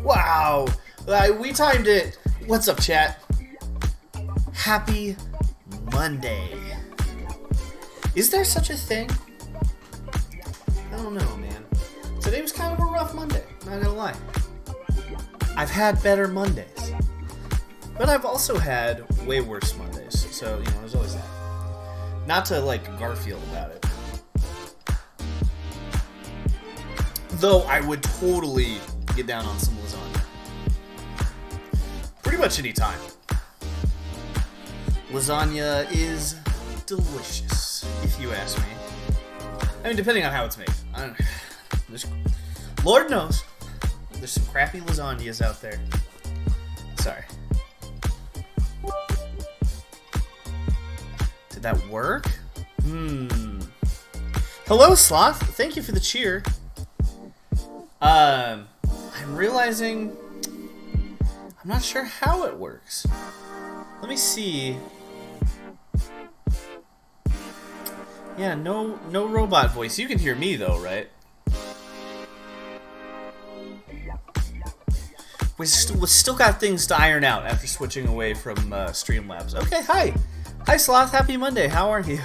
Wow, we timed it. What's up, chat? Happy Monday. Is there such a thing? I don't know, man. Today was kind of a rough Monday, not gonna lie. I've had better Mondays, but I've also had way worse Mondays, so, you know, there's always that. Not to, like, Garfield about it. Though I would totally get down on some lasagna. Pretty much any time. Lasagna is delicious, if you ask me. I mean, depending on how it's made. Lord knows, there's some crappy lasagnas out there. Sorry. Did that work? Hello, Sloth. Thank you for the cheer. I'm realizing I'm not sure how it works. Let me see. Yeah, no robot voice. You can hear me though, right? We still got things to iron out after switching away from Streamlabs. Okay, hi. Hi, Sloth. Happy Monday. How are you?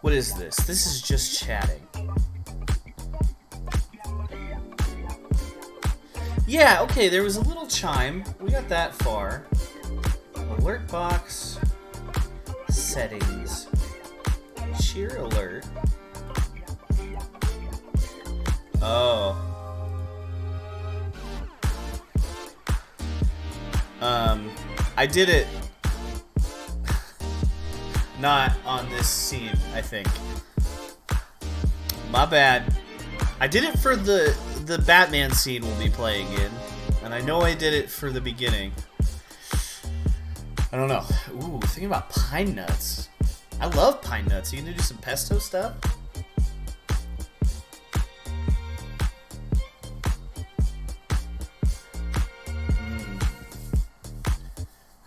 What is this? This is just chatting. Yeah, okay, there was a little chime. We got that far. Alert box. Settings. Cheer alert. Oh. I did it not on this scene, I think. My bad. I did it for the Batman scene we'll be playing in, and I know I did it for the beginning. I don't know. Ooh, thinking about pine nuts. I love pine nuts. You gonna do some pesto stuff?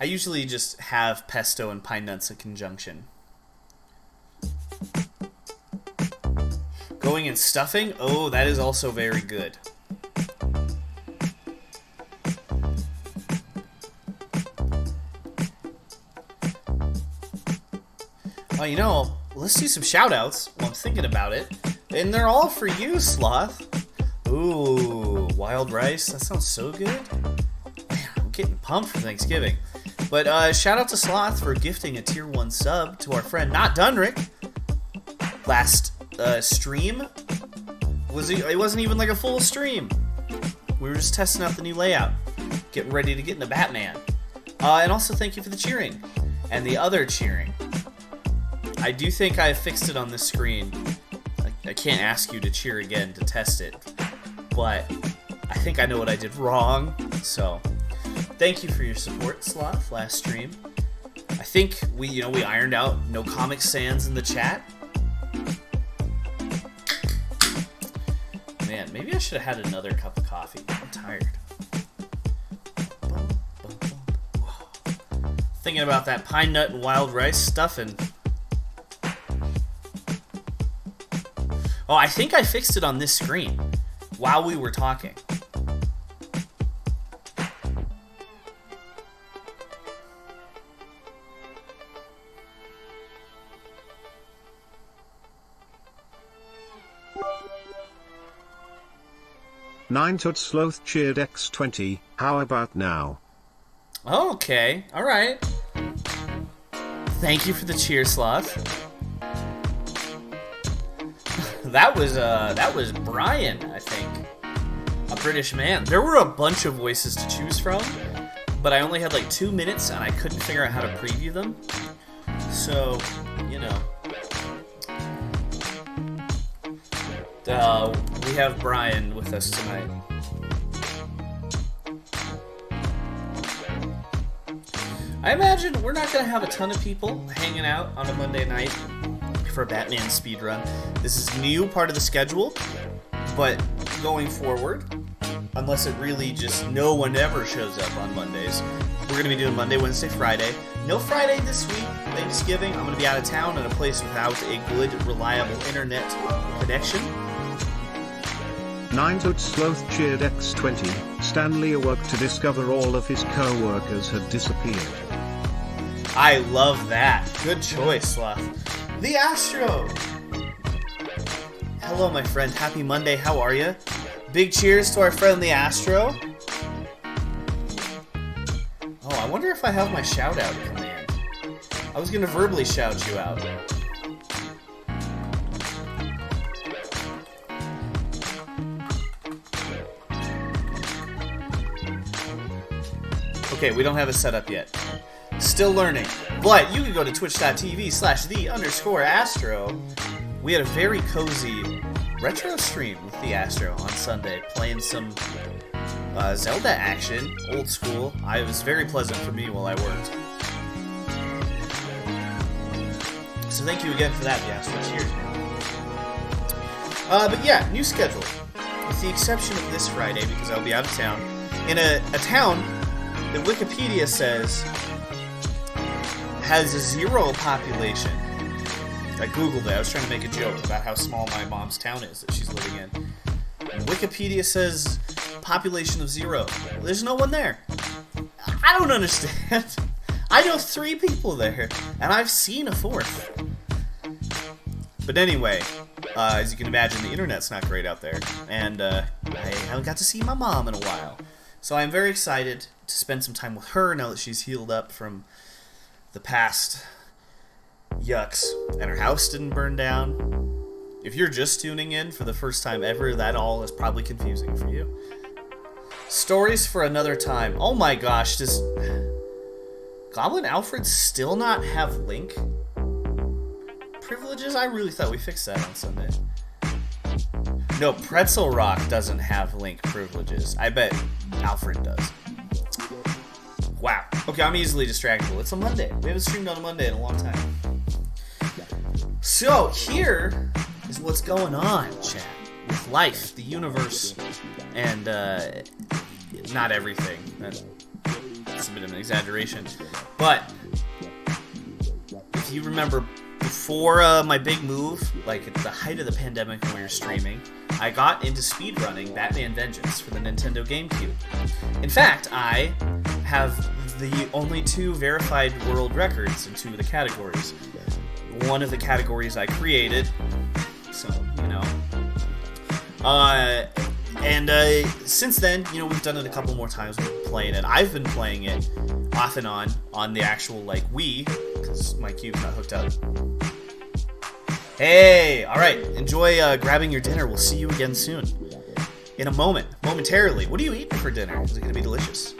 I usually just have pesto and pine nuts in conjunction. Going in stuffing? Oh, that is also very good. Well, you know, let's do some shout-outs while I'm thinking about it. And they're all for you, Sloth. Ooh, wild rice. That sounds so good. Man, I'm getting pumped for Thanksgiving. But shout out to Sloth for gifting a tier 1 sub to our friend Not Dunrick. Last stream, it wasn't even like a full stream. We were just testing out the new layout, getting ready to get into Batman. And also thank you for the cheering and the other cheering. I do think I fixed it on this screen. I can't ask you to cheer again to test it, but I think I know what I did wrong. So thank you for your support, Sloth, last stream. I think we ironed out no Comic Sans in the chat. Man, maybe I should have had another cup of coffee. I'm tired. Thinking about that pine nut and wild rice stuffing. Oh, I think I fixed it on this screen while we were talking. Nine Tut Sloth cheered X20. How about now? Okay, all right. Thank you for the cheer, Sloth. That was Brian, I think. A British man. There were a bunch of voices to choose from, but I only had like 2 minutes and I couldn't figure out how to preview them. So, you know. We have Brian with us tonight. I imagine we're not going to have a ton of people hanging out on a Monday night for Batman Speedrun. This is new part of the schedule, but going forward, unless it really just no one ever shows up on Mondays, we're going to be doing Monday, Wednesday, Friday. No Friday this week, Thanksgiving. I'm going to be out of town in a place without a good, reliable internet connection. Nine Tut Sloth cheered X20. Stanley awoke to discover all of his co-workers had disappeared. I love that. Good choice, Sloth. The Astro! Hello, my friend. Happy Monday. How are you? Big cheers to our friend, the Astro. Oh, I wonder if I have my shout-out command. I was going to verbally shout you out. Okay, we don't have it set up yet. Still learning. But you can go to twitch.tv/the_Astro. We had a very cozy retro stream with the Astro on Sunday, playing some Zelda action, old school. It was very pleasant for me while I worked. So thank you again for that, the Astro. Cheers, man. But yeah, new schedule. With the exception of this Friday, because I'll be out of town. In a town that Wikipedia says has a 0 population. I googled it. I was trying to make a joke about how small my mom's town is that she's living in. And Wikipedia says population of 0. There's no one there. I don't understand. I know 3 people there, and I've seen a 4th. But anyway, as you can imagine, the internet's not great out there, and I haven't got to see my mom in a while. So I'm very excited to spend some time with her now that she's healed up from the past yucks, and her house didn't burn down. If you're just tuning in for the first time ever, that all is probably confusing for you. Stories for another time. Oh my gosh, does Goblin Alfred still not have Link privileges? I really thought we fixed that on Sunday. No, Pretzel Rock doesn't have Link privileges. I bet Alfred does. Wow. Okay, I'm easily distractible. It's a Monday. We haven't streamed on a Monday in a long time. So, here is what's going on, chat. With life, the universe, and, not everything. It's a bit of an exaggeration. But if you remember, before my big move, like at the height of the pandemic when we were streaming, I got into speedrunning Batman Vengeance for the Nintendo GameCube. In fact, I have the only 2 verified world records in 2 of the categories. One of the categories I created, so, you know. Since then, you know, we've done it a couple more times. We've been playing it. I've been playing it off and on the actual, like, Wii, because my cube's not hooked up. Hey, alright, enjoy grabbing your dinner. We'll see you again soon. In a moment, momentarily. What are you eating for dinner? Is it going to be delicious?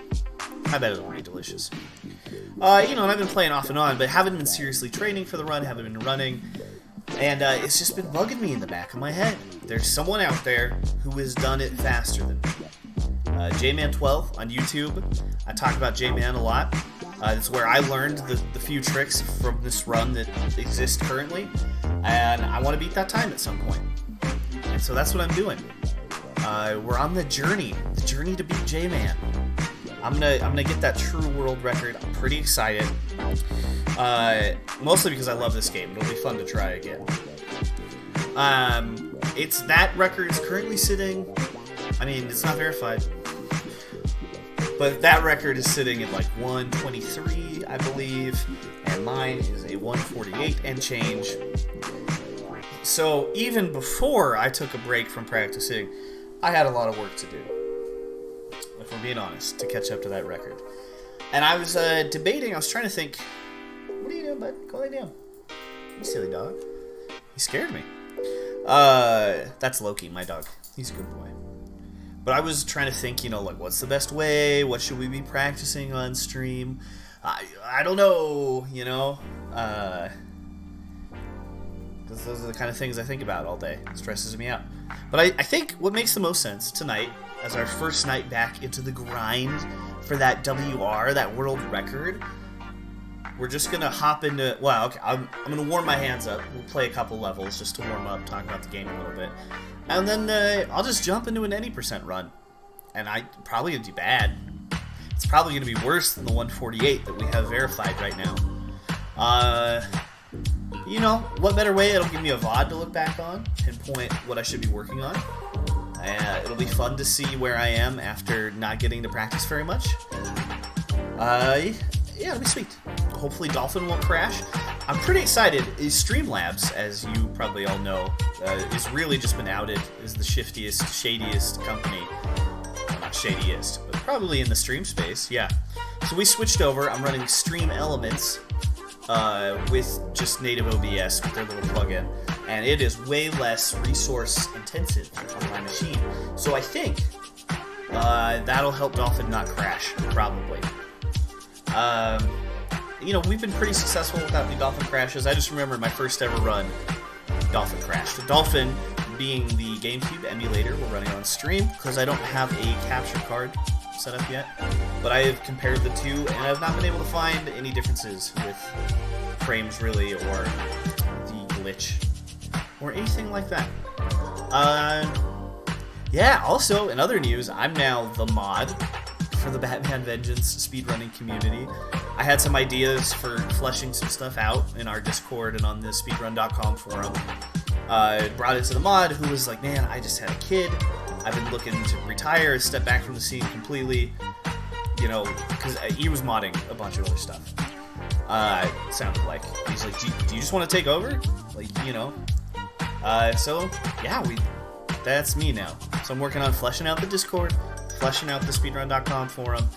I bet it'll be delicious. You know, and I've been playing off and on, but haven't been seriously training for the run, haven't been running, and it's just been bugging me in the back of my head. There's someone out there who has done it faster than me. JMan12 on YouTube. I talk about JMan a lot. It's where I learned the few tricks from this run that exist currently, and I want to beat that time at some point. And so that's what I'm doing. We're on the journey to beat J-Man. I'm gonna get that true world record. I'm pretty excited. Mostly because I love this game. It'll be fun to try again. It's that record is currently sitting. I mean, it's not verified, but that record is sitting at like 123, I believe, and mine is a 148 and change. So even before I took a break from practicing, I had a lot of work to do, if we're being honest, to catch up to that record. And I was debating, I was trying to think, what are you doing, bud? Go lay down. You silly dog. He scared me. That's Loki, my dog. He's a good boy. But I was trying to think, you know, like, what's the best way? What should we be practicing on stream? I don't know, you know? Because those are the kind of things I think about all day. It stresses me out. But I think what makes the most sense tonight, as our first night back into the grind for that WR, that world record, we're just going to hop into... Well, okay, I'm going to warm my hands up. We'll play a couple levels just to warm up, talk about the game a little bit. And then I'll just jump into an any % run. And I probably going to do bad. It's probably going to be worse than the 148 that we have verified right now. You know, what better way? It'll give me a VOD to look back on, pinpoint what I should be working on. It'll be fun to see where I am after not getting to practice very much. Yeah, it'll be sweet. Hopefully Dolphin won't crash. I'm pretty excited. Streamlabs, as you probably all know, is really just been outed as the shadiest company. Well, not shadiest, but probably in the stream space, yeah. So we switched over. I'm running Stream Elements with just native OBS with their little plugin, and it is way less resource intensive on my machine. So I think that'll help Dolphin not crash, probably. You know, we've been pretty successful without the Dolphin crashes. I just remember my first ever run, Dolphin crashed. Dolphin being the GameCube emulator we're running on stream, because I don't have a capture card set up yet. But I have compared the two, and I've not been able to find any differences with frames, really, or the glitch, or anything like that. Yeah, also, in other news, I'm now the mod for the Batman Vengeance speedrunning community. I had some ideas for fleshing some stuff out in our Discord and on the speedrun.com forum. Brought it to the mod, who was like, man, I just had a kid. I've been looking to retire, step back from the scene completely. You know, because he was modding a bunch of other stuff. It sounded like. He's like, do you just want to take over? Like, you know. So, yeah, that's me now. So I'm working on fleshing out the Discord, fleshing out the speedrun.com forum,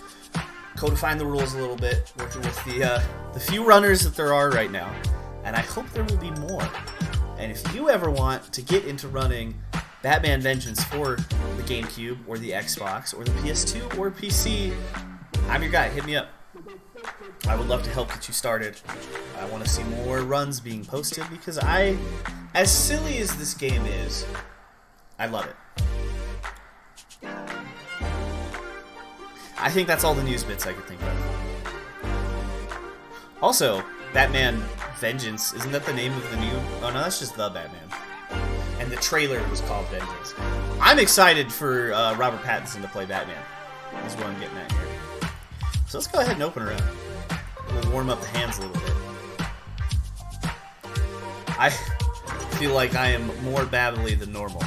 codifying the rules a little bit, working with the few runners that there are right now, and I hope there will be more. And if you ever want to get into running Batman Vengeance for the GameCube or the Xbox or the PS2 or PC, I'm your guy. Hit me up. I would love to help get you started. I want to see more runs being posted because as silly as this game is, I love it. I think that's all the news bits I could think of. Also, Batman Vengeance, isn't that the name of the new... Oh no, that's just The Batman. And the trailer was called Vengeance. I'm excited for Robert Pattinson to play Batman, is what I'm getting at here. So let's go ahead and open her up. We'll warm up the hands a little bit. I feel like I am more babbly than normal.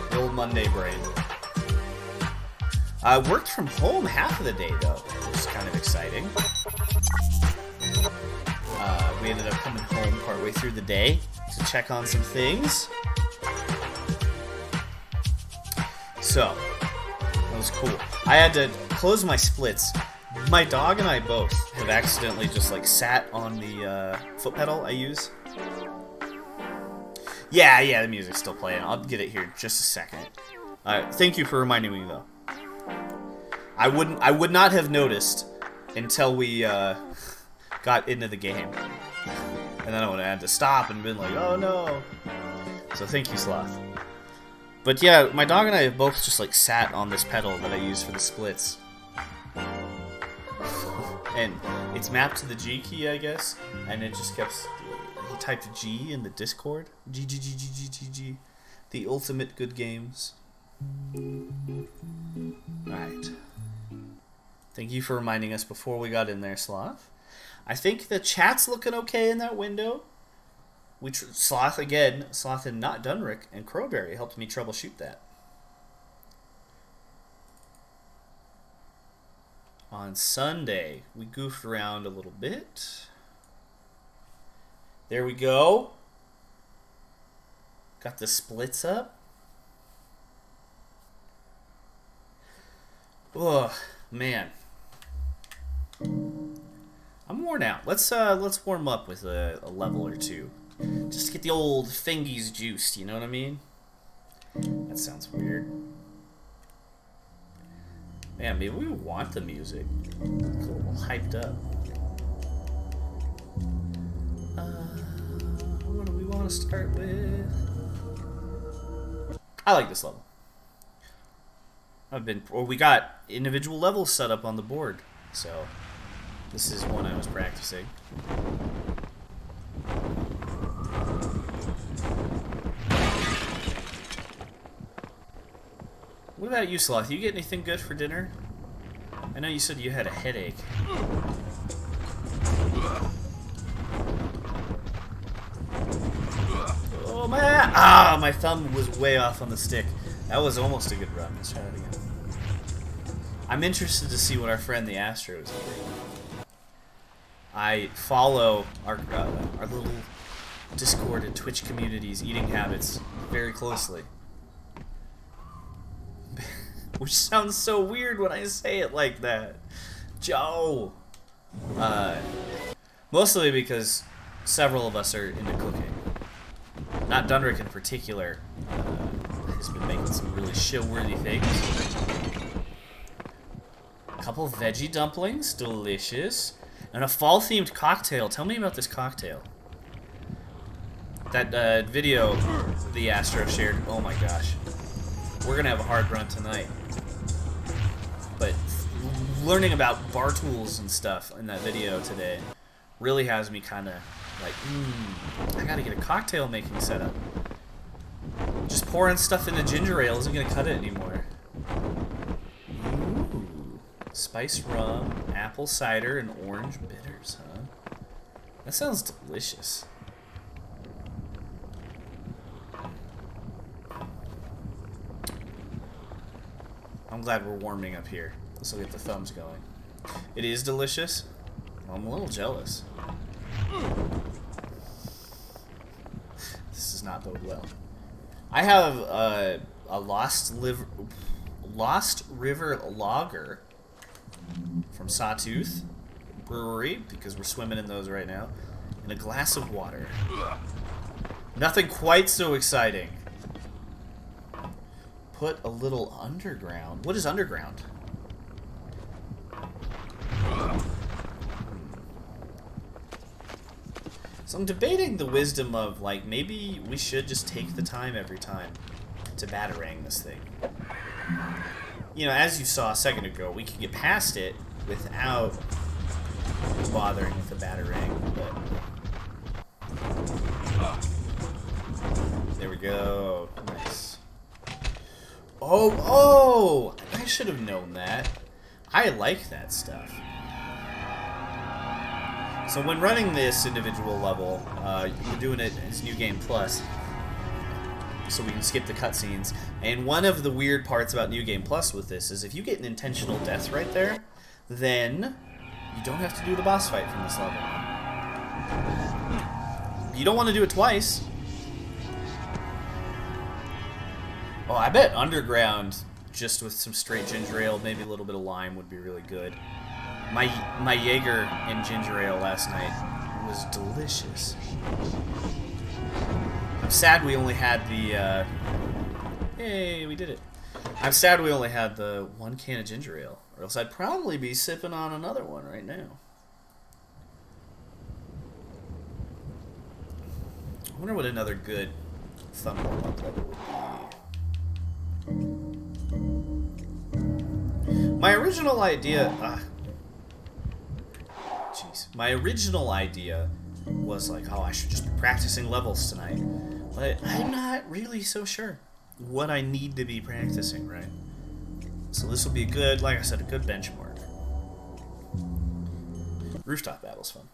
The old Monday brain. I worked from home half of the day, though, which is kind of exciting. We ended up coming home partway through the day to check on some things. So, that was cool. I had to close my splits. My dog and I both have accidentally just like sat on the foot pedal I use. Yeah, the music's still playing. I'll get it here in just a second. Thank you for reminding me, though. I would not have noticed until we got into the game. And then I would have had to stop and been like, oh no. So thank you, Sloth. But yeah, my dog and I have both just like sat on this pedal that I use for the splits. And it's mapped to the G key, I guess. And it just kept... He typed G in the Discord. G. The ultimate good games. Alright. Thank you for reminding us before we got in there, Sloth. I think the chat's looking okay in that window. Sloth and Not Dunrick and Crowberry helped me troubleshoot that. On Sunday, we goofed around a little bit. There we go. Got the splits up. Oh, man. I'm worn out. Let's warm up with a level or two. Just to get the old fingies juiced, you know what I mean? That sounds weird. Man, maybe we want the music. It's a little hyped up. What do we want to start with? I like this level. We got individual levels set up on the board, so this is one I was practicing. What about you, Sloth? You get anything good for dinner? I know you said you had a headache. Oh man! Ah, my thumb was way off on the stick. That was almost a good run. Let's try that again. I'm interested to see what our friend the Astro is doing. I follow our little Discord and Twitch community's eating habits very closely. Which sounds so weird when I say it like that. Joe! Mostly because several of us are into cooking. Not Dunrick in particular. Has been making some really show-worthy things. A couple of veggie dumplings, delicious. And a fall-themed cocktail. Tell me about this cocktail. That video the Astro shared, oh my gosh. We're gonna have a hard run tonight. But learning about bar tools and stuff in that video today really has me kind of like, I gotta get a cocktail making setup. Just pouring stuff into ginger ale isn't gonna cut it anymore. Ooh. Spice rum, apple cider, and orange bitters, huh? That sounds delicious. I'm glad we're warming up here. This will get the thumbs going. It is delicious. I'm a little jealous. This does not bode well. I have a Lost River Lager from Sawtooth Brewery, because we're swimming in those right now, and a glass of water. Nothing quite so exciting. Put a little underground. What is underground? So I'm debating the wisdom of, like, maybe we should just take the time every time to batarang this thing. You know, as you saw a second ago, we can get past it without bothering with the batarang, but... There we go. Nice. Oh! I should have known that. I like that stuff. So when running this individual level, we're doing it as New Game Plus, so we can skip the cutscenes. And one of the weird parts about New Game Plus with this is if you get an intentional death right there, then you don't have to do the boss fight from this level. You don't want to do it twice. Oh, I bet Underground, just with some straight ginger ale, maybe a little bit of lime, would be really good. My Jaeger and ginger ale last night was delicious. I'm sad we only had the, hey, we did it. I'm sad we only had the 1 can of ginger ale, or else I'd probably be sipping on another one right now. I wonder what another good thumbnail level would be. My original idea... My original idea was like, oh, I should just be practicing levels tonight. But I'm not really so sure what I need to be practicing, right? So this will be a good, like I said, a good benchmark. Rooftop battle's fun.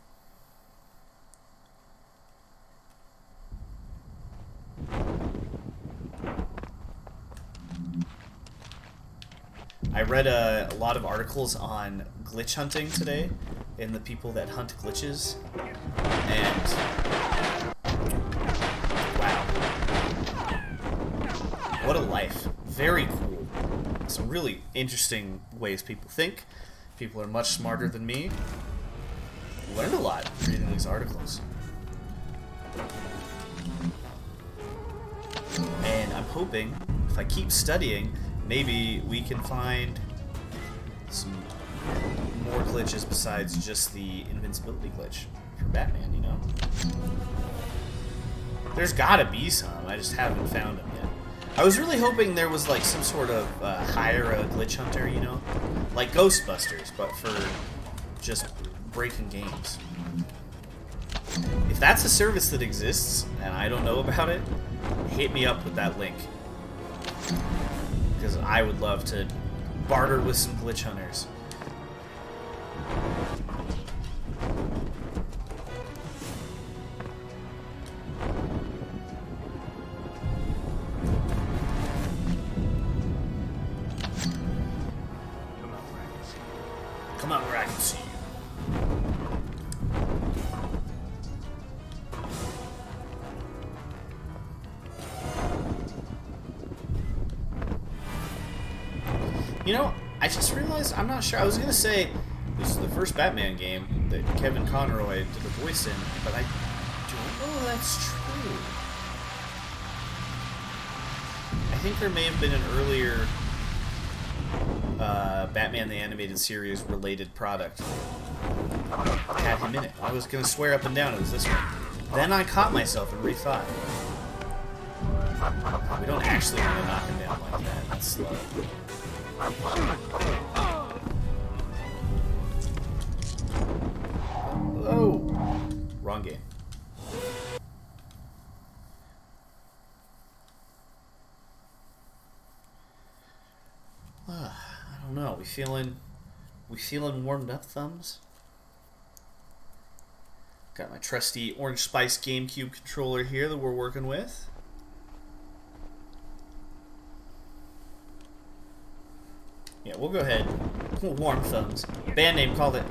I read a lot of articles on glitch hunting today and the people that hunt glitches, and wow, what a life. Very cool. Some really interesting ways people think. People are much smarter than me. Learned a lot reading these articles. And I'm hoping, if I keep studying, maybe we can find some more glitches besides just the invincibility glitch for Batman, you know? There's gotta be some, I just haven't found them yet. I was really hoping there was like some sort of hire a glitch hunter, you know? Like Ghostbusters, but for just breaking games. If that's a service that exists, and I don't know about it, hit me up with that link. Because I would love to barter with some glitch hunters. Come out where I can see you. You know, I just realized, I'm not sure, I was going to say this is the first Batman game that Kevin Conroy did a voice in, but I don't know if that's true. I think there may have been an earlier Batman the Animated Series related product that had him in it. I was going to swear up and down it was this one. Then I caught myself and rethought. We don't actually want to knock him down like that. That's slow. Oh! Wrong game. I don't know. We feeling warmed up, thumbs? Got my trusty Orange Spice GameCube controller here that we're working with. Yeah, we'll go ahead. Warm thumbs. Band name, called it.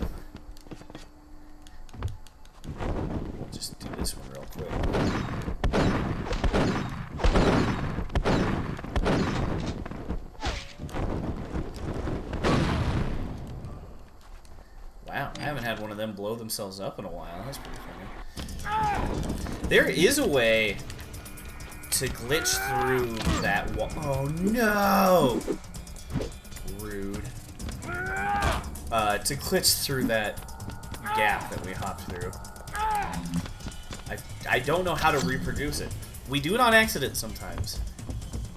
We'll just do this one real quick. Wow, I haven't had one of them blow themselves up in a while. That's pretty funny. There is a way to glitch through that wall. Oh no! Rude. To glitch through that gap that we hopped through. I don't know how to reproduce it. We do it on accident sometimes.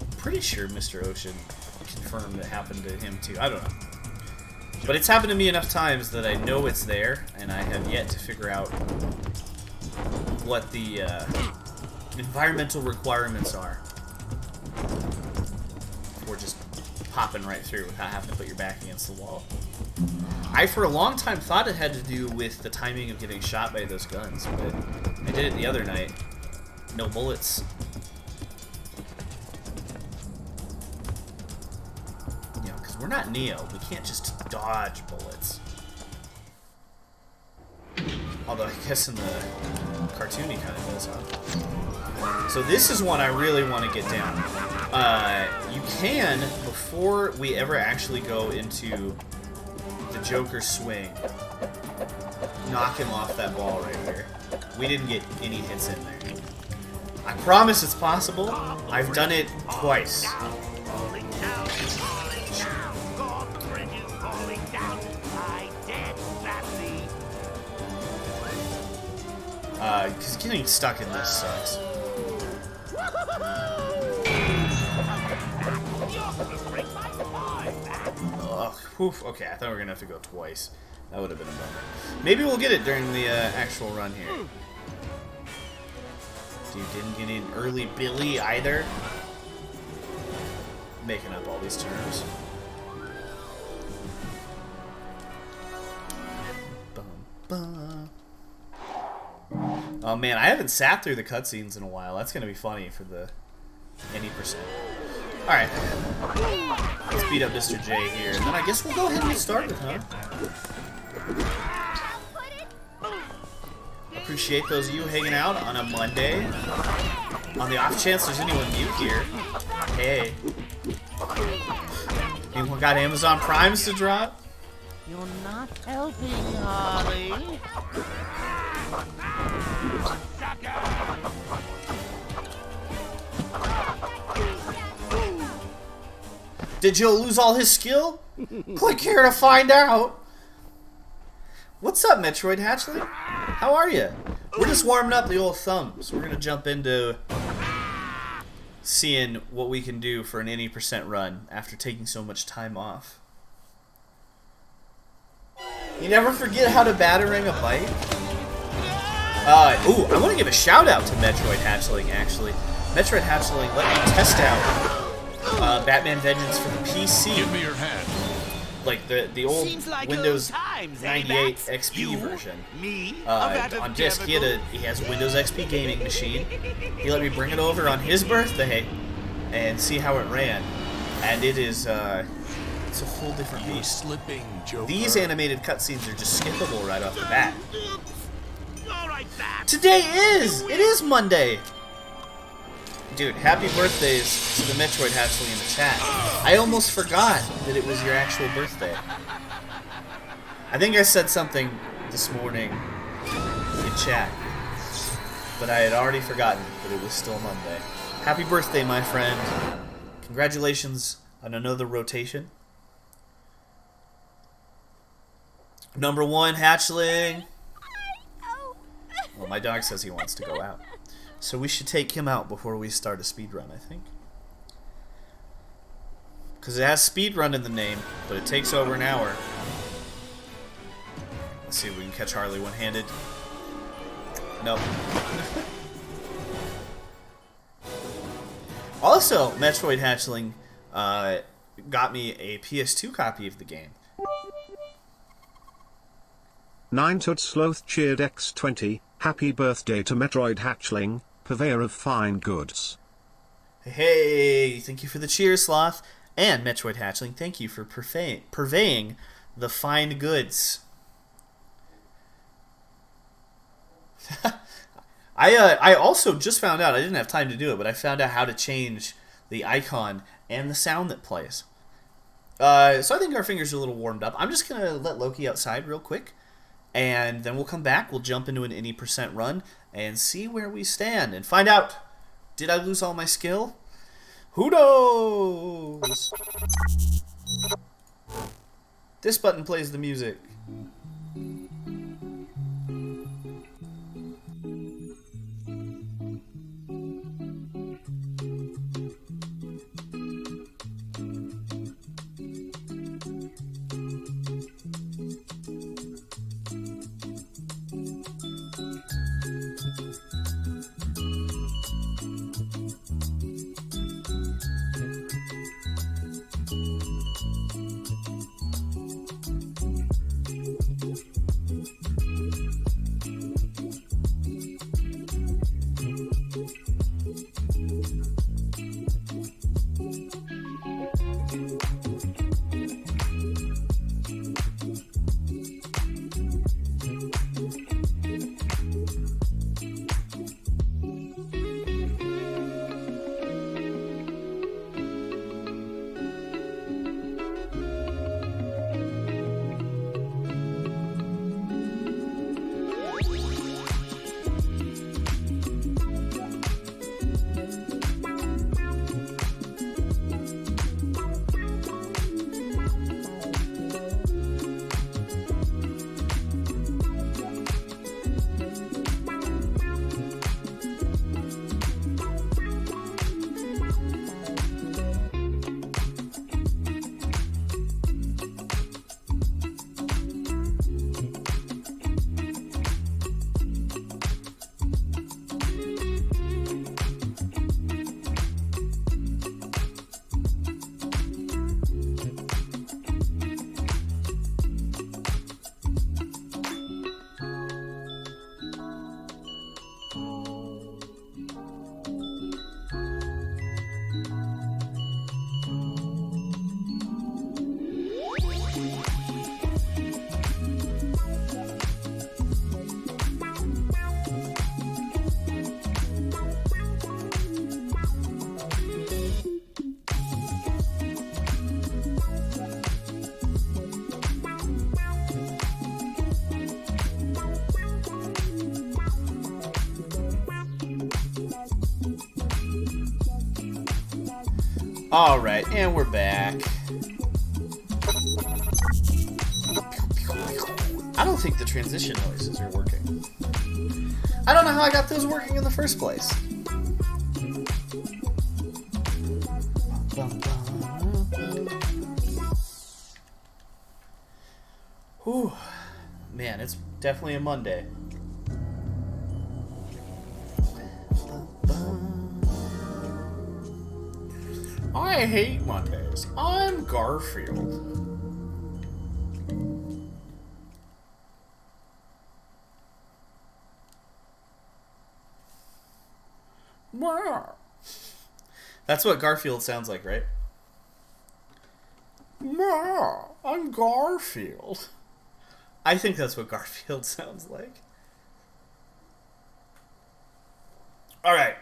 I'm pretty sure Mr. Ocean confirmed it happened to him too. I don't know. But it's happened to me enough times that I know it's there, and I have yet to figure out what the environmental requirements are for just popping right through without having to put your back against the wall. I, for a long time, thought it had to do with the timing of getting shot by those guns, but I did it the other night. No bullets. You know, because we're not Neo. We can't just dodge bullets. Although, I guess in the cartoon he kind of does, huh? So this is one I really want to get down. You can, before we ever actually go into the Joker swing, knock him off that ball right here. We didn't get any hits in there. I promise it's possible. I've done it twice. Because getting stuck in this sucks. Ugh, whew, okay, I thought we were gonna have to go twice. That would have been a bummer. Maybe we'll get it during the actual run here. Dude, didn't get an early Billy either. Making up all these terms. Bum, bum. Oh man, I haven't sat through the cutscenes in a while. That's gonna be funny for the any percent. Alright. Let's beat up Mr. J here. And then I guess we'll go ahead and get started, huh? Appreciate those of you hanging out on a Monday. On the off chance there's anyone new here. Hey. Anyone got Amazon Primes to drop? You're not helping, Harley. Did Joe lose all his skill? Click here to find out. What's up, Metroid Hatchling? How are you? We're just warming up the old thumbs. We're going to jump into seeing what we can do for an any percent run after taking so much time off. You never forget how to batarang a bite? Ooh, I want to give a shout out to Metroid Hatchling, actually. Metroid Hatchling let me test out Batman Vengeance for the PC. Give me your hand. Like the old Like Windows times, 98 Bats? XP You, version. Me, On disc. He has a Windows XP gaming machine. He let me bring it over on his birthday and see how it ran. And it is it's a whole different beast. Slipping, Joker. These animated cutscenes are just skippable right off the bat. All right, Bats. Today it is Monday. Dude, happy birthdays to the Metroid Hatchling in the chat. I almost forgot that it was your actual birthday. I think I said something this morning in chat, but I had already forgotten that it was still Monday. Happy birthday, my friend. Congratulations on another rotation. Number 1, Hatchling. Well, my dog says he wants to go out. So we should take him out before we start a speed run, I think. Because it has speed run in the name, but it takes over an hour. Let's see if we can catch Harley one-handed. Nope. Also, Metroid Hatchling got me a PS2 copy of the game. 9-Tut Sloth cheered X20, happy birthday to Metroid Hatchling, purveyor of fine goods. Hey, thank you for the cheers, Sloth. And Metroid Hatchling, thank you for purveying the fine goods. I also just found out, I didn't have time to do it, but I found out how to change the icon and the sound that plays. So I think our fingers are a little warmed up. I'm just going to let Loki outside real quick, and then we'll come back. We'll jump into an any percent run and see where we stand and find out, did I lose all my skill? Who knows? This button plays the music. Alright, and we're back. I don't think the transition noises are working. I don't know how I got those working in the first place. Whew. Man, it's definitely a Monday. I hate Mondays. I'm Garfield. That's what Garfield sounds like, right? I'm Garfield. I think that's what Garfield sounds like. Alright.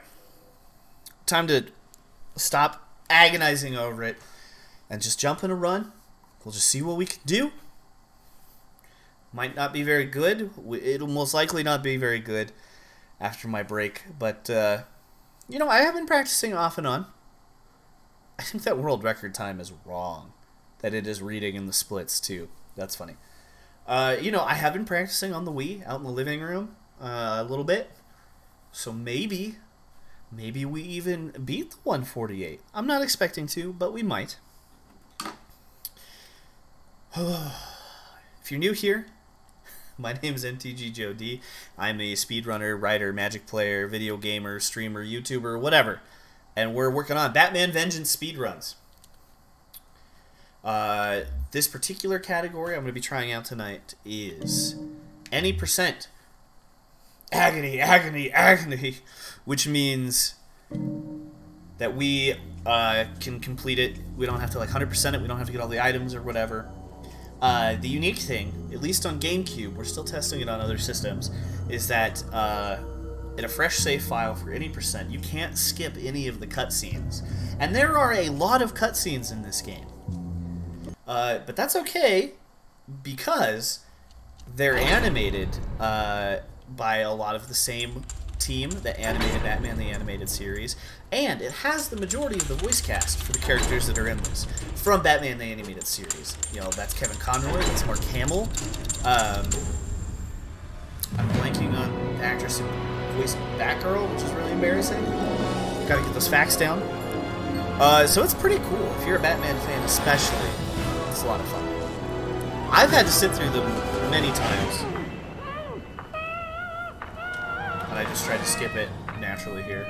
Time to stop agonizing over it and just jump in a run. We'll just see what we can do. Might not be very good. It'll most likely not be very good after my break. But, you know, I have been practicing off and on. I think that world record time is wrong. That it is reading in the splits, too. That's funny. You know, I have been practicing on the Wii out in the living room a little bit. So maybe we even beat the 148. I'm not expecting to, but we might. If you're new here, my name is MTGJoeD. I'm a speedrunner, writer, magic player, video gamer, streamer, YouTuber, whatever. And we're working on Batman Vengeance speedruns. This particular category I'm going to be trying out tonight is any percent. Agony, agony, agony. Which means that we can complete it. We don't have to like 100% it. We don't have to get all the items or whatever. The unique thing, at least on GameCube, we're still testing it on other systems, is that in a fresh save file for any percent, you can't skip any of the cutscenes. And there are a lot of cutscenes in this game. But that's okay, because they're animated by a lot of the same team that animated Batman the Animated Series, and it has the majority of the voice cast for the characters that are in this from Batman the Animated Series. You know, that's Kevin Conroy, that's Mark Hamill. I'm blanking on the actress who voiced Batgirl, which is really embarrassing. Gotta get those facts down. So it's pretty cool. If you're a Batman fan especially, it's a lot of fun. I've had to sit through them many times. I just tried to skip it naturally here.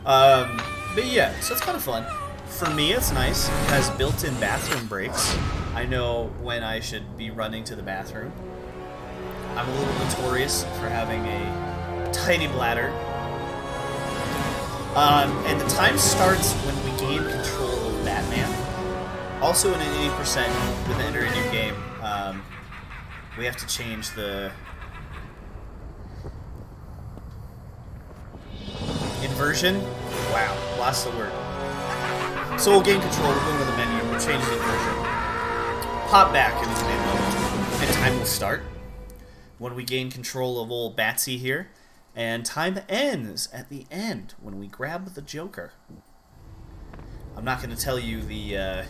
But yeah, so it's kind of fun. For me, it's nice. It has built-in bathroom breaks. I know when I should be running to the bathroom. I'm a little notorious for having a tiny bladder. And the time starts when we gain control of Batman. Also, in an 80% with the enter a new game, we have to change the inversion. Wow, lost the word. So we'll gain control, we'll go to the menu, we'll change the inversion. Pop back into the main level, and time will start when we gain control of old Batsy here. And time ends at the end when we grab the Joker. I'm not going to tell you the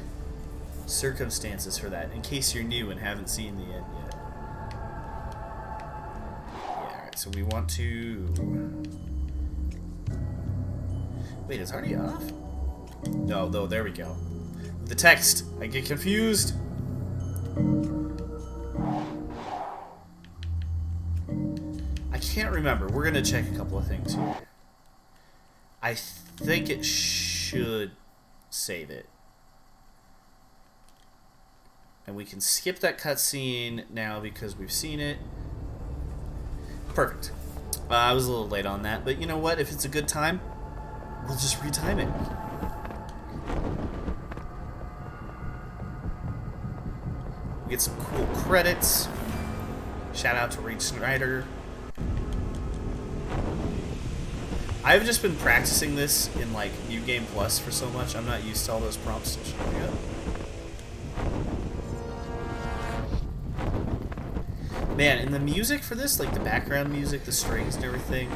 circumstances for that, in case you're new and haven't seen the end yet. Yeah, alright, so we want to... Wait, it's already off? No, there we go. The text, I get confused. I can't remember. We're going to check a couple of things here. I think it should save it. And we can skip that cutscene now because we've seen it. Perfect. I was a little late on that, but you know what? If it's a good time, we'll just retime it. We get some cool credits. Shout out to Reed Snyder. I've just been practicing this in like New Game Plus for so much. I'm not used to all those prompts still showing up. Man, and the music for this, like the background music, the strings and everything,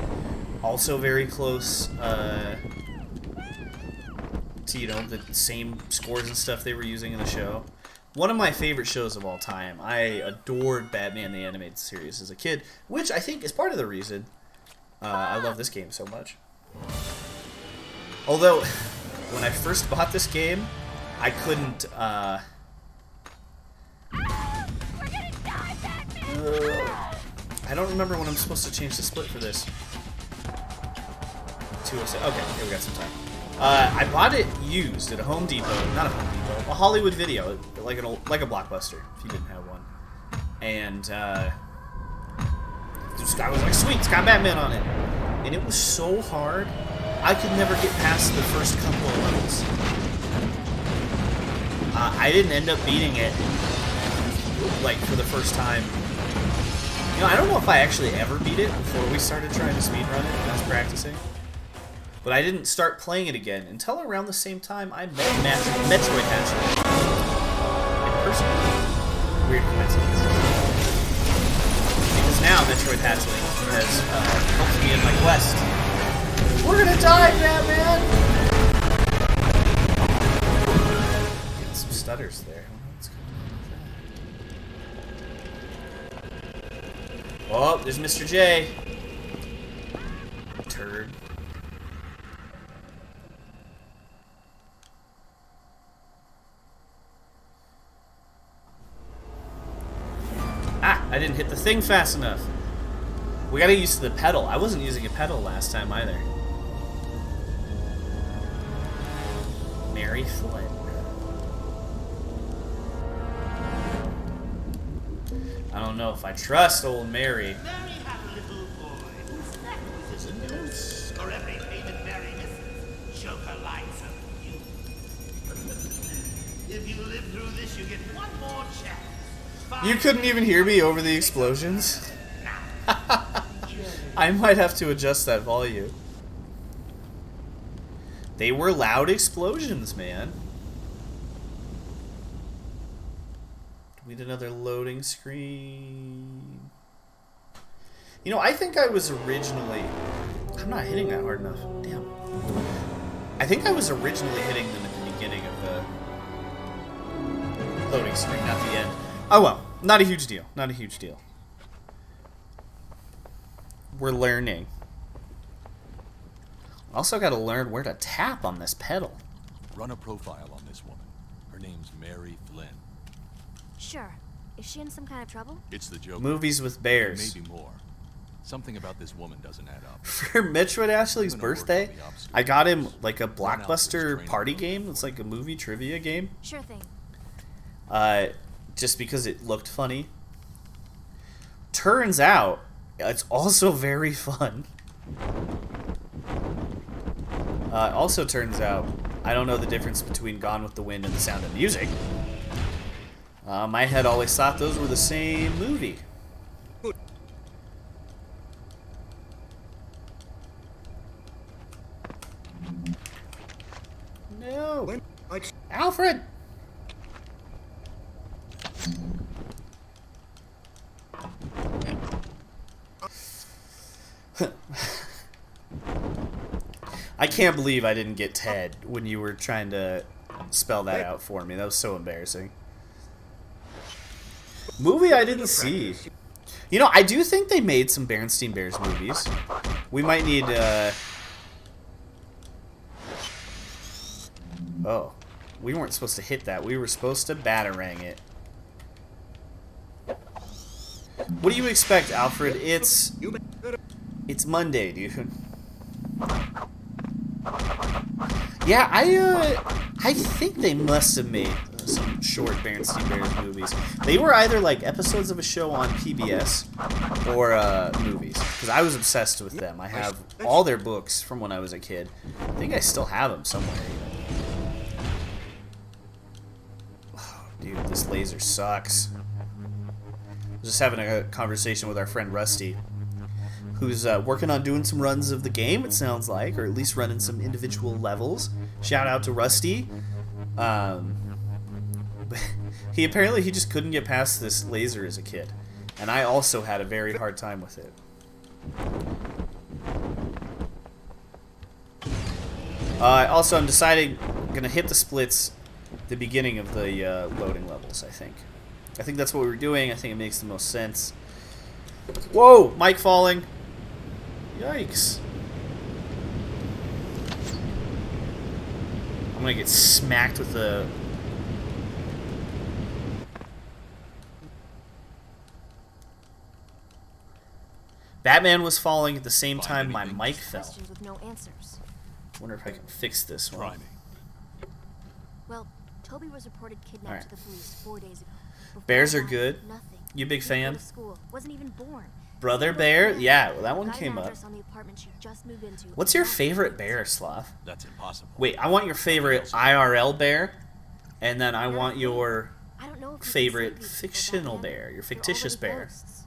also very close to, you know, the same scores and stuff they were using in the show. One of my favorite shows of all time. I adored Batman the Animated Series as a kid, which I think is part of the reason I love this game so much. Although, when I first bought this game, I couldn't, I don't remember when I'm supposed to change the split for this. 206. Okay, here we got some time. I bought it used at a Home Depot, not a Home Depot, a Hollywood Video, like a Blockbuster, if you didn't have one. And this guy was like, sweet, it's got Batman on it. And it was so hard, I could never get past the first couple of levels. I didn't end up beating it, like, for the first time. You know, I don't know if I actually ever beat it before we started trying to speedrun it when I was practicing. But I didn't start playing it again until around the same time I met Metroid Hatchling in person. Weird coincidence. Because now Metroid Hatchling has helped me in my quest. We're gonna die, Batman! Getting some stutters there. What's going on with that? Oh, there's Mr. J. Turd. I didn't hit the thing fast enough. We gotta use the pedal. I wasn't using a pedal last time either. Mary Flynn. I don't know if I trust old Mary. Mary had a little boy whose neck was in a noose. For every payment Mary misses, Joker lies up you. If you live through this, you get one more chance. You couldn't even hear me over the explosions? I might have to adjust that volume. They were loud explosions, man. Do we need another loading screen? You know, I think I was originally... I'm not hitting that hard enough. Damn. I think I was originally hitting them at the beginning of the loading screen, not the end. Oh well, not a huge deal. Not a huge deal. We're learning. Also got to learn where to tap on this pedal. Run a profile on this woman. Her name's Mary Flynn. Sure. Is she in some kind of trouble? It's the Joker. Movies with bears. Maybe more. Something about this woman doesn't add up. For Metroid Ashley's birthday, I got him like a Blockbuster party game. It's like a movie trivia game. Sure thing. Just because it looked funny. Turns out, it's also very fun. Also turns out, I don't know the difference between Gone with the Wind and The Sound of Music. My head always thought those were the same movie. No! Alfred! I can't believe I didn't get Ted when you were trying to spell that out for me. That was so embarrassing. Movie I didn't see. You know, I do think they made some Berenstain Bears movies. We might need, Oh. We weren't supposed to hit that. We were supposed to batarang it. What do you expect, Alfred? It's Monday, dude. Yeah, I think they must have made some short Berenstain Bears movies. They were either like episodes of a show on PBS or movies, because I was obsessed with them. I have all their books from when I was a kid. I think I still have them somewhere. Oh, dude, this laser sucks. I was just having a conversation with our friend Rusty, who's working on doing some runs of the game, it sounds like, or at least running some individual levels. Shout out to Rusty. He just couldn't get past this laser as a kid, and I also had a very hard time with it. Also, I'm deciding gonna hit the splits the beginning of the loading levels, I think. I think that's what we were doing. I think it makes the most sense. Whoa! Mic falling. Yikes. I'm gonna get smacked with the... Batman was falling at the same time my mic fell. Questions with no answers. Wonder if I can fix this one. Try me. Well, Toby was reported kidnapped Alright. to the police 4 days ago. Before Bears are that, good. Nothing. You a big Didn't go fan? to school. Wasn't even born. Brother Single Bear? parent. Yeah, well, that one Got an came up. address on the apartment she just moved into. What's your Not favorite great. bear, Sloth? That's impossible. Wait, I want your favorite IRL bear, and then I want your I don't know if you can favorite save these people, fictional Batman. bear, your They're fictitious already bear. ghosts.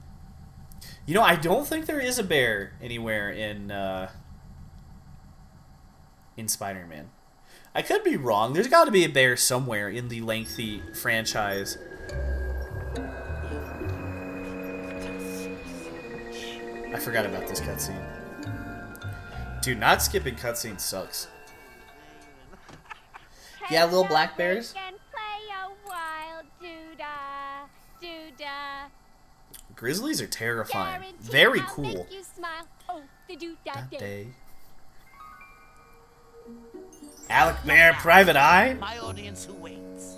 You know, I don't think there is a bear anywhere in Spider-Man. I could be wrong. There's got to be a bear somewhere in the lengthy franchise. I forgot about this cutscene. Dude, not skipping cutscenes sucks. Yeah, little black bears. And play a wild doodah, doodah. Grizzlies are terrifying. Guaranteed Very I'll cool. Make you smile. Oh, the doodah day. Day. Alec Bear, Private Eye? My audience who waits.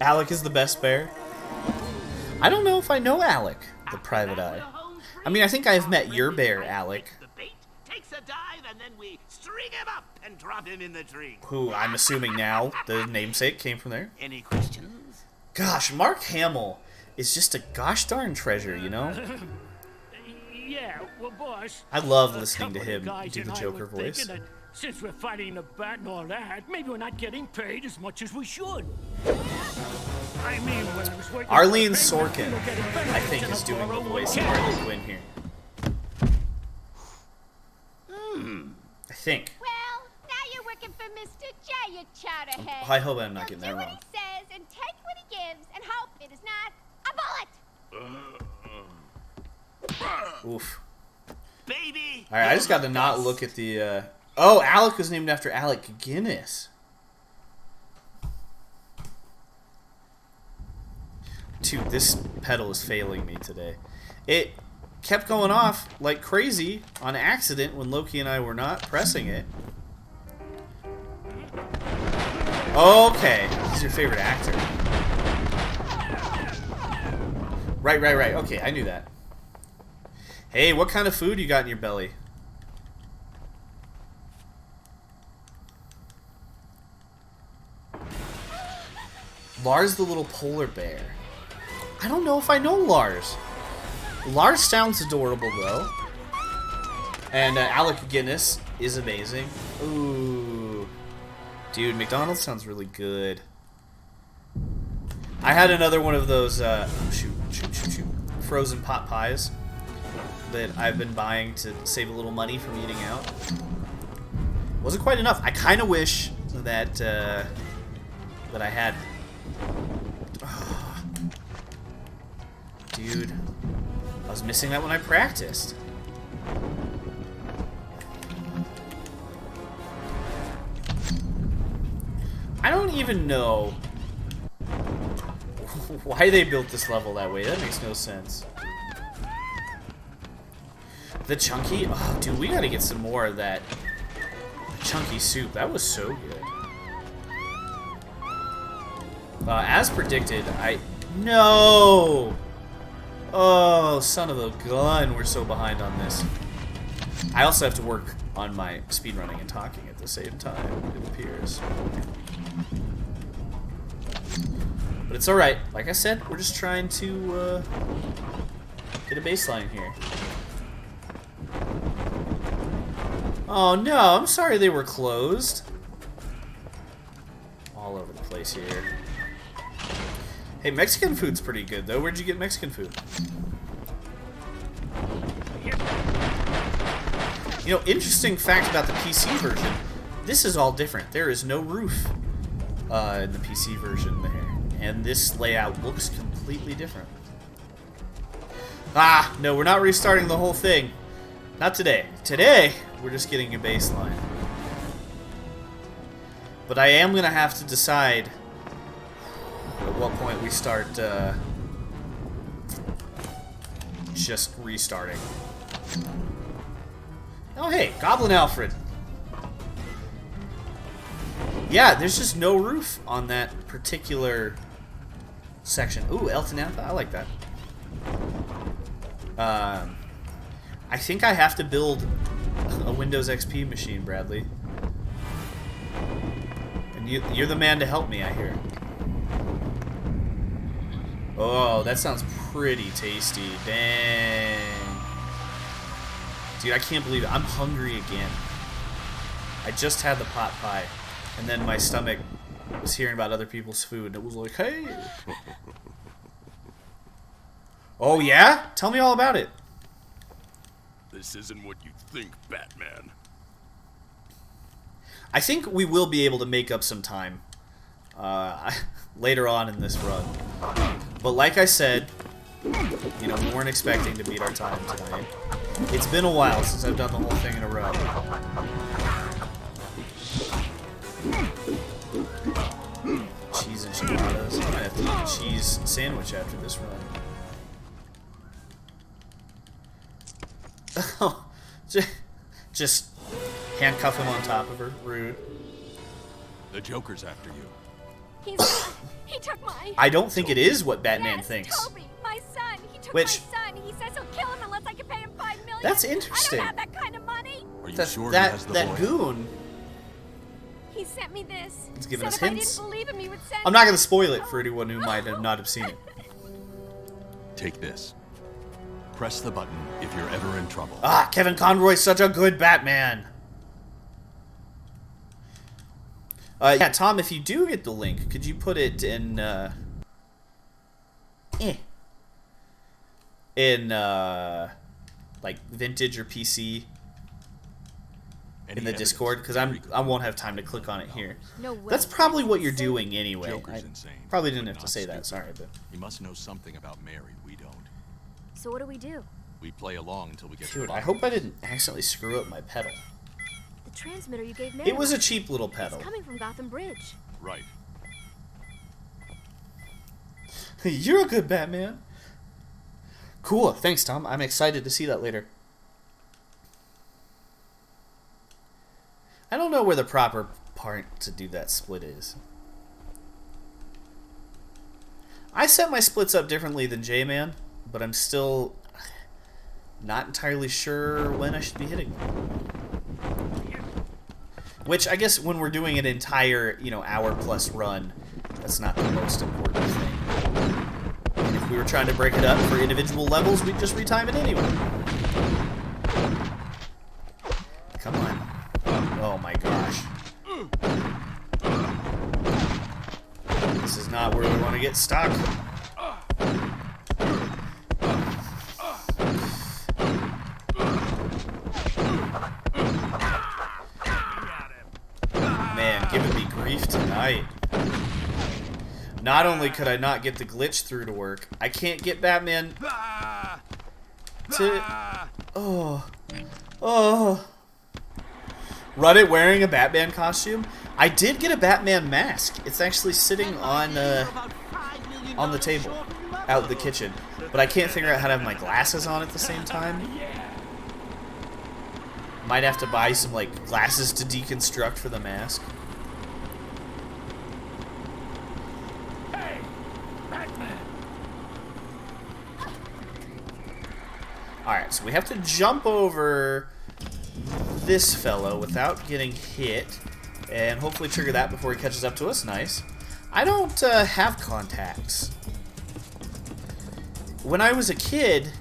Alec is the best bear. I don't know if I know Alec, the Private Eye. I mean, I think I've met your bear, Alec, The bait takes a dive and then we string him up and drop him in the tree. who I'm assuming now the namesake came from there. Any questions? Gosh, Mark Hamill is just a gosh darn treasure, you know? Yeah, well, boss. I love a listening to couple of him guys do the and I Joker were voice. thinking that since we're fighting a bat and all that, maybe we're not getting paid as much as we should. I mean, when I was working Arlene for a Sorkin, bank, we were getting I think, benefits is in doing a the 401k. voice of Harley Quinn here. I think. Well, now you're working for Mr. J, you chowderhead. I hope I'm not He'll getting that do what wrong. he says and take what he gives and hope it is not a bullet. Oof. Baby! Alright, I just got to not look at the, Oh, Alec was named after Alec Guinness. Dude, this pedal is failing me today. It kept going off like crazy on accident when Loki and I were not pressing it. Okay, he's your favorite actor. Right. Okay, I knew that. Hey, what kind of food you got in your belly? Lars the little polar bear. I don't know if I know Lars. Lars sounds adorable, though. And Alec Guinness is amazing. Ooh. Dude, McDonald's sounds really good. I had another one of those, shoot. Frozen pot pies that I've been buying to save a little money from eating out. Wasn't quite enough. I kind of wish that, that I had... Dude, I was missing that when I practiced. I don't even know why they built this level that way. That makes no sense. The chunky? Oh, dude, we gotta get some more of that chunky soup. That was so good. As predicted, No! Oh, son of a gun. We're so behind on this. I also have to work on my speedrunning and talking at the same time, it appears. But it's alright. Like I said, we're just trying to get a baseline here. Oh no, I'm sorry they were closed. All over the place here. Hey, Mexican food's pretty good though. Where'd you get Mexican food? You know, interesting fact about the PC version. This is all different. There is no roof in the PC version there. And this layout looks completely different. Ah, no, we're not restarting the whole thing. Not today. Today, we're just getting a baseline. But I am gonna have to decide at what point we start just restarting. Oh hey, Goblin Alfred. Yeah, there's just no roof on that particular section. Ooh, Elton Antha, I like that. I think I have to build a Windows XP machine, Bradley. And you're the man to help me, I hear. Oh, that sounds pretty tasty. Dang. Dude, I can't believe it. I'm hungry again. I just had the pot pie, and then my stomach was hearing about other people's food, and it was like, hey. Oh, yeah? Tell me all about it. This isn't what you think, Batman. I think we will be able to make up some time later on in this run. But like I said, you know, we weren't expecting to beat our time tonight. It's been a while since I've done the whole thing in a row. Cheese enchiladas. I might have to eat a cheese sandwich after this run. Oh, just handcuff him on top of her. Rude. The Joker's after you. He took my... I don't think it is what Batman thinks. Toby, my son. He took Which- my son. He says he'll kill him unless I can pay him $5 million. That's interesting. I don't have that kind of money. Are you That's, sure he that has the that boy? goon. He sent me this. He's giving Said us if hints. I didn't believe him, he would send I'm not going to spoil it for anyone who might have not have seen it. Take this. Press the button if you're ever in trouble. Ah, Kevin Conroy's such a good Batman. Yeah, Tom, if you do get the link, could you put it in, like, Vintage or PC Any in the evidence Discord? Because I won't have time to click on it here. No way. That's probably what you're doing anyway. Joker's I insane, probably didn't but have to not say that, stupid. sorry, but... He must know something about Mary we don't. So what do we do? We play along until we get to Dude, the I bottom. hope I didn't accidentally screw up my pedal. The transmitter you gave Mary. It was a cheap little It's pedal. coming from Gotham Bridge. Right. You're a good Batman. Cool, thanks, Tom. I'm excited to see that later. I don't know where the proper part to do that split is. I set my splits up differently than J-Man, but I'm still not entirely sure when I should be hitting them. Which, I guess, when we're doing an entire, you know, hour-plus run, that's not the most important thing. And if we were trying to break it up for individual levels, we'd just retime it anyway. Come on. Oh my gosh. This is not where we want to get stuck. Man, giving me grief tonight. Not only could I not get the glitch through to work, I can't get Batman to... Oh. Oh. Run it wearing a Batman costume? I did get a Batman mask. It's actually sitting on the table out in the kitchen. But I can't figure out how to have my glasses on at the same time. Might have to buy some, like, glasses to deconstruct for the mask. Hey, Batman. Alright, so we have to jump over this fellow without getting hit, and hopefully trigger that before he catches up to us. Nice. I don't have contacts. When I was a kid,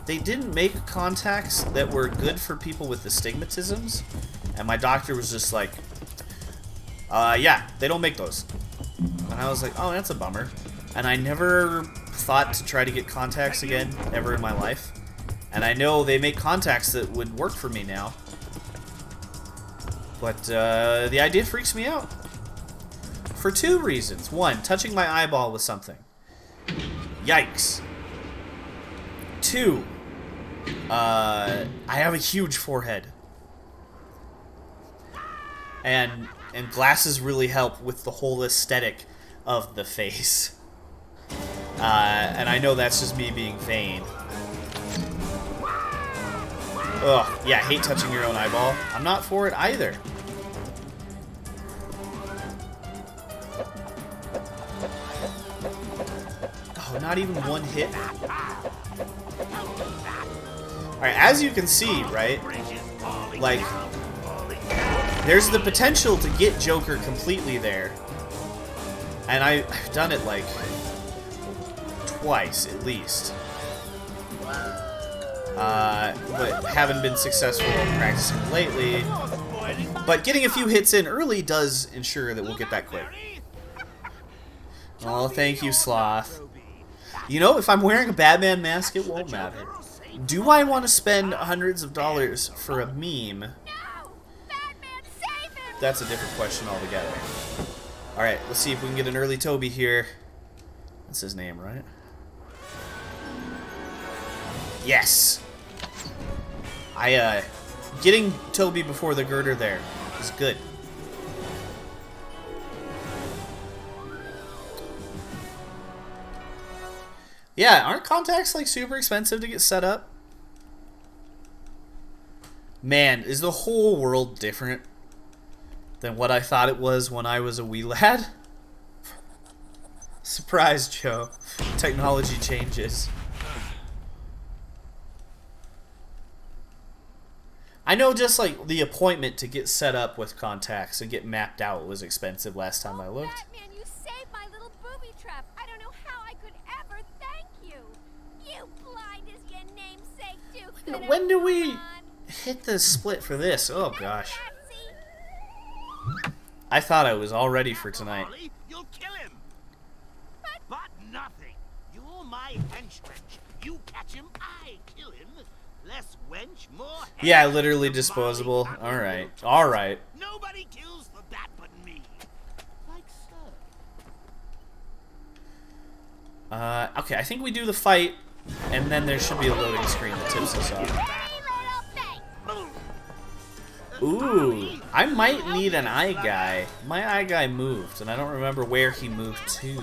they didn't make contacts that were good for people with astigmatisms, and my doctor was just like, yeah, they don't make those. And I was like, oh, that's a bummer. And I never thought to try to get contacts again, ever in my life. And I know they make contacts that would work for me now. But the idea freaks me out. For two reasons. One, touching my eyeball with something. Yikes. Two, I have a huge forehead. And and glasses really help with the whole aesthetic of the face. And I know that's just me being vain. Ugh, yeah, hate touching your own eyeball. I'm not for it either. Oh, not even one hit. Alright, as you can see, right? Like, there's the potential to get Joker completely there. And I've done it, like, twice, at least. But haven't been successful practicing lately. But getting a few hits in early does ensure that we'll get that quick. Oh, thank you, Sloth. You know, if I'm wearing a Batman mask, it won't matter. Do I want to spend hundreds of dollars for a meme? No! Batman, save him! That's a different question altogether. Alright, let's see if we can get an early Toby here. That's his name, right? Yes! Getting Toby before the girder there is good. Yeah, aren't contacts like super expensive to get set up? Man, is the whole world different than what I thought it was when I was a wee lad? Surprise, Joe. Technology changes. I know just like the appointment to get set up with contacts and get mapped out was expensive last time I looked. Batman, you saved my little booby trap. I don't know how I could ever thank you. You blind as your namesake, Duke. When do we hit the split for this? Oh gosh. I thought I was all ready for tonight. You'll kill him. But nothing. You're my henchman. You catch him, I kill him. Less wench, more head. Yeah, literally disposable. Alright. Alright. Nobody kills the bat but me. Like so. Okay, I think we do the fight, and then there should be a loading screen that tips us off. Ooh, I might need an eye guy. My eye guy moved, and I don't remember where he moved to.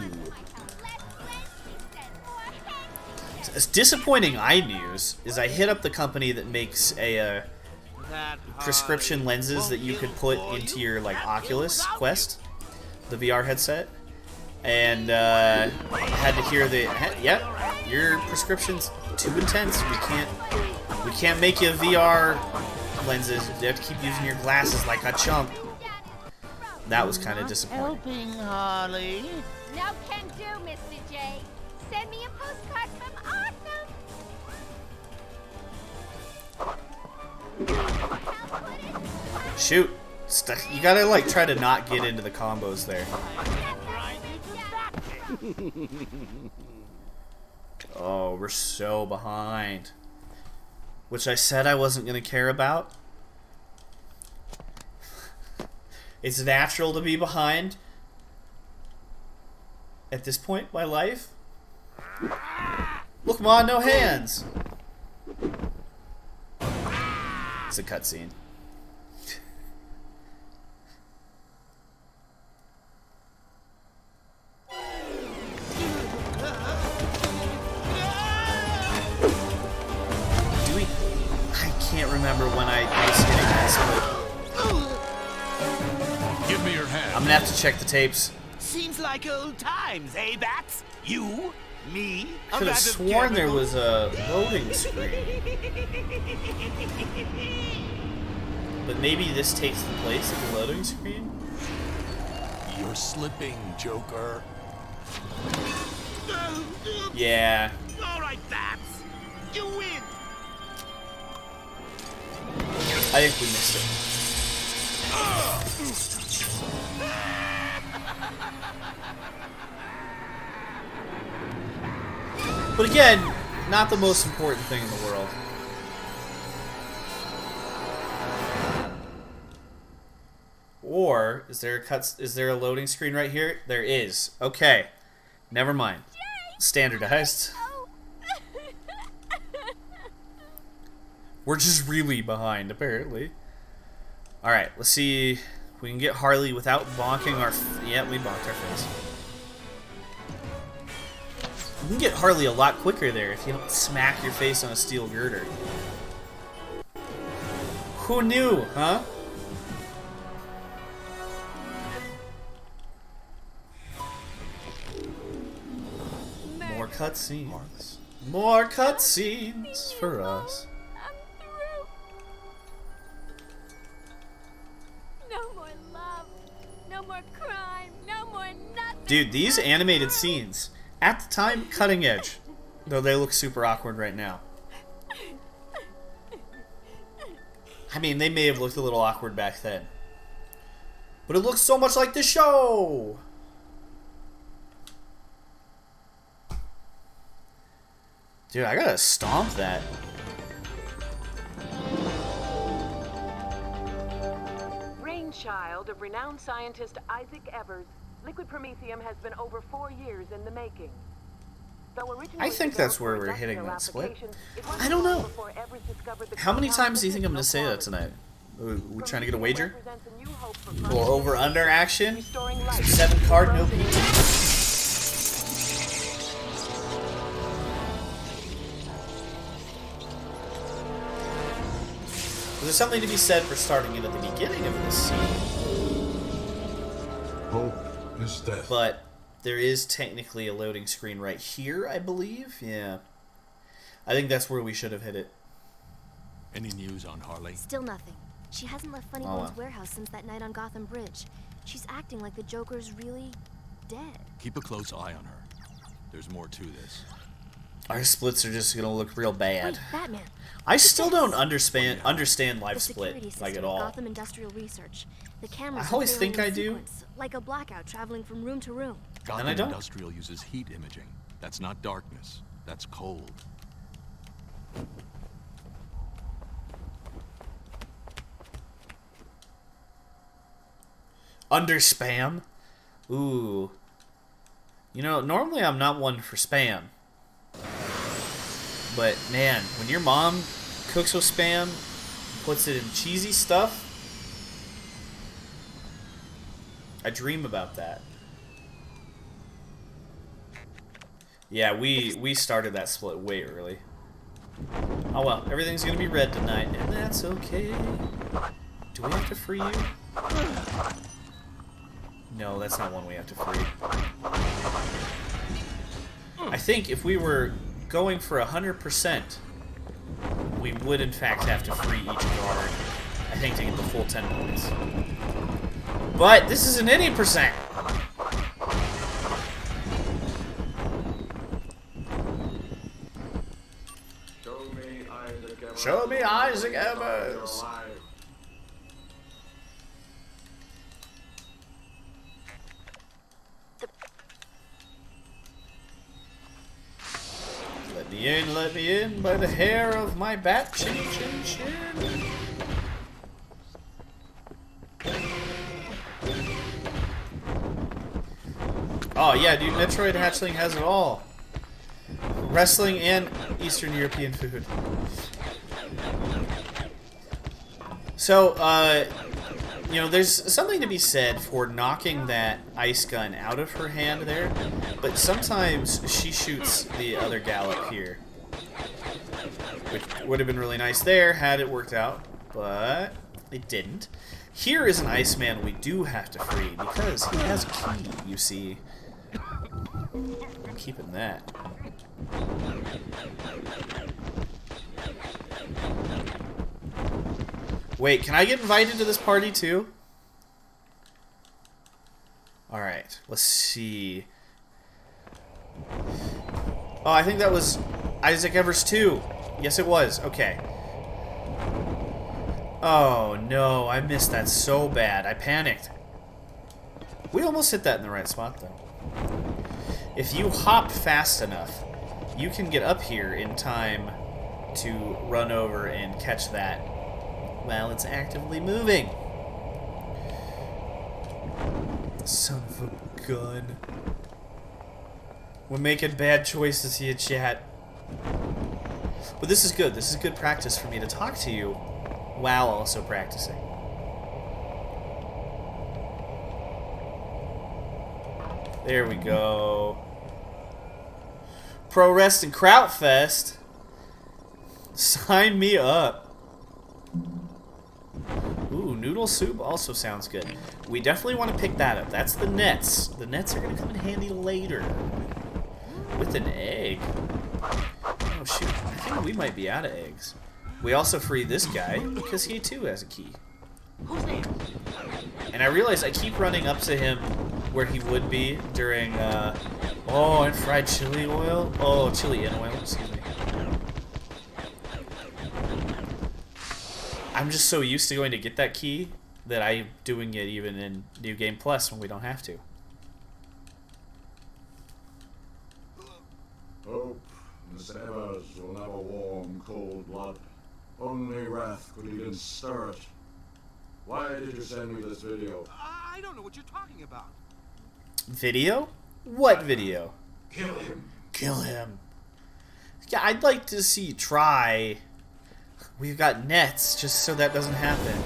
It's disappointing eye news is I hit up the company that makes a prescription lenses that you could put into your like Oculus Quest, the VR headset, and had to hear the yep, your prescription's too intense. We can't make you VR lenses. You have to keep using your glasses like a chump. That was kind of disappointing. Helping, Harley. No can do, Mr. J. Send me a postcard from Arkham. Shoot. You gotta like try to not get into the combos there. Oh, we're so behind. Which I said I wasn't gonna care about. It's natural to be behind at this point in my life. Look, Ma, no hands. It's a cutscene. I can't remember when I was hitting this, but Give me your hand. I'm gonna have to check the tapes. Seems like old times, eh, Bats? You, me, I could have sworn there was a loading screen. But maybe this takes the place of the loading screen? You're slipping, Joker. Yeah. All right, Bats. You win. I think we missed it. But again, not the most important thing in the world. Or is there a loading screen right here? There is. Okay. Never mind. Standardized. We're just really behind, apparently. Alright, let's see We can get Harley without bonking our... Yeah, we bonked our face. You can get Harley a lot quicker there if you don't smack your face on a steel girder. Who knew, huh? More cutscenes. More cutscenes for us. I'm through. No more love. No more crime. No more nothing. Dude, these animated scenes, at the time, cutting edge. Though they look super awkward right now. I mean, they may have looked a little awkward back then. But it looks so much like the show! Dude, I gotta stomp that. Brainchild of renowned scientist Isaac Evers, liquid promethium has been over 4 years in the making. I think that's where we're hitting that split. I don't know. How many times do you think I'm going to say that tonight? We're trying to get a wager? A little over-under action? 7 card, no PT. There's something to be said for starting it at the beginning of this scene. Hope is death. But there is technically a loading screen right here, I believe. Yeah. I think that's where we should have hit it. Any news on Harley? Still nothing. She hasn't left Funny Bone's warehouse since that night on Gotham Bridge. She's acting like the Joker's really dead. Keep a close eye on her. There's more to this. Our splits are just gonna look real bad. Wait, Batman. I still don't understand live The split security like at system all. Gotham Industrial Research. The cameras I always are failing think I in do. sequence, like a blackout traveling from room to room. Gotham I don't. Industrial uses heat imaging. That's not darkness. That's cold. Under spam? Ooh. You know, normally I'm not one for spam. But man, when your mom cooks with spam, puts it in cheesy stuff, I dream about that. Yeah, we started that split way early. Oh well, everything's gonna be red tonight, and that's okay. Do we have to free you? No, that's not one we have to free. I think if we were going for 100%, we would in fact have to free each guard, I think, to get the full 10 points. But this is an any percent! Show me Isaac Evers! Let me in by the hair of my bat chin chin chin. Oh yeah, dude, Metroid Hatchling has it all. Wrestling and Eastern European food. So, you know, there's something to be said for knocking that ice gun out of her hand there, but sometimes she shoots the other gal up here. Which would have been really nice there had it worked out, but it didn't. Here is an Iceman we do have to free because he has a key, you see. I'm keeping that. Wait, can I get invited to this party too? Alright, let's see. Oh, I think that was Isaac Evers too. Yes, it was. Okay. Oh, no. I missed that so bad. I panicked. We almost hit that in the right spot, though. If you hop fast enough, you can get up here in time to run over and catch that while it's actively moving. Son of a gun. We're making bad choices here, chat. But this is good. This is good practice for me to talk to you while also practicing. There we go. Pro Wrestling Krautfest. Sign me up. Ooh, noodle soup also sounds good. We definitely want to pick that up. That's the nets. The nets are going to come in handy later. With an egg. Oh shoot, I think we might be out of eggs. We also free this guy because he too has a key. And I realize I keep running up to him where he would be during, oh, and fried chili oil? Oh, chili in oil, excuse me. I'm just so used to going to get that key that I'm doing it even in New Game Plus when we don't have to. Hope Miss Evers will never warm cold blood. Only wrath could even stir it. Why did you send me this video? I don't know what you're talking about. Video? What video? Kill him. Kill him. Yeah, I'd like to see you try. We've got nets, just so that doesn't happen.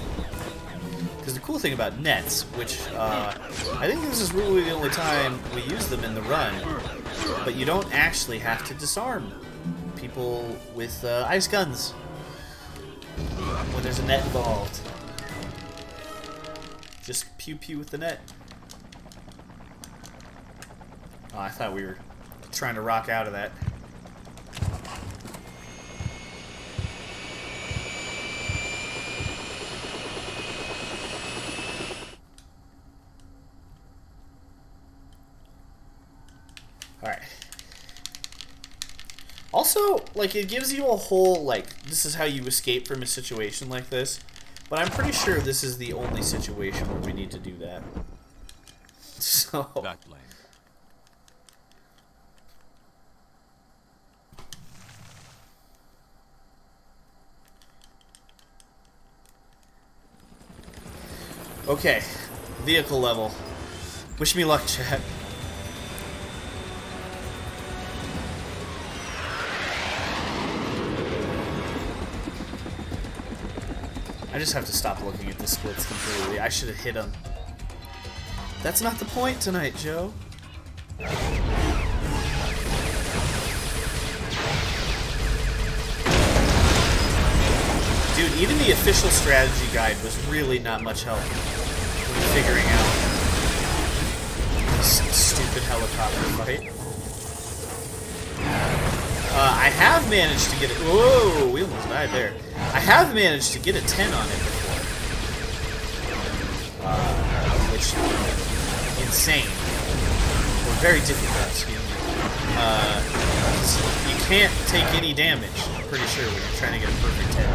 Because the cool thing about nets, which I think this is really the only time we use them in the run, but you don't actually have to disarm people with ice guns when there's a net involved. Just pew pew with the net. Oh, I thought we were trying to rock out of that. Alright. Also, like, it gives you a whole, like, this is how you escape from a situation like this. But I'm pretty sure this is the only situation where we need to do that. So... That lane. Okay. Vehicle level. Wish me luck, chat. I just have to stop looking at the splits completely. I should have hit him. That's not the point tonight, Joe. Dude, even the official strategy guide was really not much help with figuring out this stupid helicopter fight. I have managed to get it. Whoa, we almost died there. I have managed to get a 10 on it before. Which is insane. Or very difficult, excuse me. You can't take any damage, I'm pretty sure, when you're trying to get a perfect 10.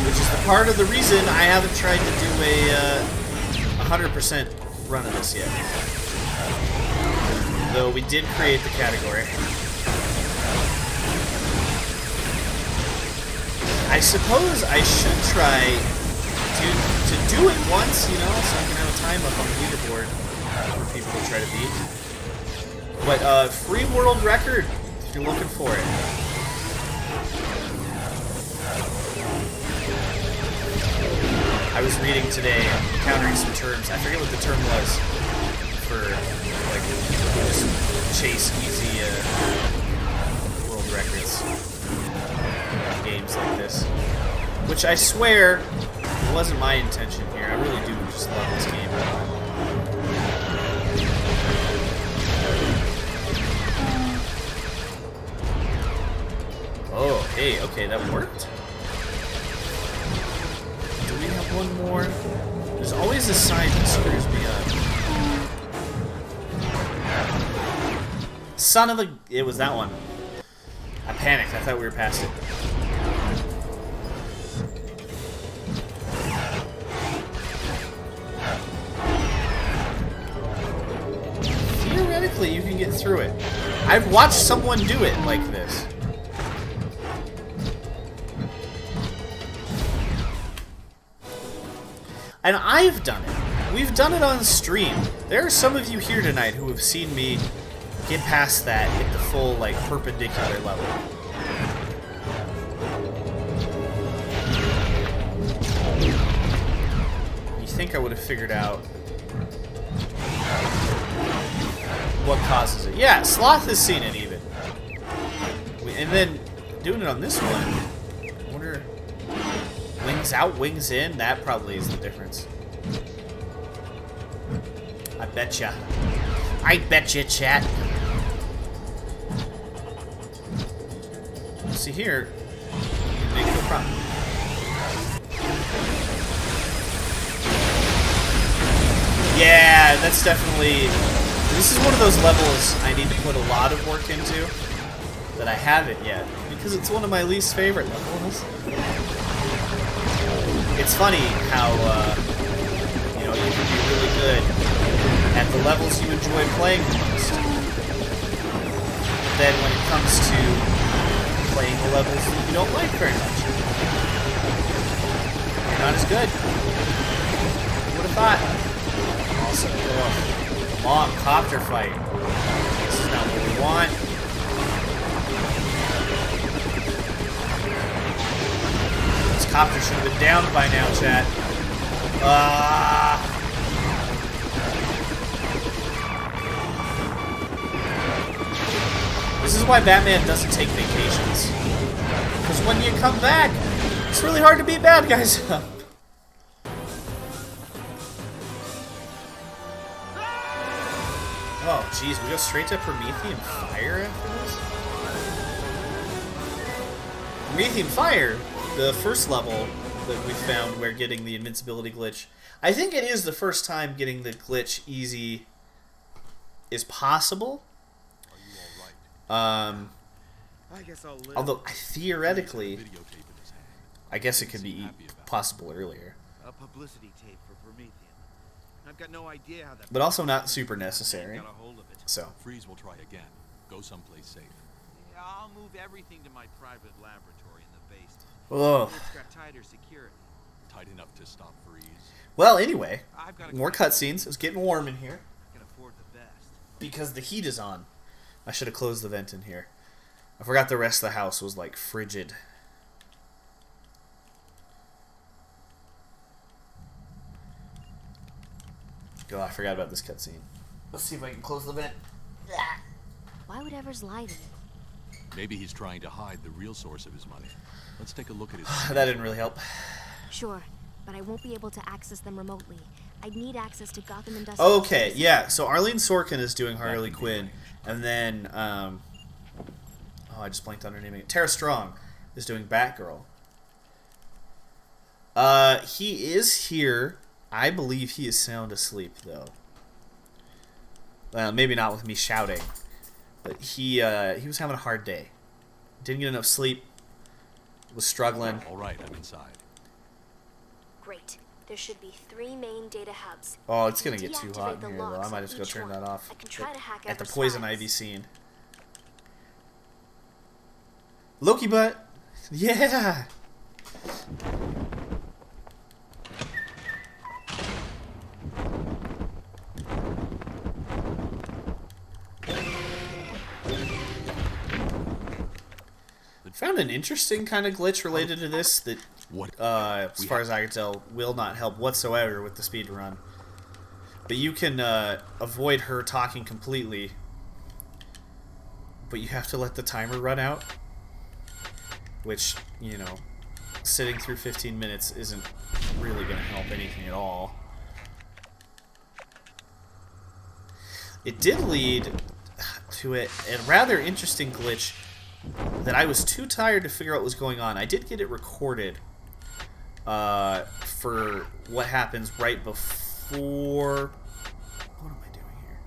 Which is the part of the reason I haven't tried to do a 100% run of this yet. Though we did create the category. I suppose I should try to do it once, you know, so I can have a time up on the leaderboard for people to try to beat. But free world record if you're looking for it. I was reading today, encountering some terms. I forget what the term was for, like, just chase easy world records in games like this. Which I swear wasn't my intention here. I really do just love this game. Oh, hey, okay, that worked. Do we have one more? There's always a sign that screws me up. Son of a... It was that one. I panicked. I thought we were past it. Theoretically, you can get through it. I've watched someone do it like this. And I've done it. We've done it on stream. There are some of you here tonight who have seen me get past that at the full, like, perpendicular level. You think I would have figured out what causes it. Yeah, Sloth has seen it even. And then doing it on this one, I wonder, wings out, wings in, that probably is the difference. I betcha. I betcha, chat. See here, make no problem. Yeah, that's definitely... This is one of those levels I need to put a lot of work into that I haven't yet, because it's one of my least favorite levels. It's funny how, you know, you can be really good at the levels you enjoy playing the most. Then when it comes to playing the levels that you don't like very much, you're not as good. Who would have thought? Also, long copter fight. This is not what we want. This copter should have been down by now, chat. This is why Batman doesn't take vacations. Because when you come back, it's really hard to beat bad guys up. Oh, jeez, we go straight to Promethean Fire after this? Promethean Fire, the first level that we found where getting the invincibility glitch. I think it is the first time getting the glitch easy is possible. Although, theoretically, I guess it could be possible earlier. A publicity tape for Promethean. I've got no idea how that. But also not super necessary. Got a hold of it. So. Freeze will try again. Go someplace safe. Yeah, I'll move everything to my private laboratory in the basement. Ugh. It's got tighter security. Tight enough to stop Freeze. Well, anyway, more cutscenes. It's getting warm in here. I can afford the best. Because the heat is on. I should have closed the vent in here. I forgot the rest of the house was like frigid. Oh, I forgot about this cutscene. Let's see if I can close the vent. Why would Evers lie to me? Maybe he's trying to hide the real source of his money. Let's take a look at his... That didn't really help. Sure, but I won't be able to access them remotely. I'd need access to Gotham Industrial. Okay, yeah. So Arlene Sorkin is doing Harley Quinn, and then oh, I just blanked on her name again. Tara Strong is doing Batgirl. He is here. I believe he is sound asleep though. Maybe not with me shouting, but he was having a hard day. Didn't get enough sleep. Was struggling. All right, I'm inside. Great. There should be 3 main data hubs. Oh, it's gonna get too hot in here though. I might just go turn that off. I can try to hack at the Evers' Poison files. Ivy scene. Loki butt. Yeah. Found an interesting kind of glitch related to this that, as far as I can tell, will not help whatsoever with the speed run. But you can avoid her talking completely, but you have to let the timer run out, which, you know, sitting through 15 minutes isn't really going to help anything at all. It did lead to a rather interesting glitch that I was too tired to figure out what was going on. I did get it recorded for what happens right before... What am I doing here?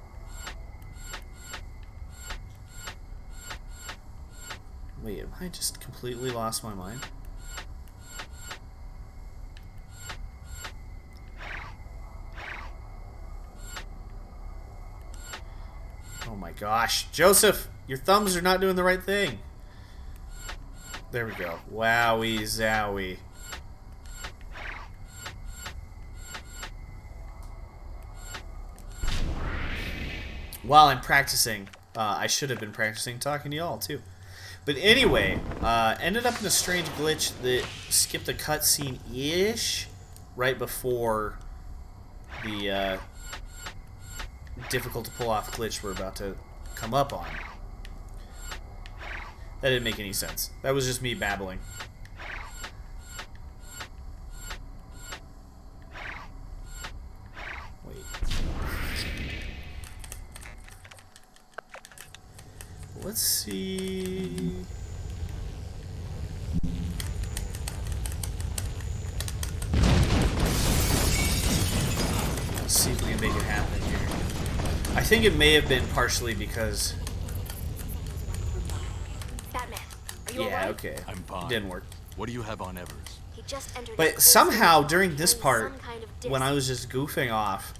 Wait, am I just completely lost my mind? Oh my gosh. Joseph, your thumbs are not doing the right thing. There we go. Wowie zowie. While I'm practicing, I should have been practicing talking to y'all too. But anyway, ended up in a strange glitch that skipped a cutscene-ish right before the difficult to pull off glitch we're about to come up on. That didn't make any sense. That was just me babbling. Wait. Let's see. Let's see if we can make it happen here. I think it may have been partially because... Batman, are you Yeah, alright? okay. I'm fine. Didn't work. What do you have on Evers? He just entered But his somehow code during this and part, some kind of when I disc. was just goofing off,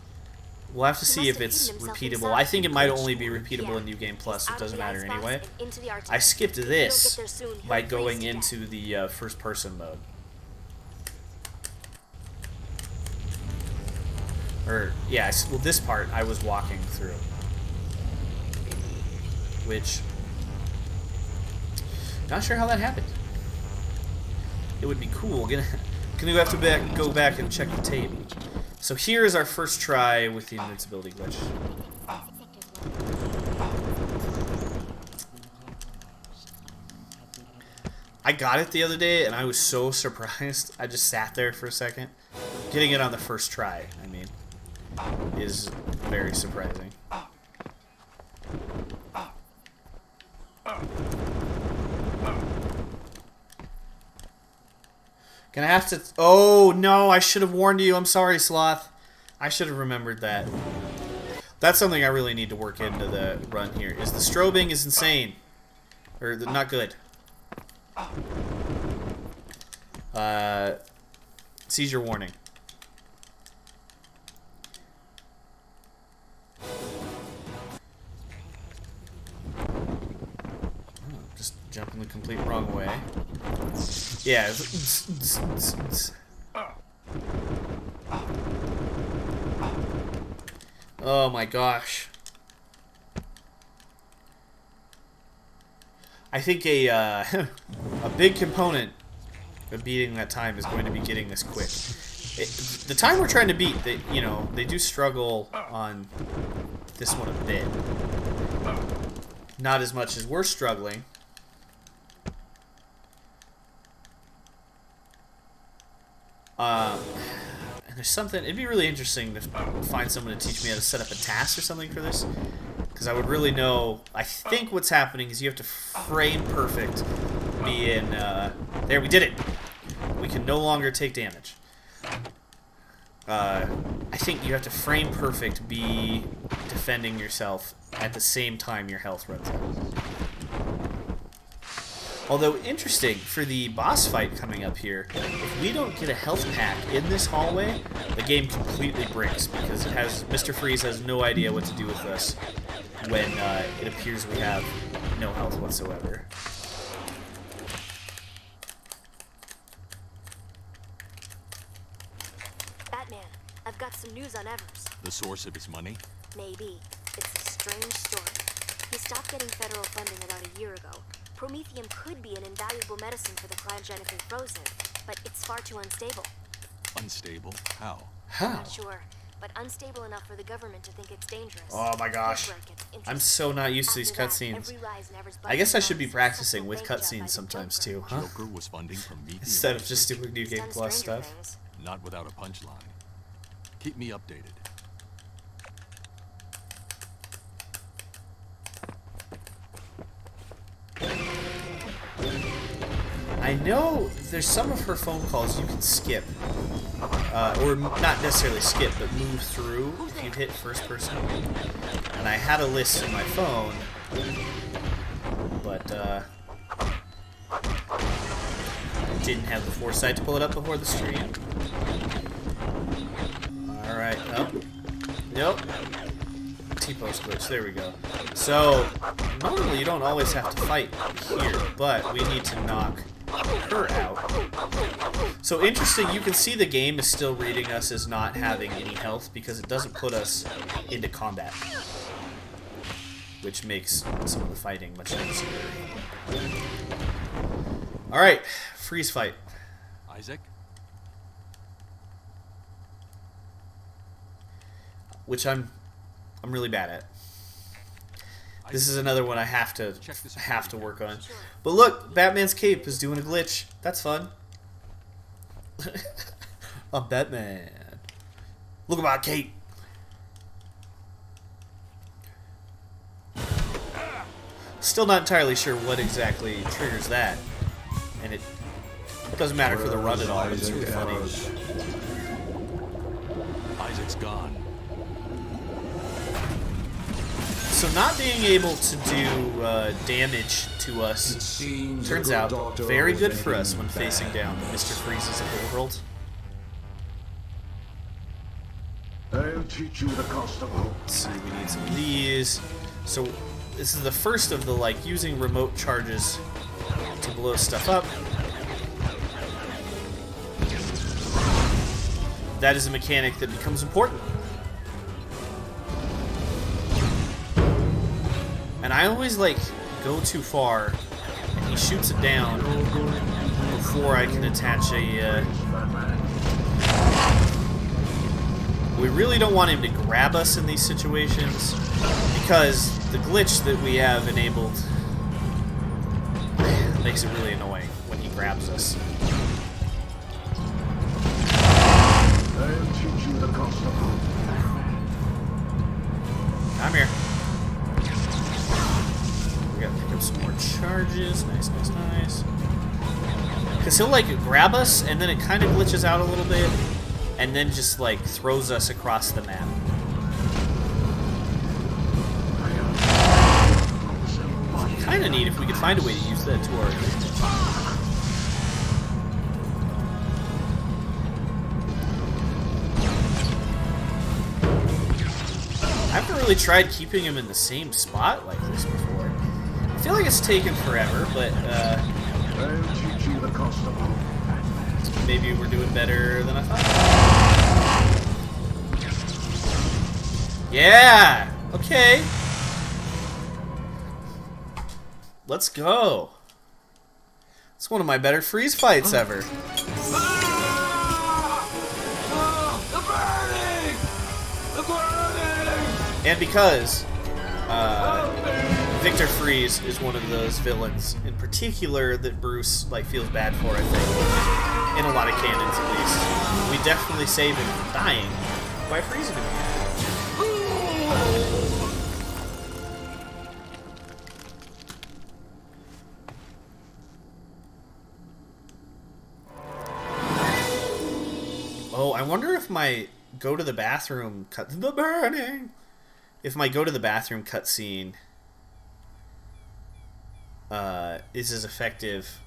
we'll have to He see must if have it's hidden himself repeatable. inside I think it might the only be glitch. repeatable Yeah. in New Game Plus. He's It out doesn't of the matter ice box anyway. and into the Arctic. I skipped If you this don't get there soon, he'll by freeze going to death. into the first-person mode. Or, yeah, well, this part I was walking through. Which... Not sure how that happened. It would be cool. Gonna have to go back and check the tape. So here is our first try with the invincibility glitch. I got it the other day and I was so surprised. I just sat there for a second. Getting it on the first try, I mean, is very surprising. Gonna have to... Oh, no, I should have warned you. I'm sorry, Sloth. I should have remembered that. That's something I really need to work into the run here. Is the strobing is insane. Or, not good. Seizure warning. Just jumping the complete wrong way. Yeah. Oh my gosh. I think a a big component of beating that time is going to be getting this quick. The time we're trying to beat, they do struggle on this one a bit. Not as much as we're struggling. And there's something, it'd be really interesting to find someone to teach me how to set up a task or something for this. Because I would really know, I think what's happening is you have to frame perfect, be in, there, we did it! We can no longer take damage. I think you have to frame perfect, be defending yourself at the same time your health runs out. Although, interesting, for the boss fight coming up here, if we don't get a health pack in this hallway, the game completely breaks, because it has Mr. Freeze has no idea what to do with us when it appears we have no health whatsoever. Batman, I've got some news on Evers. The source of his money? Maybe. It's a strange story. He stopped getting federal funding about a year ago. Promethium could be an invaluable medicine for the cryogenically frozen, but it's far too unstable. Unstable? How? How? Not sure, but unstable enough for the government to think it's dangerous. Oh my gosh. I'm so not used to these cutscenes. I guess I should be practicing with cutscenes sometimes too, huh? Joker was funding Prometheum Instead of just doing New Game Plus stuff. Not without a punchline. Keep me updated. I know there's some of her phone calls you can skip. Or not necessarily skip, but move through if you hit first person. And I had a list in my phone, but didn't have the foresight to pull it up before the stream. Alright, oh. Nope. T-post glitch, there we go. So, normally you don't always have to fight here, but we need to knock her out. So interesting, you can see the game is still reading us as not having any health because it doesn't put us into combat, which makes some of the fighting much easier. Alright, freeze fight. Isaac? Which I'm I'm really bad at. This is another one I have to work on. But look, Batman's cape is doing a glitch. That's fun. I'm Batman. Look at my cape. Still not entirely sure what exactly triggers that. And it doesn't matter for the run at all, but it's really funny. Isaac's gone. So not being able to do damage to us turns out very good for us when facing down the Mr. Freezes of the world. I'll teach you the cost of hope. Let's see, we need some of these. So this is the first of the, like, using remote charges to blow stuff up. That is a mechanic that becomes important. And I always, like, go too far, and he shoots it down before I can attach a, We really don't want him to grab us in these situations, because the glitch that we have enabled makes it really annoying when he grabs us. I'll teach you the cost of hope. I'm here. We gotta pick up some more charges. Nice, nice, nice. Because he'll, like, grab us, and then it kind of glitches out a little bit, and then just, like, throws us across the map. Kind of neat if we could find a way to use that to our advantage. I haven't really tried keeping him in the same spot like this before. I feel like it's taken forever, but I'll teach you the cost of hope. maybe we're doing better than I thought. Yeah! Okay. Let's go. It's one of my better freeze fights ever. And because Victor Freeze is one of those villains in particular that Bruce, like, feels bad for, I think. In a lot of canons, at least. We definitely save him from dying by freezing him. Oh, I wonder if my go to the bathroom cut the burning. If my go to the bathroom cutscene is as effective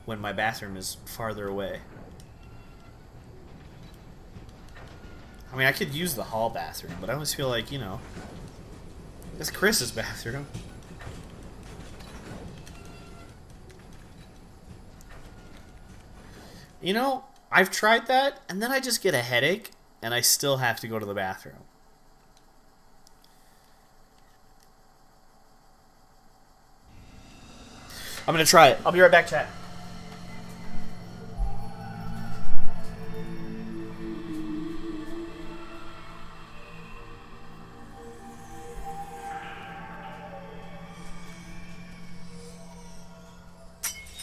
when my bathroom is farther away. I mean, I could use the hall bathroom, but I always feel like, you know, it's Chris's bathroom. You know, I've tried that, and then I just get a headache, and I still have to go to the bathroom. I'm gonna try it. I'll be right back, chat.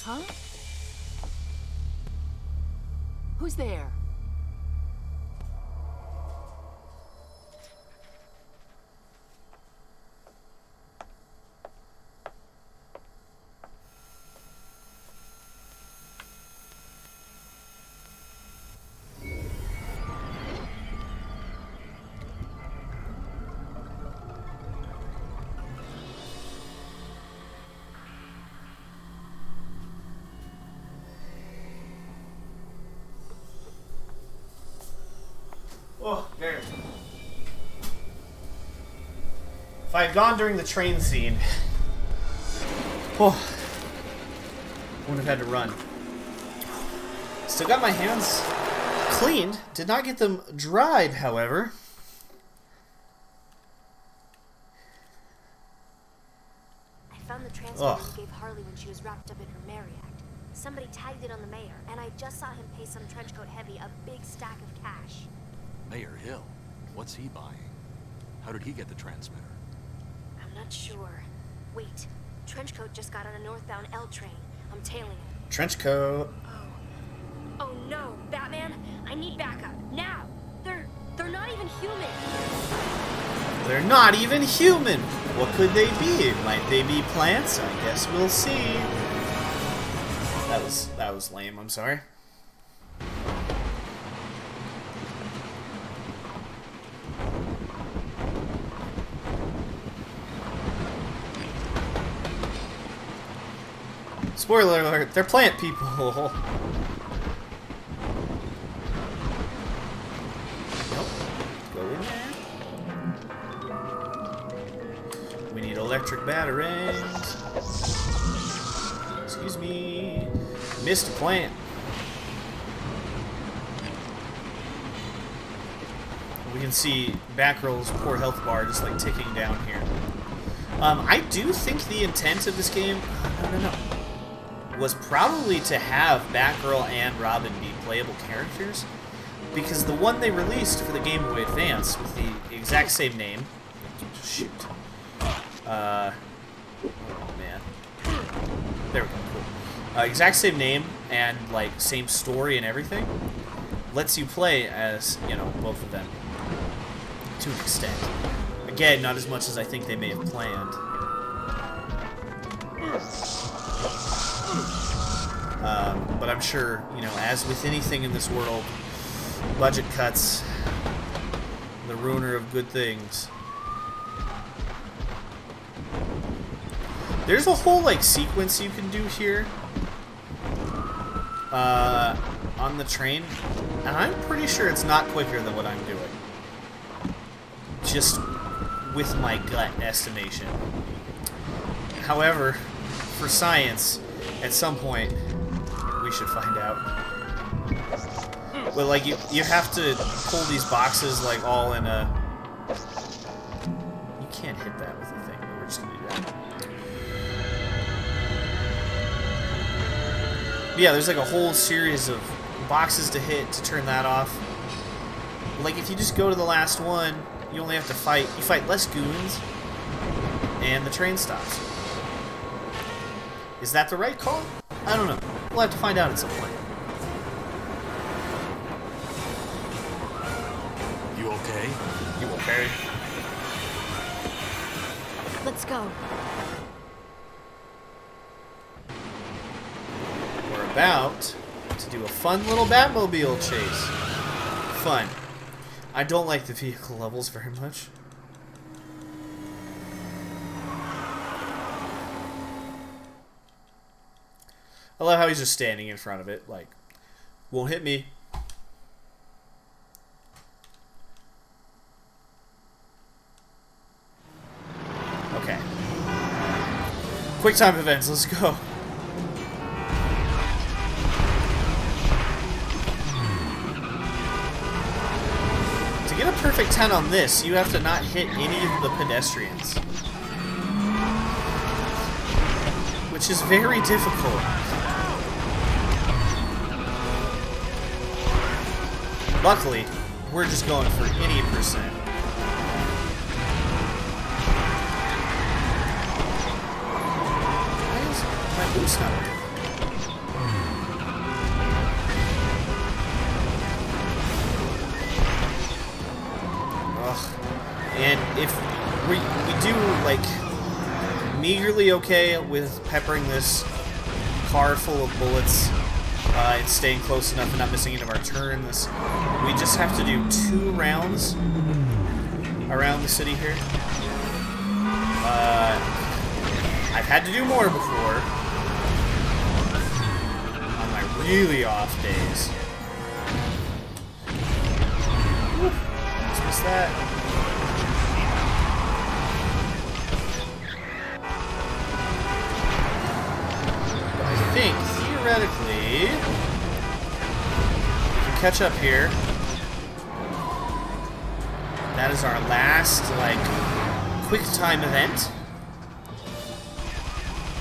Huh? Who's there? Oh, there. If I had gone during the train scene, oh, I wouldn't have had to run. Still got my hands cleaned. Did not get them dried, however. I found the transfer you gave Harley when she was wrapped up in her Mary Act. Somebody tagged it on the mayor, and I just saw him pay some trenchcoat heavy a big stack of cash. Mayor Hill? What's he buying? How did he get the transmitter? I'm not sure. Wait. Trenchcoat just got on a northbound L train. I'm tailing it. Trenchcoat. Oh no, Batman! I need backup now. They're not even human. They're not even human. What could they be? Might they be plants? I guess we'll see. That was lame. I'm sorry. Spoiler alert, they're plant people. Nope. Go in there. We need electric batteries. Excuse me. Missed a plant. We can see Batgirl's poor health bar just like ticking down here. I do think the intent of this game, no, was probably to have Batgirl and Robin be playable characters, because the one they released for the Game Boy Advance with the exact same name, shoot, oh man, there we go, cool, exact same name and like same story and everything, lets you play as, you know, both of them to an extent. Again, not as much as I think they may have planned. But I'm sure, you know, as with anything in this world, budget cuts, the ruiner of good things. There's a whole, like, sequence you can do here on the train, and I'm pretty sure it's not quicker than what I'm doing. Just with my gut estimation. However, for science, at some point, we should find out. But like you have to pull these boxes like all in a. You can't hit that with a thing. But we're just gonna do that. But yeah, there's like a whole series of boxes to hit to turn that off. Like if you just go to the last one, you only have to fight. You fight less goons, and the train stops. Is that the right call? I don't know. We'll have to find out at some point. You okay? You okay? Let's go. We're about to do a fun little Batmobile chase. Fun. I don't like the vehicle levels very much. I love how he's just standing in front of it, like, won't hit me. Okay. Quick time events, let's go. To get a perfect 10 on this, you have to not hit any of the pedestrians. Which is very difficult. Luckily, we're just going for any percent. Why is my boost not working? Ugh. And if we do, like, meagerly okay with peppering this car full of bullets, and staying close enough and not missing any of our turns. We just have to do 2 rounds around the city here. I've had to do more before on my really off days. Whew. Just missed that. But I think theoretically, we can catch up here. That is our last, like, quick time event.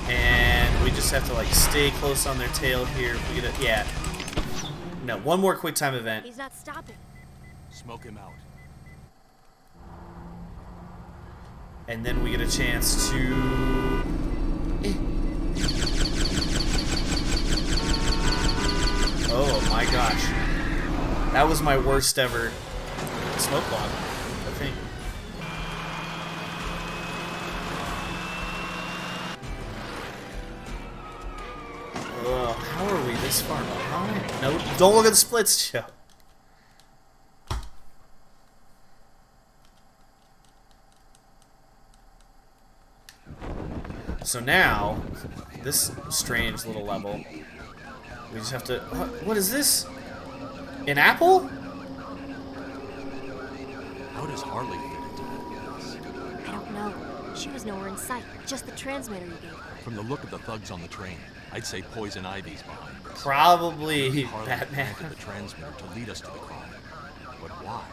And we just have to, like, stay close on their tail here. If we get a, yeah. No, one more quick time event. He's not stopping. smoke him out. And then we get a chance to... Oh my gosh. That was my worst ever smoke bomb, I think. How are we this far behind? No, don't look at the splits, Joe. So now, this strange little level, we just have to... What is this? An apple? How does Harley fit into this? I don't know. She was nowhere in sight. Just the transmitter you gave her. From the look of the thugs on the train, I'd say Poison Ivy's behind this. Probably Harley Batman. planted the transmitter to lead us to the crime. But why?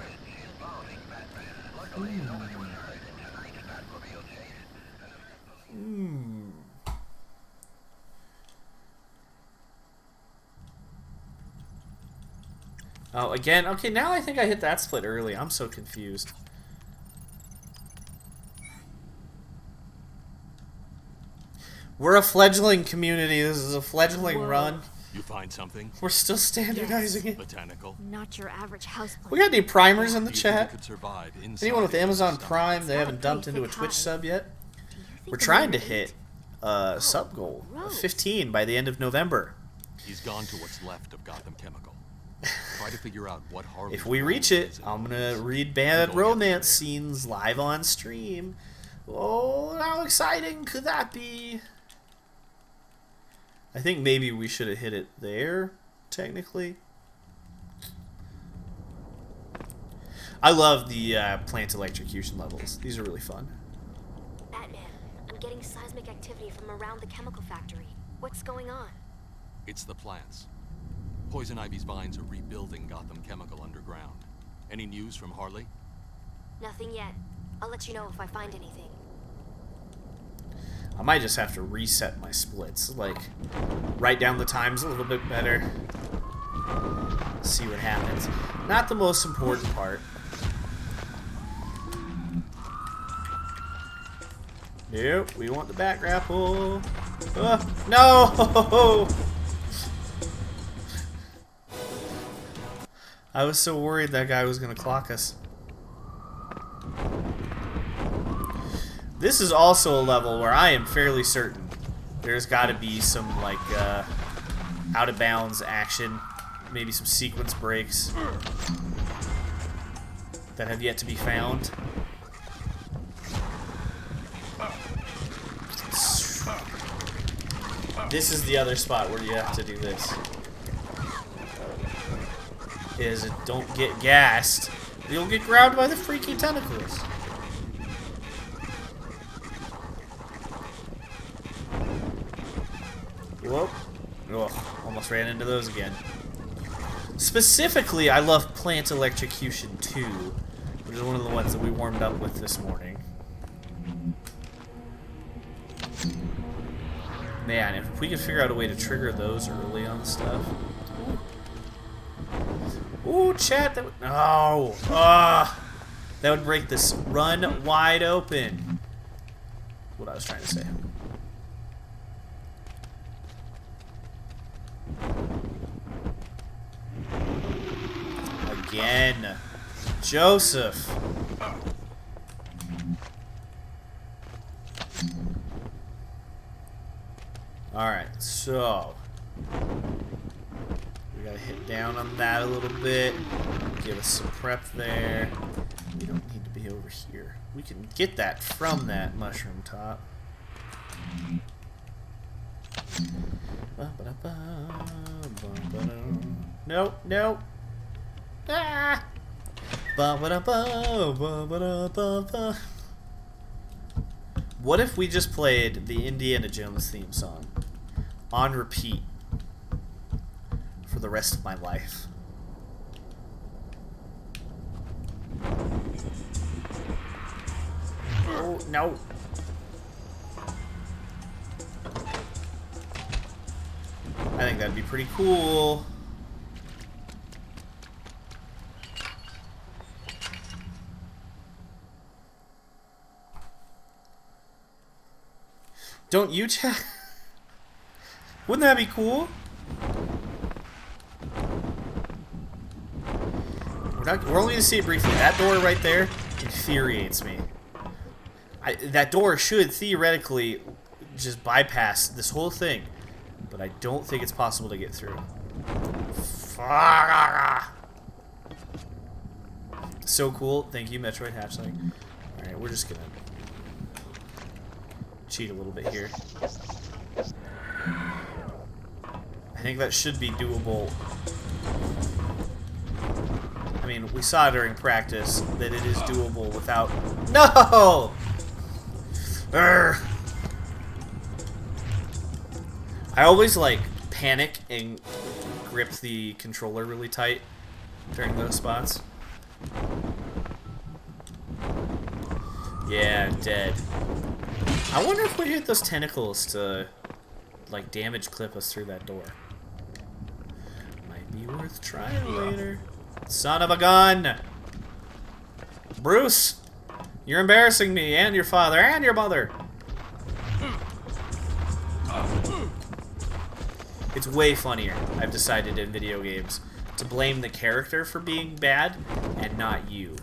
Oh, again? Okay, now I think I hit that split early. I'm so confused. We're a fledgling community. This is a fledgling run. You find something? We're still standardizing it. Botanical. Not your average houseplant. We got any primers in the Do you think it chat? could survive inside Anyone with the Amazon stomach? Prime they haven't dumped into a Twitch sub yet? We're trying to hit sub goal of 15 by the end of November. He's gone to what's left of Gotham Chemical. Try to figure out what Harley. If we reach it, I'm gonna read bad romance scenes live on stream. Oh, how exciting could that be? I think maybe we should have hit it there, technically. I love the plant electrocution levels. These are really fun. Batman, I'm getting seismic activity from around the chemical factory. What's going on? It's the plants. Poison Ivy's vines are rebuilding Gotham Chemical underground. Any news from Harley? Nothing yet. I'll let you know if I find anything. I might just have to reset my splits. Like, write down the times a little bit better. See what happens. Not the most important part. Nope, we want the back grapple. No! I was so worried that guy was going to clock us. This is also a level where I am fairly certain there's got to be some, like, out-of-bounds action. Maybe some sequence breaks that have yet to be found. This is the other spot where you have to do this. Is it don't get gassed. You'll get grabbed by the freaky tentacles. Whoa. Ugh, almost ran into those again. Specifically, I love Plant Electrocution 2, which is one of the ones that we warmed up with this morning. Man, if we could figure out a way to trigger those early on stuff. Ooh, chat, that would... No! That would break this run wide open. That's what I was trying to say. Again. Joseph. Alright, so... we gotta hit down on that a little bit. Give us some prep there. We don't need to be over here. We can get that from that mushroom top. Nope, nope. Ah! What if we just played the Indiana Jones theme song on repeat for the rest of my life? Oh, no. I think that'd be pretty cool. Don't you, chat? Wouldn't that be cool? We're only gonna see it briefly. That door right there infuriates me. That door should theoretically just bypass this whole thing, but I don't think it's possible to get through. So cool. Thank you, Metroid Hatchling. Alright, we're just gonna cheat a little bit here. I think that should be doable. I mean, we saw during practice that it is doable without... No! Urgh. I always, like, panic and grip the controller really tight during those spots. Yeah, dead. I wonder if we hit those tentacles to, like, damage clip us through that door. Might be worth trying later. Son of a gun! Bruce! You're embarrassing me, and your father, and your mother! It's way funnier, I've decided, in video games, to blame the character for being bad, and not you.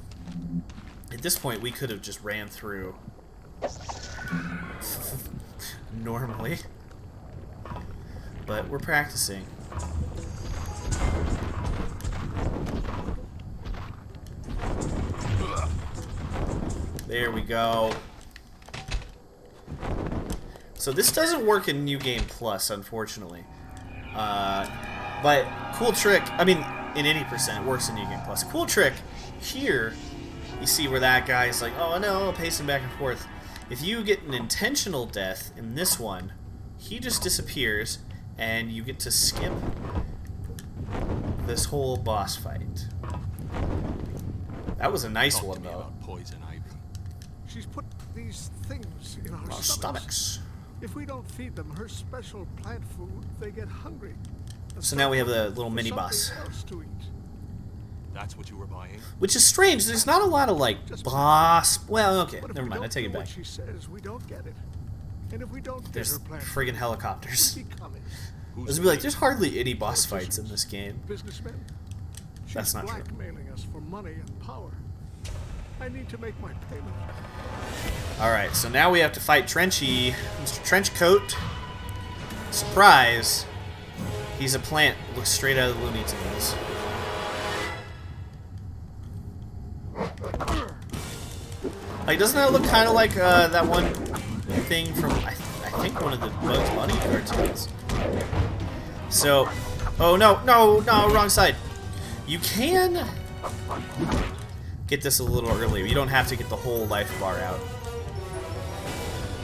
At this point, we could have just ran through normally. But we're practicing. There we go. So this doesn't work in New Game Plus, unfortunately. But cool trick. I mean, in any percent, it works in New Game Plus. Cool trick here. You see where that guy's like, oh no, pacing back and forth. If you get an intentional death in this one, he just disappears, and you get to skip this whole boss fight. That was a nice one, though. Poison ivy. She's put these things in our stomachs. If we don't feed them her special plant food, they get hungry. So now we have the little mini boss. That's what you were buying? Which is strange. There's not a lot of, like, boss... Well, okay, never mind. I take it back. She says we don't get it. And if we don't get There's her plant friggin' helicopters. I Who's was gonna be like, there's hardly any boss fights in this game. Businessmen? That's not true. Blackmailing us for money and power. I need to make my payment. Alright, so now we have to fight Trenchy. Mr. Trenchcoat. Surprise. He's a plant. Looks straight out of the Looney Tunes. Like, doesn't that look kind of like that one thing from, I think, one of the Bugs Bunny cartoons? So, oh no, no, no, wrong side. You can get this a little early. You don't have to get the whole life bar out.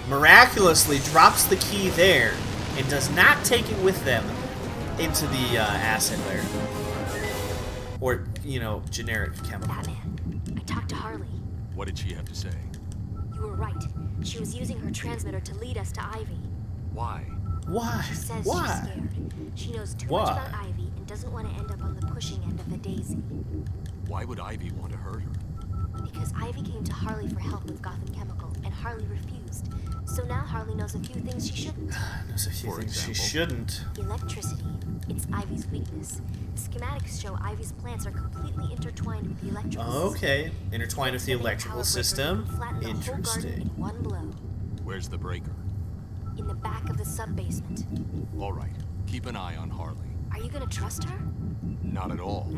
Miraculously drops the key there and does not take it with them into the acid layer. Or, you know, generic chemical. Batman, I talked to Harley. What did she have to say? You were right. She was using her transmitter to lead us to Ivy. Why? Why? She says Why? she's scared. She knows too Why? much about Ivy and doesn't want to end up on the pushing end of a daisy. Why would Ivy want to hurt her? Because Ivy came to Harley for help with Gotham Chemical, and Harley refused. So now Harley knows a few things she shouldn't. Knows a few things she shouldn't. Electricity. It's Ivy's weakness. Schematics show Ivy's plants are completely intertwined with the electrical system. Okay, intertwined with the electrical system. Flatten the whole garden Interesting. in one blow. Where's the breaker? In the back of the sub-basement. All right. Keep an eye on Harley. Are you gonna trust her? Not at all.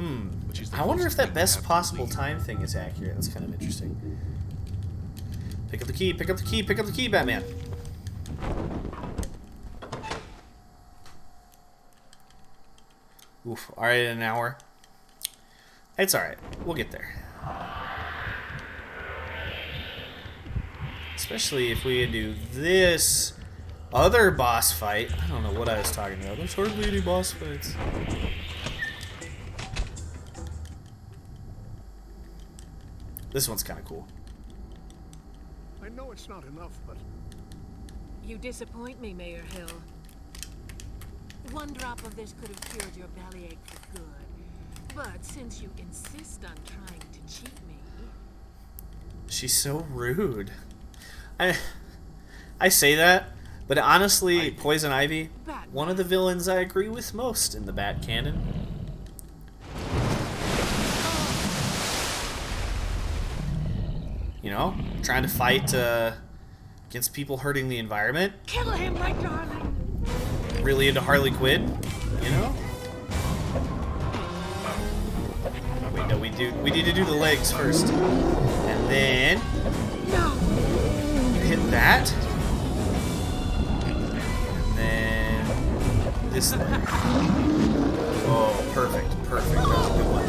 But she's the I wonder if closest that thing to best having possible a lead. time thing is accurate. That's kind of interesting. Pick up the key, pick up the key, pick up the key, Batman. Oof, alright, an hour. It's alright. We'll get there. Especially if we do this other boss fight. I don't know what I was talking about. There's hardly any boss fights. This one's kind of cool. I know it's not enough, but... You disappoint me, Mayor Hill. One drop of this could have cured your bellyache for good. But since you insist on trying to cheat me... She's so rude. I say that, But honestly, Poison Ivy, one of the villains I agree with most in the Bat canon. You know, trying to fight against people hurting the environment. Kill him, my darling. Really into Harley Quinn, you know? Wait, no, we need to do the legs first. And then hit that. And then this leg. Oh, perfect, perfect. That was a good one.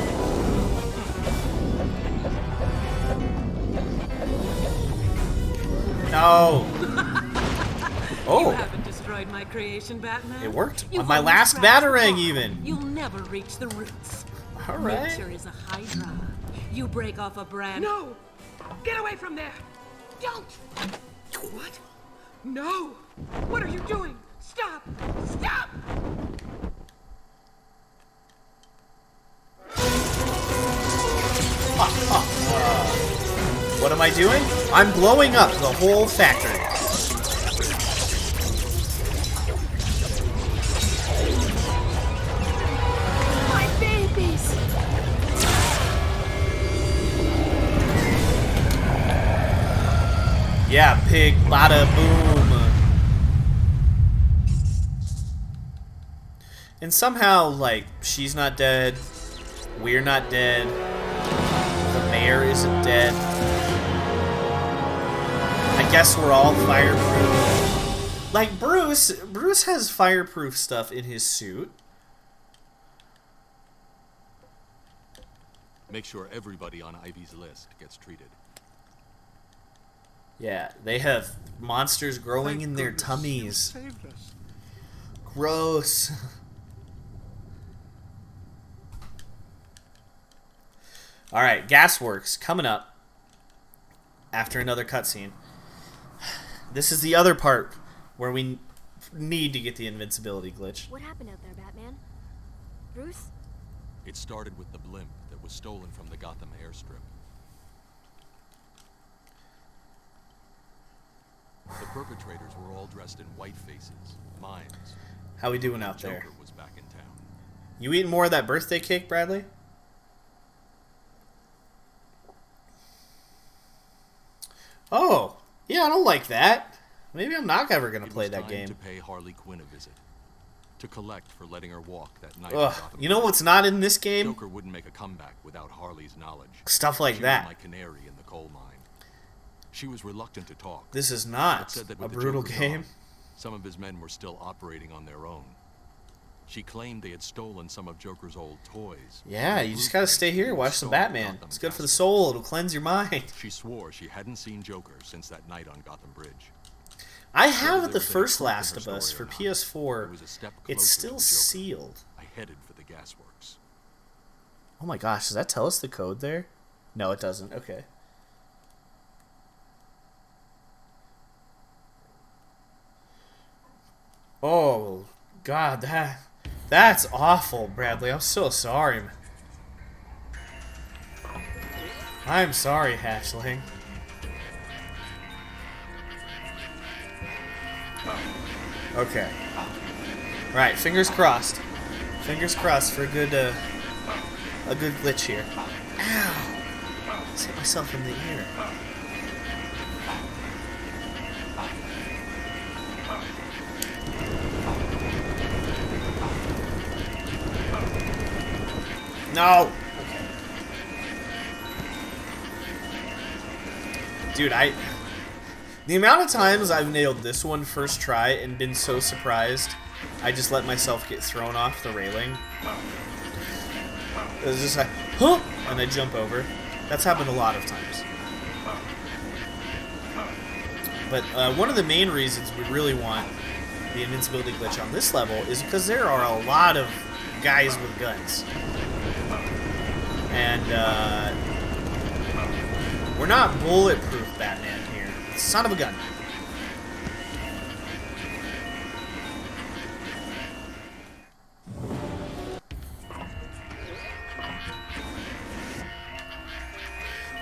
No. Oh. You haven't destroyed my creation, Batman. It worked. On my last Batarang, even. You'll never reach the roots. All right. Nature is a hydra. You break off a brand. No! Get away from there! Don't! What? No! What are you doing? Stop! Stop! What am I doing? I'm blowing up the whole factory. My babies! Yeah, pig, bada boom. And somehow, like, she's not dead. We're not dead. The mayor isn't dead. I guess we're all fireproof. Like, Bruce has fireproof stuff in his suit. Make sure everybody on Ivy's list gets treated. Yeah, they have monsters growing in their tummies. Saved us. Gross. Alright, Gasworks coming up after another cutscene. This is the other part where we need to get the invincibility glitch. What happened out there, Batman? Bruce? It started with the blimp that was stolen from the Gotham airstrip. The perpetrators were all dressed in white faces, mimes. How we doing out there? Joker was back in town. You eating more of that birthday cake, Bradley? Oh, yeah, I don't like that. Maybe I'm not ever gonna play that game. To pay Harley Quinn a visit, to collect for letting her walk that night. Ugh, you know what's not in this game? Joker wouldn't make a comeback without Harley's knowledge. Stuff like She that. was my canary in the coal mine. She was reluctant to talk. This is not but said that a with the brutal Joker game. gone, some of his men were still operating on their own. She claimed they had stolen some of Joker's old toys. Yeah, you just gotta stay here, watch some Batman. It's good for the soul, it'll cleanse your mind. She swore she hadn't seen Joker since that night on Gotham Bridge. I have the first Last of Us for PS4. It's still sealed. I headed for the gasworks. Oh my gosh, does that tell us the code there? No, it doesn't. Okay. Oh, God, that's awful, Bradley. I'm so sorry. I'm sorry, Hatchling. Okay. Right, fingers crossed. Fingers crossed for a good glitch here. Ow! I hit myself in the ear. No! Okay. Dude, the amount of times I've nailed this one first try and been so surprised, I just let myself get thrown off the railing. It was just like, huh! And I jump over. That's happened a lot of times. But one of the main reasons we really want the invincibility glitch on this level is because there are a lot of guys with guns. And we're not bulletproof Batman here. Son of a gun.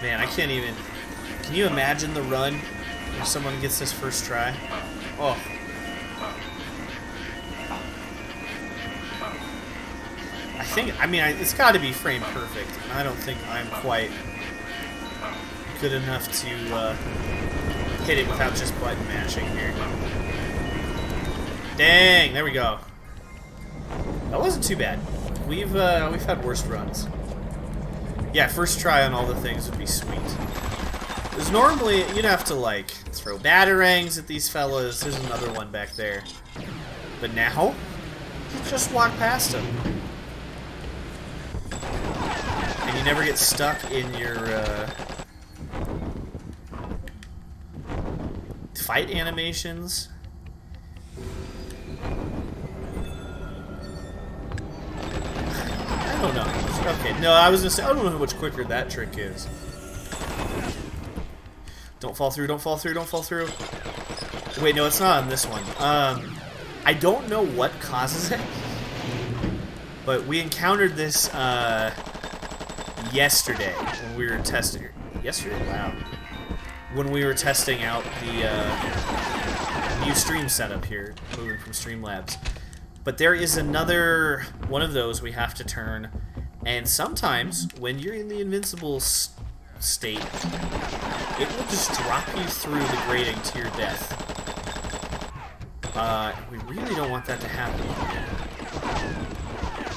Man, I can't even... Can you imagine the run if someone gets this first try? Oh, think, I mean, it's got to be frame perfect, and I don't think I'm quite good enough to hit it without just button mashing here. Dang, there we go. That wasn't too bad. We've had worse runs. Yeah, first try on all the things would be sweet. Because normally you'd have to like throw batarangs at these fellas. There's another one back there. But now, you just walk past them. And you never get stuck in your fight animations. I don't know. Okay, no, I was gonna say, I don't know how much quicker that trick is. Don't fall through, don't fall through, don't fall through. Wait, no, it's not on this one. I don't know what causes it, but we encountered this yesterday when we were testing. Yesterday? Wow. When we were testing out the new stream setup here, moving from Streamlabs. But there is another one of those we have to turn, and sometimes when you're in the invincible state, it will just drop you through the grating to your death. We really don't want that to happen.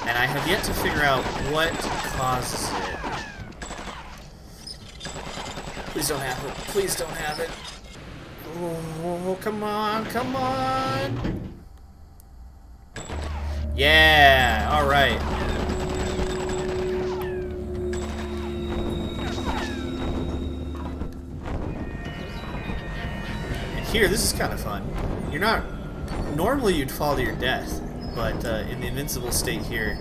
And I have yet to figure out what causes it. Please don't have it. Please don't have it. Oh, come on, come on. Yeah, alright. And here, this is kind of fun. You're not... Normally you'd fall to your death, but in the invincible state here,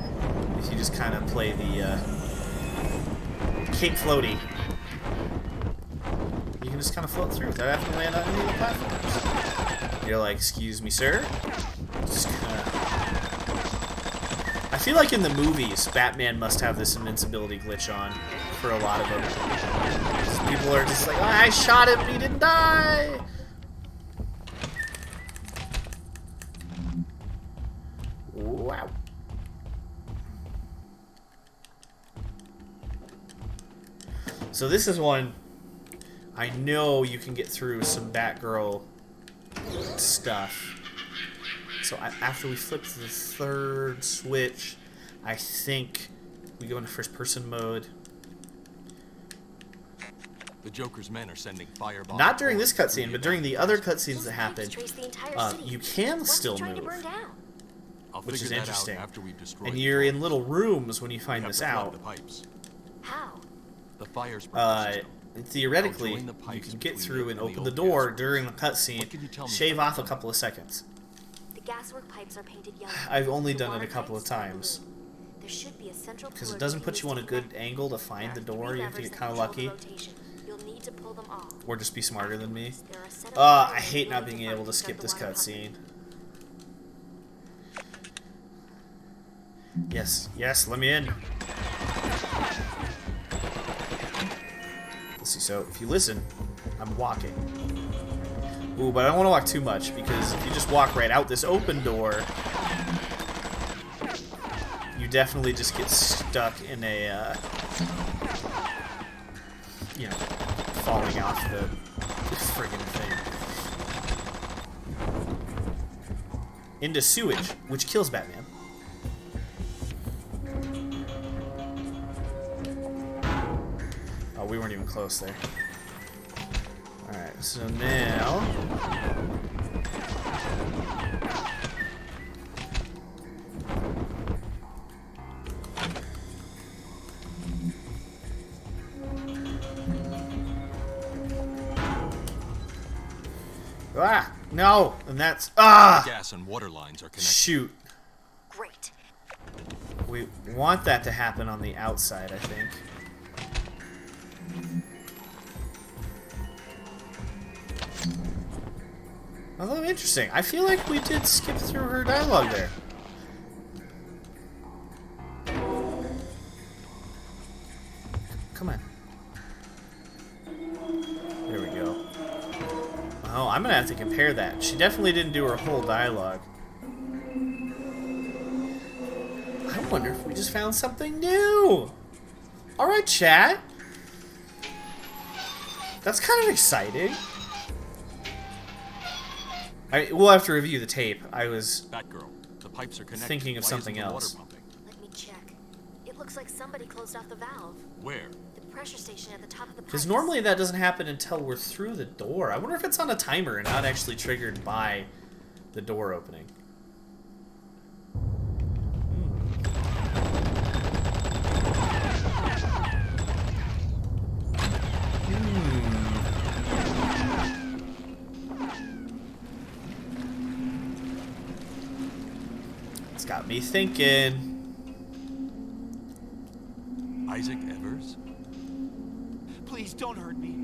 if you just kind of play the Cape Floaty, you can just kind of float through without having to land on any of the platforms. You're like, excuse me, sir? Just kind of... I feel like in the movies, Batman must have this invincibility glitch on for a lot of them. People are just like, oh, I shot him, he didn't die! Wow. So this is one I know you can get through some Batgirl stuff. So after we flip to the third switch, I think we go into first-person mode. The Joker's men are sending fireballs. Not during this cutscene, but during the other cutscenes that happen, you can still move, which is interesting. And you're in little rooms when you find this out. How? The fire's theoretically, you can get through and open the door during the cutscene, shave off a couple of seconds. Gaswork pipes are painted yellow. I've only done it a couple of times. There should be a central because it doesn't put you on a good angle to find the door. You have to get kind of lucky. You'll need to pull them off. Or just be smarter than me. I hate not being able to skip this cutscene. Yes, yes, let me in. Let's see, so if you listen, I'm walking. Ooh, but I don't want to walk too much, because if you just walk right out this open door, you definitely just get stuck in a, you know, falling off the friggin' thing. Into sewage, which kills Batman. Oh, we weren't even close there. Alright, so now... Ah! No! And that's... Ah! Gas and water lines are connected. Shoot. Great. We want that to happen on the outside, I think. Although interesting, I feel like we did skip through her dialogue there. Come on. There we go. Oh, I'm gonna have to compare that. She definitely didn't do her whole dialogue. I wonder if we just found something new. Alright, chat. That's kind of exciting. We'll have to review the tape. I was Batgirl, the pipes are connected. thinking of Why something isn't the else. water pumping? Let me check. It looks like somebody closed off the valve. Where? The pressure station at the top of the Because pipes. normally that doesn't happen until we're through the door. I wonder if it's on a timer and not actually triggered by the door opening. It's got me thinking. Isaac Evers? Please don't hurt me.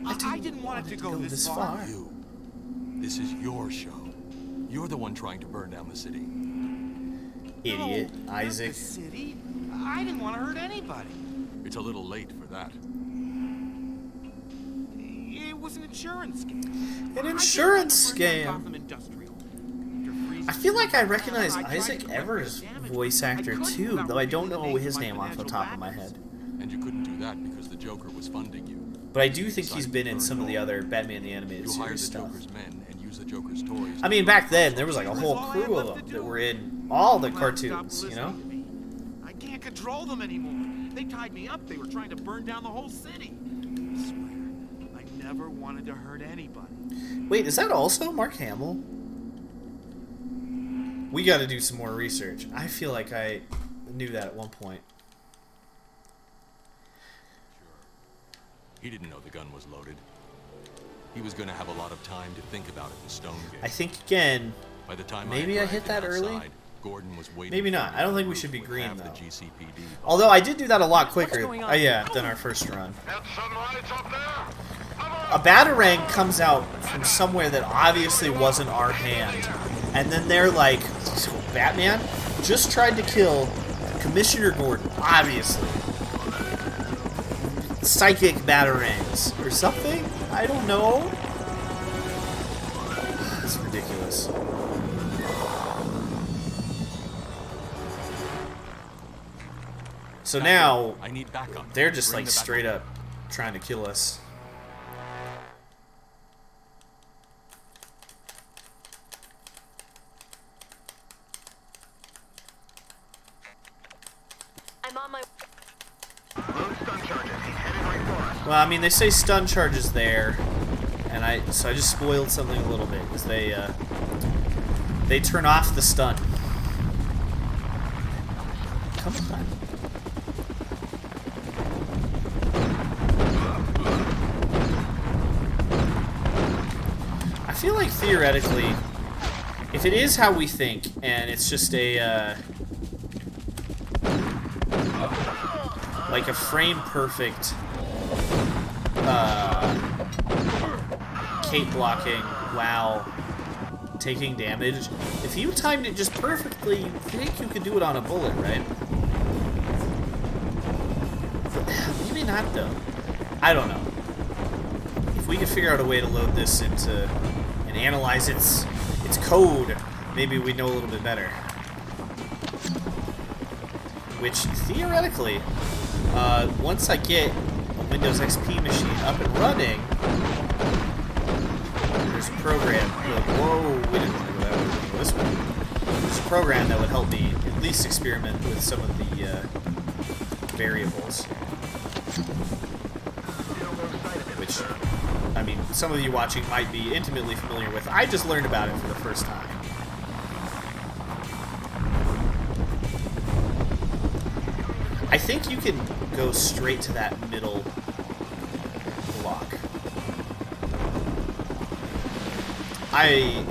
I didn't want it to go this far. You. This is your show. You're the one trying to burn down the city. Idiot, No, Isaac. not the city. I didn't want to hurt anybody. It's a little late for that. It was an insurance scam. An insurance I didn't scam. want to burn down Gotham Industrial. I feel like I recognize Isaac Evers' voice actor too, though I don't know his name off the top of my head. And you couldn't do that because the Joker was funding you. But I do think he's been in some of the other Batman the Animated You hired Series the stuff. Joker's men and used the Joker's toys. I mean, back then, there was like a whole crew of them that were in all the cartoons, you know? I can't control them anymore. They tied me up. They were trying to burn down the whole city. I swear, I never wanted to hurt anybody. Wait, is that also Mark Hamill? We gotta do some more research. I feel like I knew that at one point. He didn't know the gun was loaded. He was going to have a lot of time to think about it in Stonegate. I think, again, By the time maybe I hit dragged that him early? outside, Gordon was waiting Maybe for not. me I don't on think the we should be roof with green, half the though. GCPD. Although I did do that a lot quicker. First run. A Batarang comes out from somewhere that obviously wasn't our hand. And then they're like, Batman just tried to kill Commissioner Gordon, obviously. Psychic Batarangs or something? I don't know. It's ridiculous. So now, I need backup. they're just Bring like the backup. straight up trying to kill us. I'm on my... Well, I mean, they say stun charge is there, and so I just spoiled something a little bit because they turn off the stun. Come on. I feel like theoretically, if it is how we think, and it's just like a frame perfect cape blocking while taking damage, if you timed it just perfectly, you think you could do it on a bullet, right? Maybe not though. I don't know. If we could figure out a way to load this into and analyze its code, maybe we'd know a little bit better. Which theoretically, once I get a Windows XP machine up and running, there's a program. Whoa, we didn't want to go that way. We want to go this way. There's a program that would help me at least experiment with some of the variables. Which, I mean, some of you watching might be intimately familiar with. I just learned about it for the first time. I think you can go straight to that middle block. I'm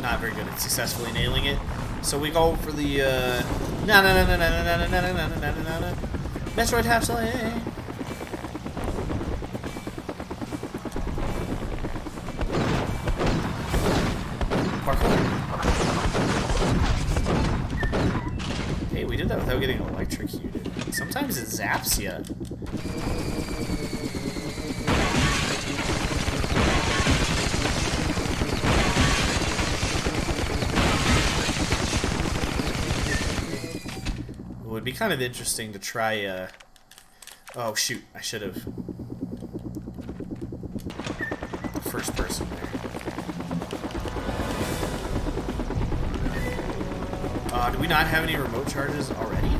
not very good at successfully nailing it, so we go for the Metroid Hatchling. Hey, we did that without getting electrocuted. Sometimes it zaps you. be kind of interesting to try, oh, shoot. I should have... First person there. Do we not have any remote charges already?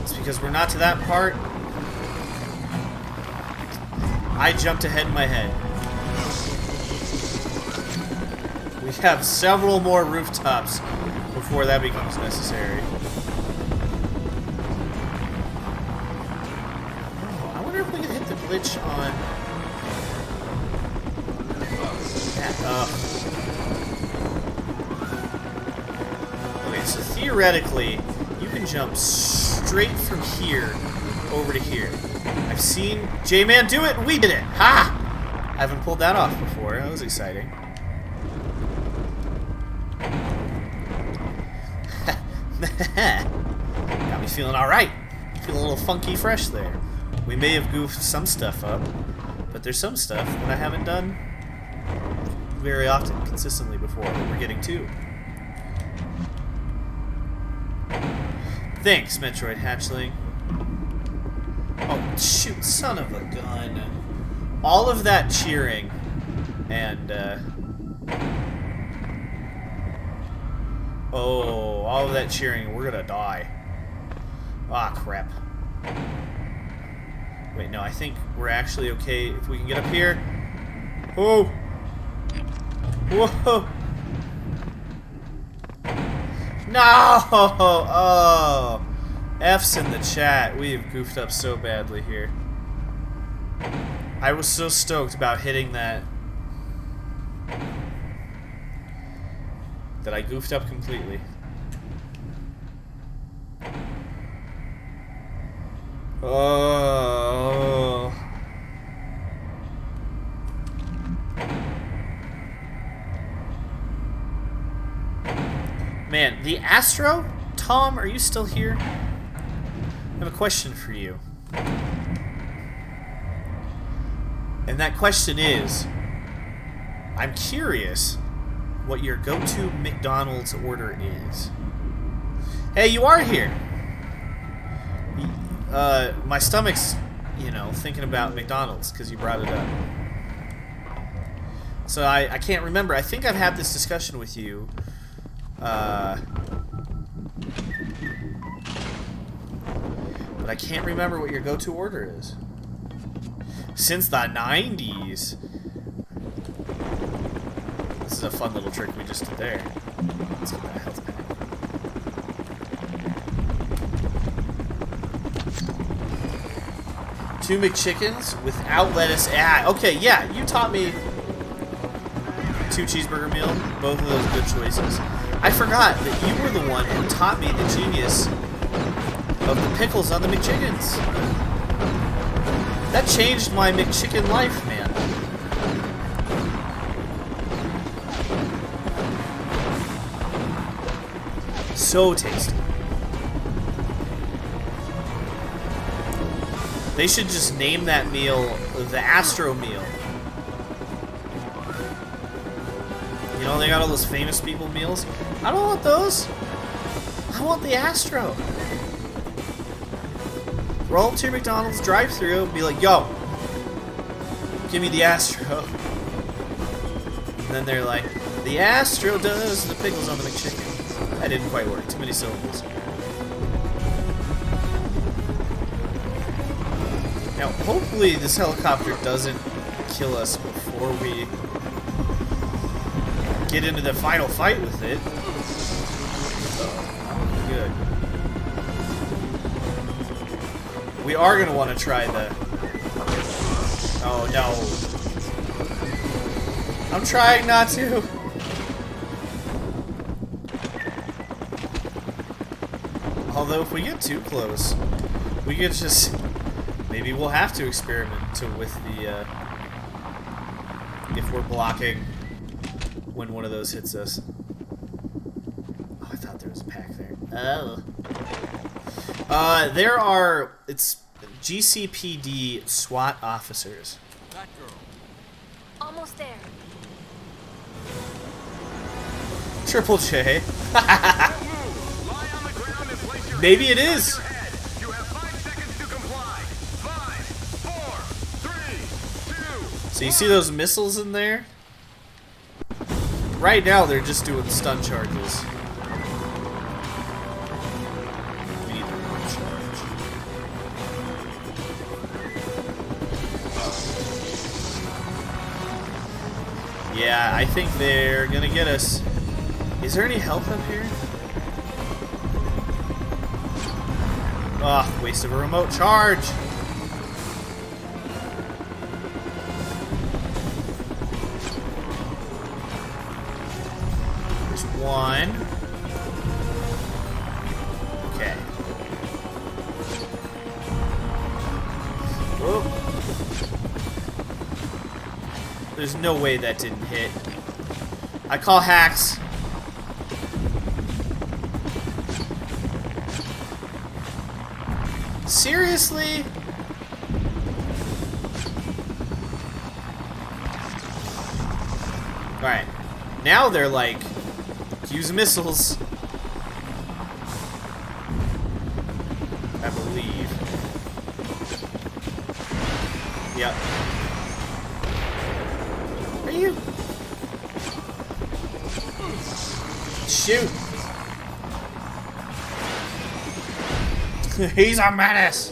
It's because we're not to that part. I jumped ahead in my head. We have several more rooftops before that becomes necessary. Oh, I wonder if we can hit the glitch on... Okay, so theoretically, you can jump straight from here over to here. I've seen J-Man do it, and we did it! Ha! I haven't pulled that off before. That was exciting. Got me feeling alright. Feeling a little funky fresh there. We may have goofed some stuff up, but there's some stuff that I haven't done very often, consistently before, that we're getting to. Thanks, Metroid Hatchling. Oh, shoot, son of a gun. All of that cheering and, oh, all of that cheering, we're gonna die. Ah, crap. Wait, no, I think we're actually okay if we can get up here. Oh! Whoa! No! Oh! F's in the chat. We have goofed up so badly here. I was so stoked about hitting that I goofed up completely. Oh. Man, the Astro? Tom, are you still here? I have a question for you. And that question is, I'm curious what your go-to McDonald's order is. Hey, you are here! My stomach's, you know, thinking about McDonald's because you brought it up. So I can't remember. I think I've had this discussion with you. But I can't remember what your go-to order is. Since the 90s. This is a fun little trick we just did there. Let's get that health pack. Two McChickens without lettuce. Ah, okay, yeah, you taught me 2 cheeseburger meal. Both of those good choices. I forgot that you were the one who taught me the genius of the pickles on the McChickens. That changed my McChicken life, man. So tasty. They should just name that meal the Astro meal. You know, they got all those famous people meals. I don't want those. I want the Astro. Roll up to your McDonald's drive-thru and be like, yo, give me the Astro. And then they're like, the Astro does the pickles on the McChicken. That didn't quite work. Too many syllables. Now, hopefully this helicopter doesn't kill us before we get into the final fight with it. Good. We are going to want to try the... Oh, no. I'm trying not to. Although, if we get too close, we could just... Maybe we'll have to experiment with the... if we're blocking when one of those hits us. Oh, I thought there was a pack there. Oh. There are... It's GCPD SWAT officers. That girl. Almost there. Triple J. Maybe it is. You have 5 seconds to comply. 5, 4, 3, 2. So you see those missiles in there? Right now they're just doing stun charges. We need the remote charge. Yeah, I think they're gonna get us. Is there any health up here? Oh, waste of a remote charge. There's one. Okay. Whoa. There's no way that didn't hit. I call hacks. Seriously? Alright. Now they're like, use missiles. I believe. Yep. Are you? Shoot. He's a menace!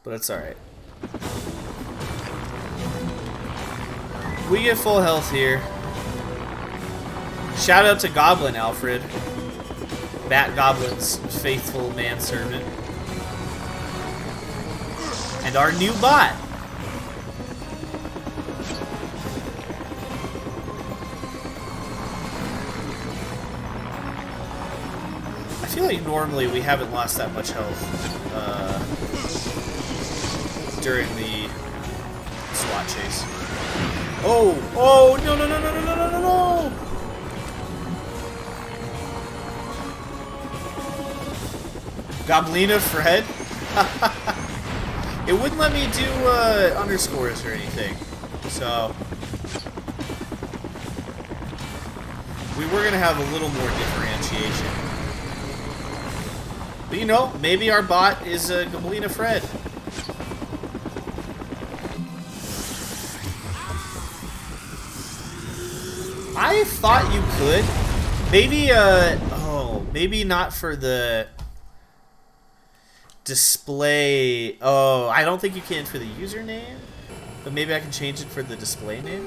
But it's alright. We get full health here. Shout out to Goblin Alfred. Bat Goblin's faithful manservant. And our new bot. I feel like normally we haven't lost that much health during the SWAT chase. Oh! Oh! No! No! No! No! No! No! No! No! Goblina Fred? It wouldn't let me do underscores or anything, so we were gonna have a little more differentiation. But you know, maybe our bot is Goblina Fred. I thought you could. Maybe, maybe not for the display. Oh, I don't think you can for the username. But maybe I can change it for the display name.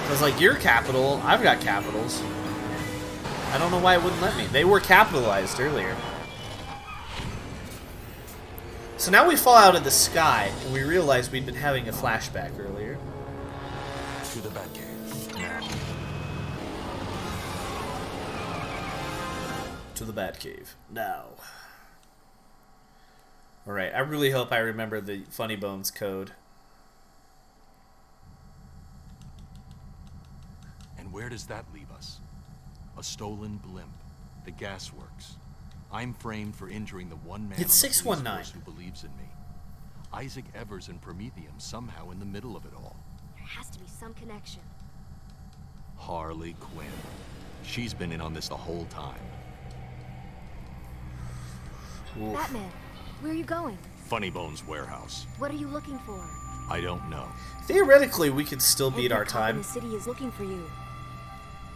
Because, like, you're capital, I've got capitals. I don't know why it wouldn't let me. They were capitalized earlier. So now we fall out of the sky, and we realize we'd been having a flashback earlier. To the Batcave, now. To the Batcave, now. Alright, I really hope I remember the Funny Bones code. And where does that leave us? A stolen blimp, the gasworks. I'm framed for injuring the one man It's on the police 619. force who believes in me. Isaac Evers and Prometheum somehow in the middle of it all. There has to be some connection. Harley Quinn. She's been in on this the whole time. Oof. Batman, where are you going? Funny Bones warehouse. What are you looking for? I don't know. Theoretically, we could still beat our Every cop in time. the city is looking for you.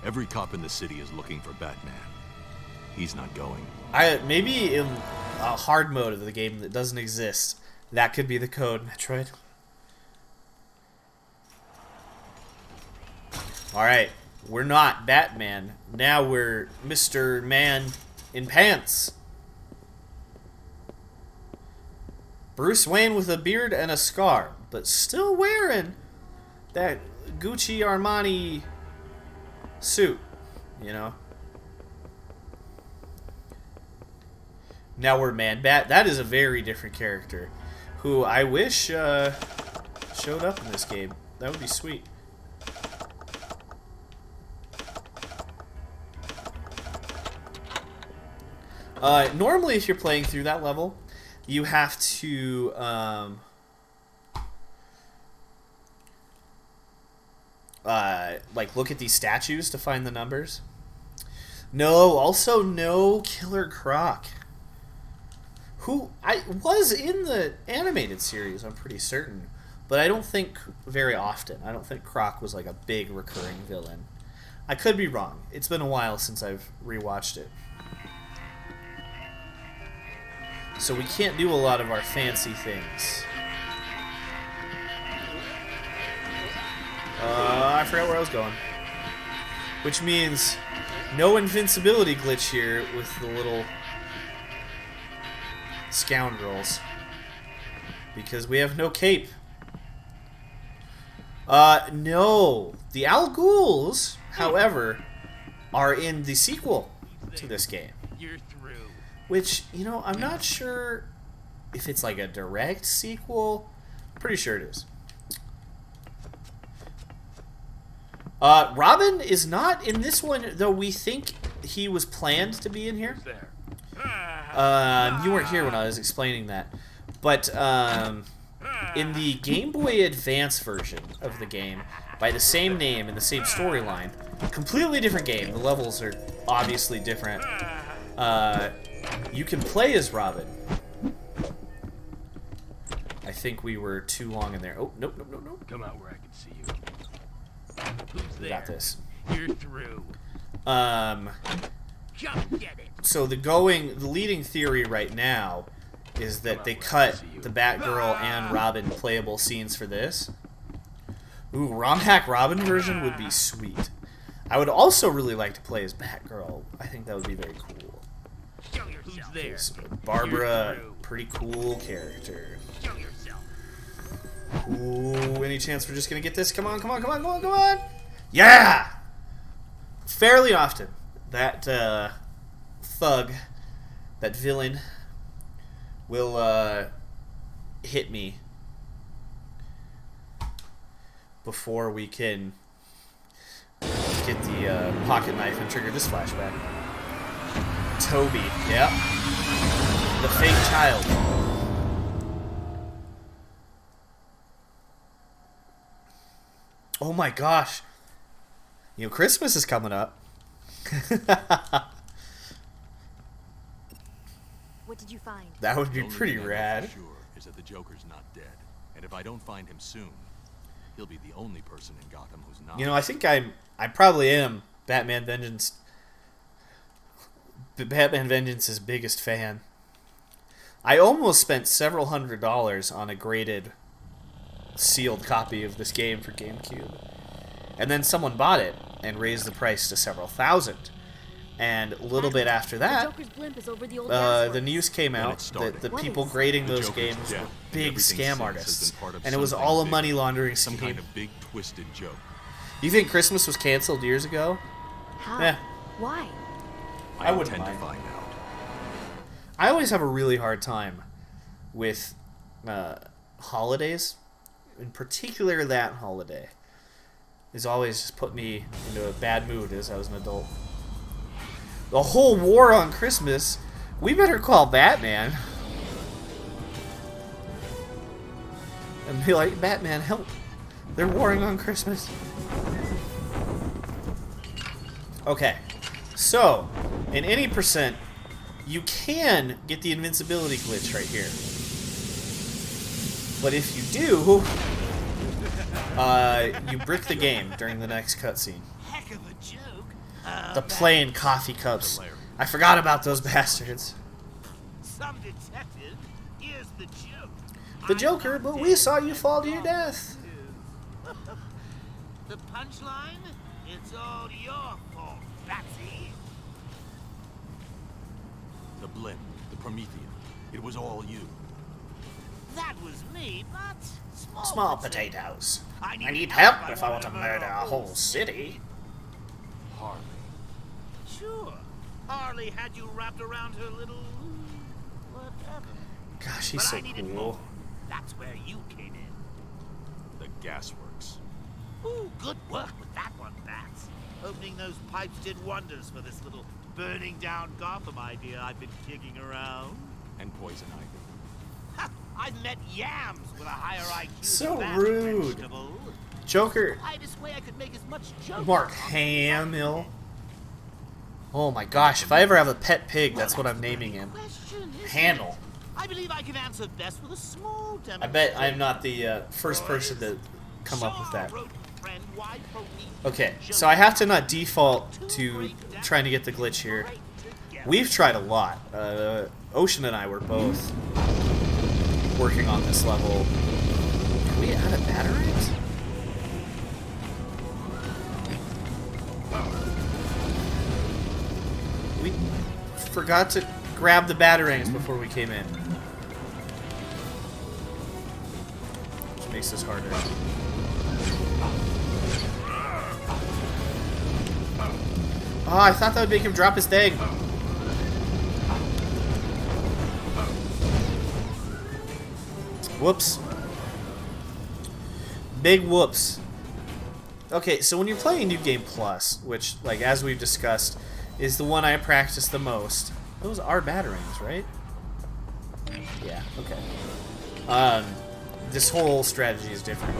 Every cop in the city is looking for Batman. He's not going. Maybe in a hard mode of the game that doesn't exist, that could be the code, Metroid. Alright, we're not Batman. Now we're Mr. Man in Pants. Bruce Wayne with a beard and a scar, but still wearing that Gucci Armani suit, you know? Now we're Man-Bat. That is a very different character, who I wish showed up in this game. That would be sweet. Normally, if you're playing through that level, you have to like look at these statues to find the numbers. No, also no Killer Croc. Who was in the animated series, I'm pretty certain. But I don't think very often. I don't think Croc was like a big recurring villain. I could be wrong. It's been a while since I've rewatched it. So we can't do a lot of our fancy things. I forgot where I was going. Which means no invincibility glitch here with the little scoundrels. Because we have no cape. No. The Al Ghouls, however, are in the sequel to this game. You're through. Which, you know, I'm not sure if it's like a direct sequel. Pretty sure it is. Robin is not in this one, though we think he was planned to be in here. You weren't here when I was explaining that. But in the Game Boy Advance version of the game, by the same name and the same storyline, completely different game. The levels are obviously different. You can play as Robin. I think we were too long in there. Oh, nope, nope, nope, nope. Come out where I can see you. Who's there? We got this. You're through. Come get it. So the leading theory right now is that they cut the Batgirl and Robin playable scenes for this. Ooh, ROM hack Robin version would be sweet. I would also really like to play as Batgirl. I think that would be very cool. Who's there? So Barbara, pretty cool character. Show yourself. Ooh, any chance we're just gonna get this? Come on, come on, come on, come on, come on! Yeah! Fairly often, that thug, that villain, will hit me before we can get the pocket knife and trigger this flashback. Toby, yep. The fake child. Oh my gosh. You know, Christmas is coming up. What did you find? That would be The only pretty thing I know rad. for sure is that the Joker's not dead, and if I don't find him soon, he'll be the only person in Gotham who's not. You know, I think I probably am Batman Vengeance's biggest fan. I almost spent several $100s on a graded, sealed copy of this game for GameCube. And then someone bought it and raised the price to several thousand. And a little bit after that, the news came out that the people grading those games were big scam artists. And it was all a money laundering scheme. Some kind of big twisted joke. You think Christmas was canceled years ago? How? Yeah. Why? I wouldn't intend mind. to find out. I always have a really hard time with holidays. In particular, that holiday has always just put me into a bad mood as I was an adult. The whole war on Christmas, we better call Batman. And be like, Batman, help. They're warring on Christmas. Okay, so, in any percent, you can get the invincibility glitch right here. But if you do, you brick the game during the next cutscene. Heck of a joke. The plain coffee cups. I forgot about those bastards. Some detective. Here's the joke. The Joker, but we saw you fall to your death. The punchline? It's all your fault, Batsy. The blimp, the Promethean. It was all you. That was me, but Small potatoes. I need help if I want to murder a whole city. Harley. Sure. Harley had you wrapped around her little whatever. Gosh, he's But so I needed cool. more. That's where you came in. The gasworks. Ooh, good work with that one, Bats. Opening those pipes did wonders for this little burning down Gotham idea I've been kicking around. And poison ivy. Ha! I've met yams with a higher IQ So than that rude. vegetable. Joker. The quietest way I could make as much joke Mark on Hamill. Oh my gosh, if I ever have a pet pig, that's what I'm naming him. Handle. I believe I can answer best with a small I bet I'm not the first person to come up with that. Okay, so I have to not default to trying to get the glitch here. We've tried a lot. Ocean and I were both working on this level. Are we out of batteries? We forgot to grab the batarangs before we came in. Which makes this harder. Oh, I thought that would make him drop his thing. Whoops. Big whoops. Okay, so when you're playing New Game Plus, which, like, as we've discussed, is the one I practice the most. Those are batarangs, right? Yeah, okay. This whole strategy is different.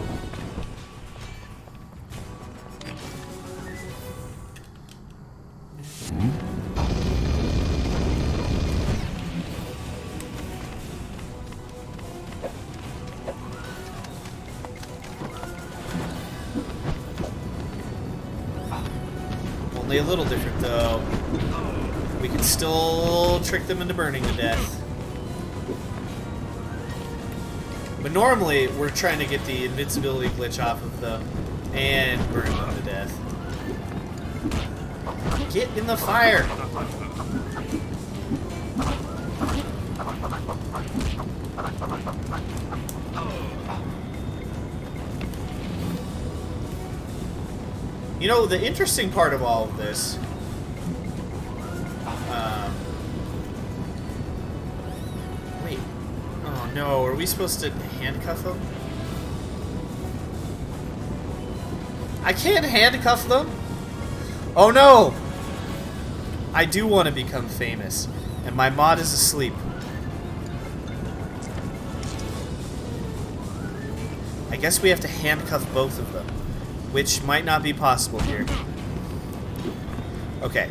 Only a little different, though. We can still trick them into burning to death. But normally, we're trying to get the invincibility glitch off of them and burn them to death. Get in the fire! You know, the interesting part of all of this... wait. Oh no, are we supposed to handcuff them? I can't handcuff them? Oh no! I do want to become famous, and my mod is asleep. I guess we have to handcuff both of them, which might not be possible here. Okay.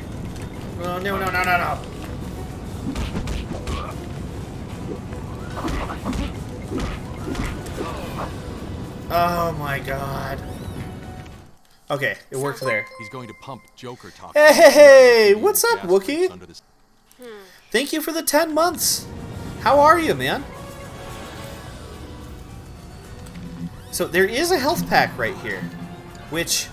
Oh, no, no, no, no, no. Oh my god. Okay, it worked there. He's going to pump Joker talk. Hey, hey, hey! What's up, Wookie? Thank you for the 10 months. How are you, man? So there is a health pack right here, which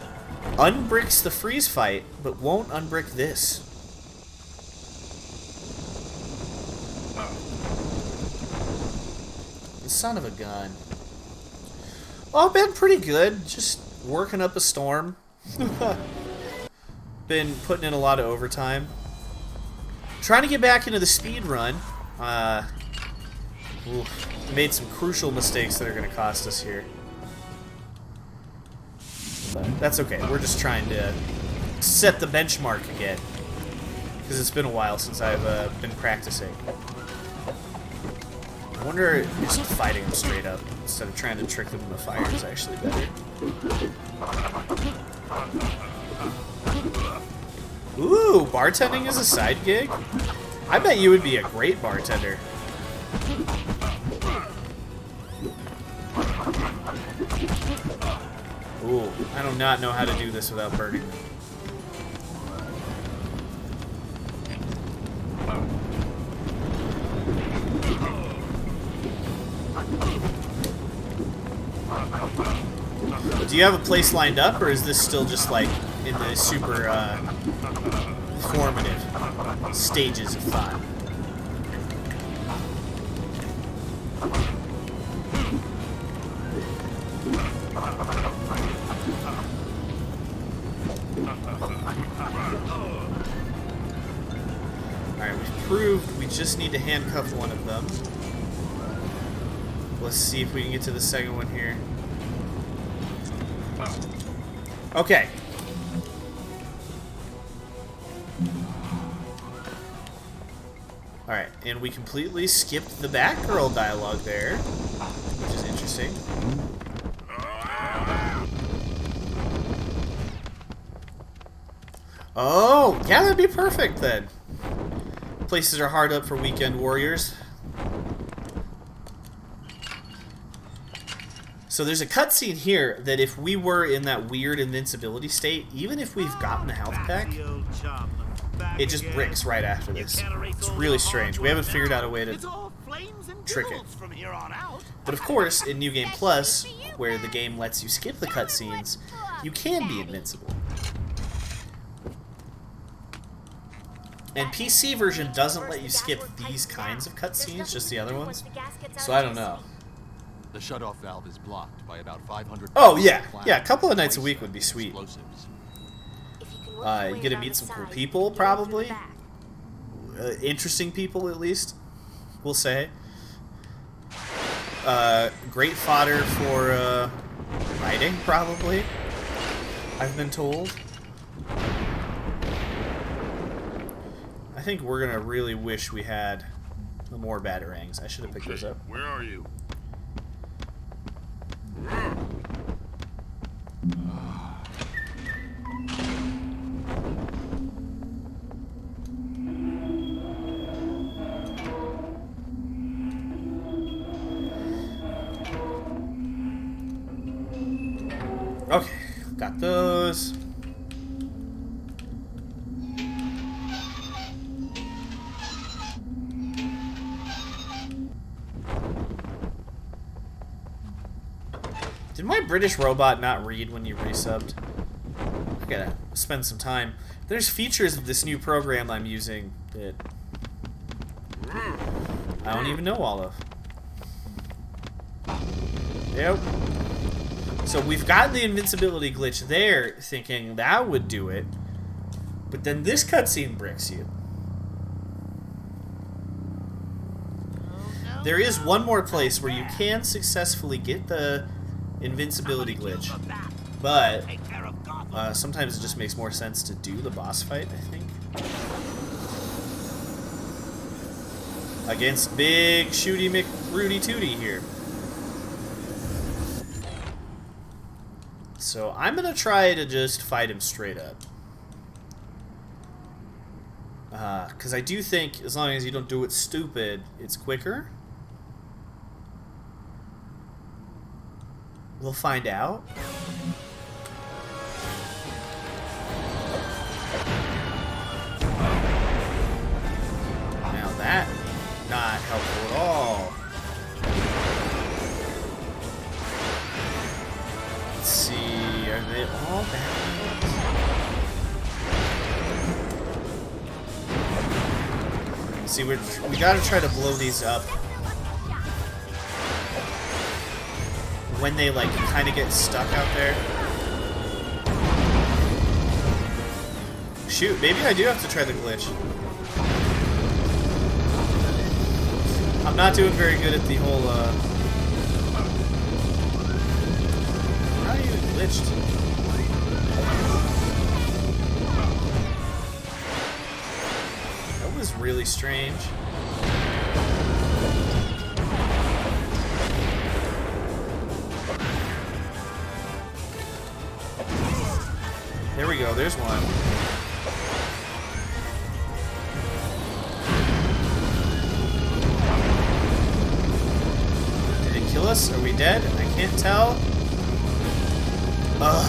unbricks the freeze fight, but won't unbrick this. The son of a gun. Oh, been pretty good. Just working up a storm. Been putting in a lot of overtime. Trying to get back into the speed run. Made some crucial mistakes that are going to cost us here. But that's okay. We're just trying to set the benchmark again. Because it's been a while since I've been practicing. I wonder if just fighting them straight up instead of trying to trick them in the fire is actually better. Ooh, bartending is a side gig? I bet you would be a great bartender. Ooh, I do not know how to do this without burning them. Do you have a place lined up, or is this still just like in the super formative stages of thought? Alright, we've proved we just need to handcuff one of them. Let's see if we can get to the second one here. Okay. Alright, and we completely skipped the Batgirl dialogue there, which is interesting. Oh, yeah, that'd be perfect then. Places are hard up for weekend warriors. So there's a cutscene here that if we were in that weird invincibility state, even if we've gotten the health pack, it just bricks right after this. It's really strange. We haven't figured out a way to trick it. But of course, in New Game Plus, where the game lets you skip the cutscenes, you can be invincible. And PC version doesn't let you skip these kinds of cutscenes, just the other ones. So I don't know. The shutoff valve is blocked by about 500. Oh yeah, yeah. A couple of nights a week would be sweet. You get to meet some cool people, probably. Interesting people, at least. We'll say. Great fodder for writing, probably. I've been told. I think we're gonna really wish we had more batarangs. I should have picked those up. Where are you? Okay, got those. Did my British robot not read when you resubbed? I gotta spend some time. There's features of this new program I'm using that I don't even know all of. Yep. So we've got the invincibility glitch there, thinking that would do it. But then this cutscene bricks you. There is one more place where you can successfully get the invincibility glitch, but sometimes it just makes more sense to do the boss fight, I think. Against big shooty McRudy Tooty here. So I'm gonna try to just fight him straight up. Because I do think as long as you don't do it stupid, it's quicker. We'll find out. Now that, not helpful at all. Let's see, are they all bad? See, we gotta try to blow these up when they like kind of get stuck out there. Shoot, maybe I do have to try the glitch. I'm not doing very good at the whole how are you glitched? That was really strange. There we go, there's one. Did it kill us? Are we dead? I can't tell. Ugh.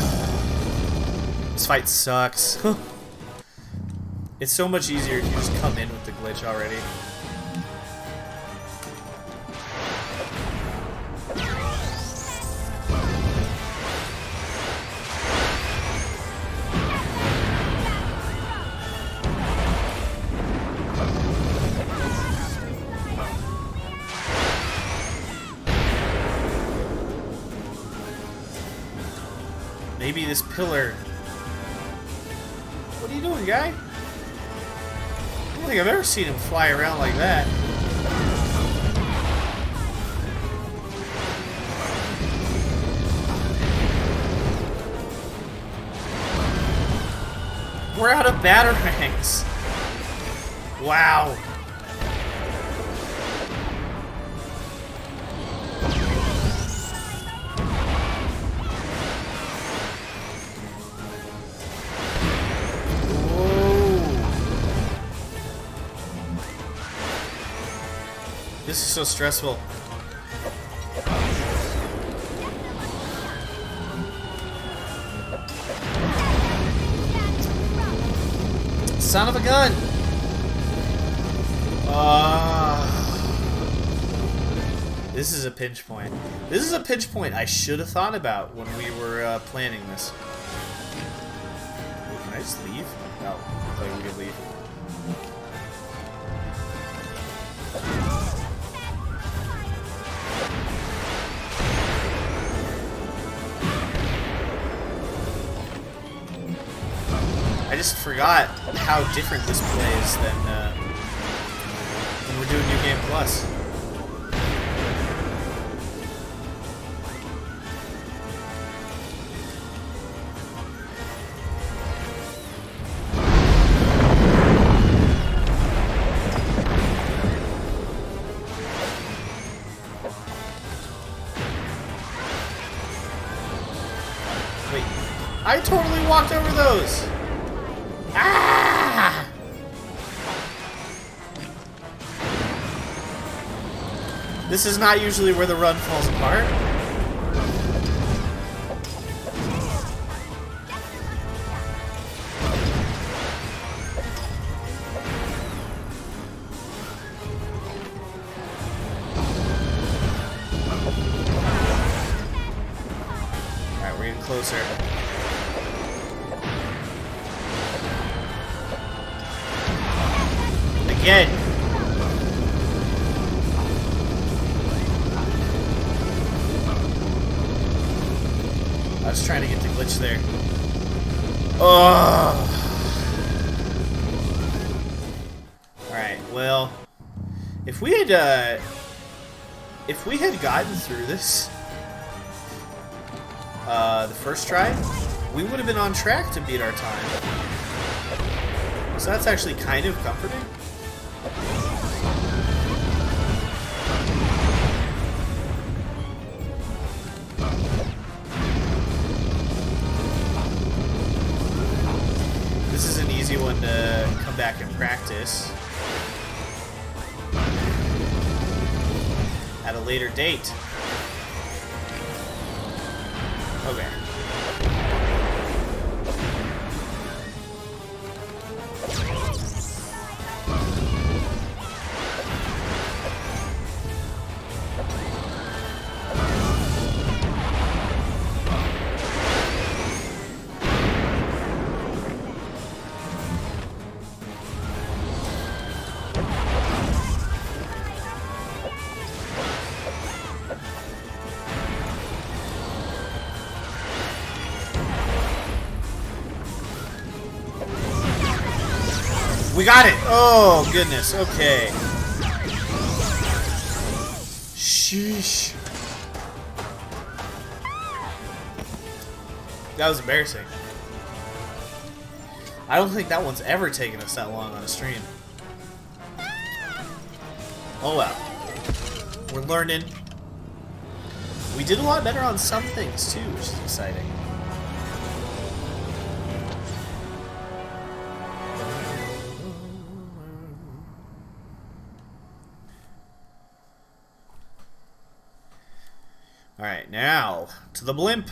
This fight sucks. It's so much easier if you just come in with the glitch already. Maybe this pillar. What are you doing, guy? I don't think I've ever seen him fly around like that. We're out of batarangs. Wow. This is so stressful. Son of a gun! This is a pinch point. This is a pinch point I should have thought about when we were planning this. Ooh, can I just leave? No, I thought we could leave. I just forgot how different this plays than when we're doing New Game Plus. Wait, I totally walked over those! Ah! This is not usually where the run falls apart. Alright, we're getting closer. Again. I was trying to get the glitch there. Oh. Alright, well, if we had gotten through this the first try, we would have been on track to beat our time. So that's actually kind of comforting. This is an easy one to come back and practice at a later date. Okay. We got it! Oh, goodness. Okay. Sheesh. That was embarrassing. I don't think that one's ever taken us that long on a stream. Oh well. We're learning. We did a lot better on some things too, which is exciting. Alright, now to the blimp.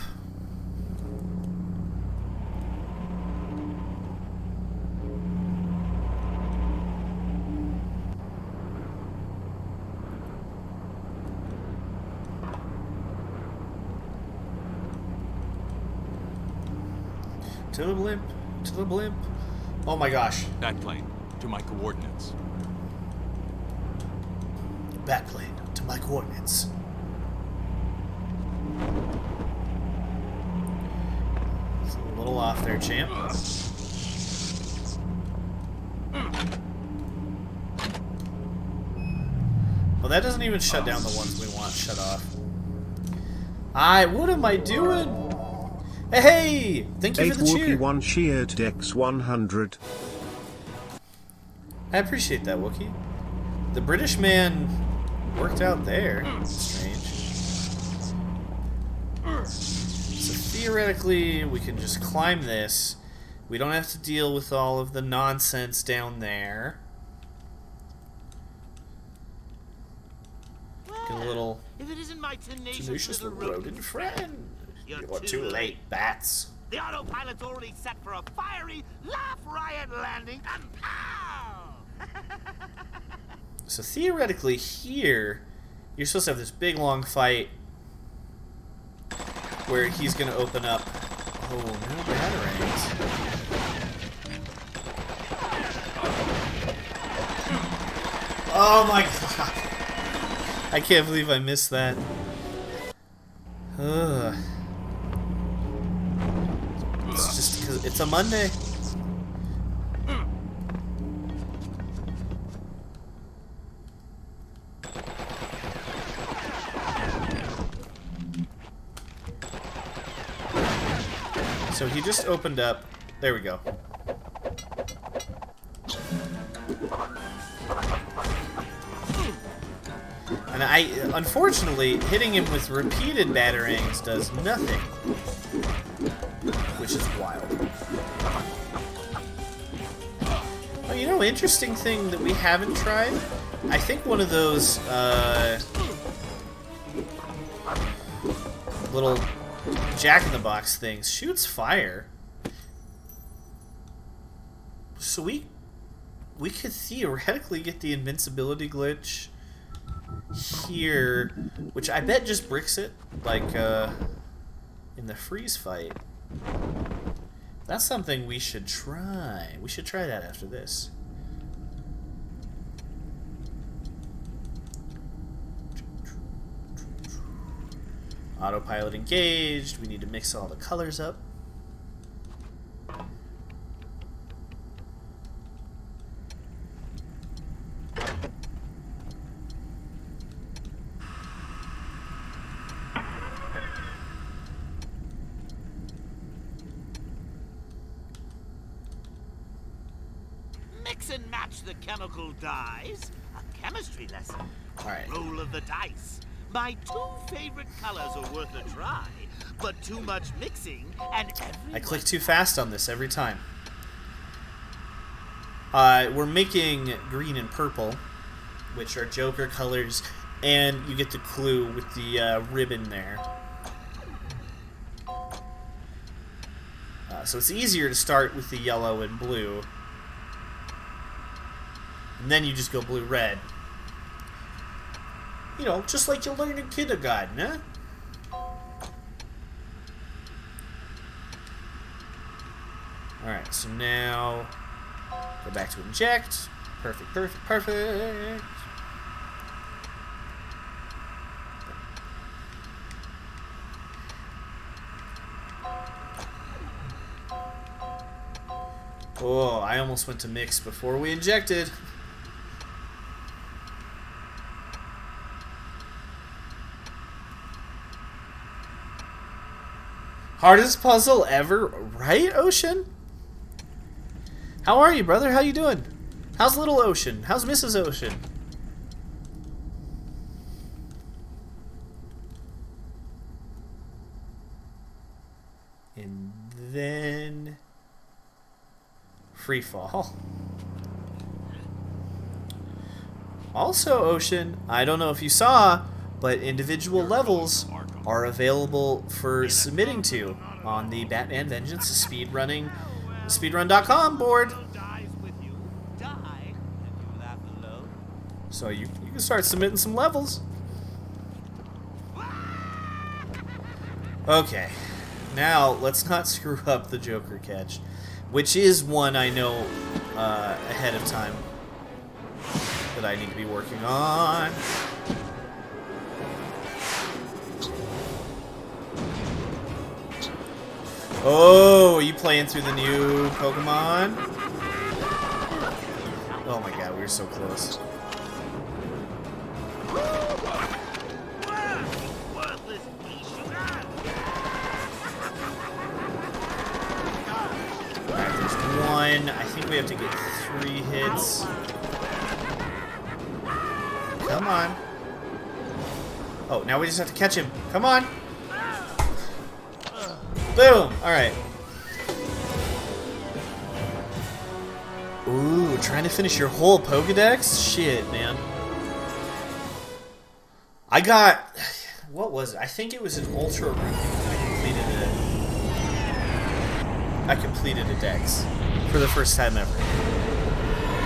To the blimp, to the blimp. Oh my gosh. That plane, to my coordinates. That plane, to my coordinates. It's a little off there, champ. Well, that doesn't even shut down the ones we want shut off. What am I doing? Hey! Thank you for the cheer. 8 cheered Dex 100. I appreciate that, Wookie. The British man worked out there. Strange. So theoretically, we can just climb this. We don't have to deal with all of the nonsense down there. Looking a little If it isn't my tenacious little rodent friend. You're too late, bats. The autopilot's already set for a fiery laugh riot landing, and pow! So theoretically here, you're supposed to have this big long fight where he's going to open up... Oh, no batarangs. Oh my god. I can't believe I missed that. Ugh. It's just because it's a Monday. So he just opened up. There we go. And unfortunately, hitting him with repeated batarangs does nothing. Which is wild. Oh, you know, interesting thing that we haven't tried? I think one of those, little jack-in-the-box things shoots fire. So we could theoretically get the invincibility glitch here, which I bet just bricks it, like in the freeze fight. That's something we should try. We should try that after this. Autopilot engaged. We need to mix all the colors up. Mix and match the chemical dyes. A chemistry lesson. Alright. Roll of the dice. My two favorite colors are worth a try, but too much mixing and I click too fast on this every time. We're making green and purple, which are Joker colors, and you get the clue with the ribbon there. So it's easier to start with the yellow and blue, and then you just go blue-red. You know, just like you learn in kindergarten, huh? Alright, so now go back to inject. Perfect, perfect, perfect. Oh, I almost went to mix before we injected. Hardest puzzle ever, right, Ocean? How are you, brother? How you doing? How's little Ocean? How's Mrs. Ocean? And then free fall. Also, Ocean, I don't know if you saw, but individual levels are available for submitting to on the Batman Vengeance Speedrunning Speedrun.com board. So you can start submitting some levels. Okay, now let's not screw up the Joker catch, which is one I know ahead of time that I need to be working on. Oh, are you playing through the new Pokemon? Oh my god, we were so close. Alright, there's one. I think we have to get 3 hits. Come on. Oh, now we just have to catch him. Come on. Boom! Alright. Ooh, trying to finish your whole Pokedex? Shit, man. I got, what was it? I think it was an Ultra Room. I completed a Dex for the first time ever.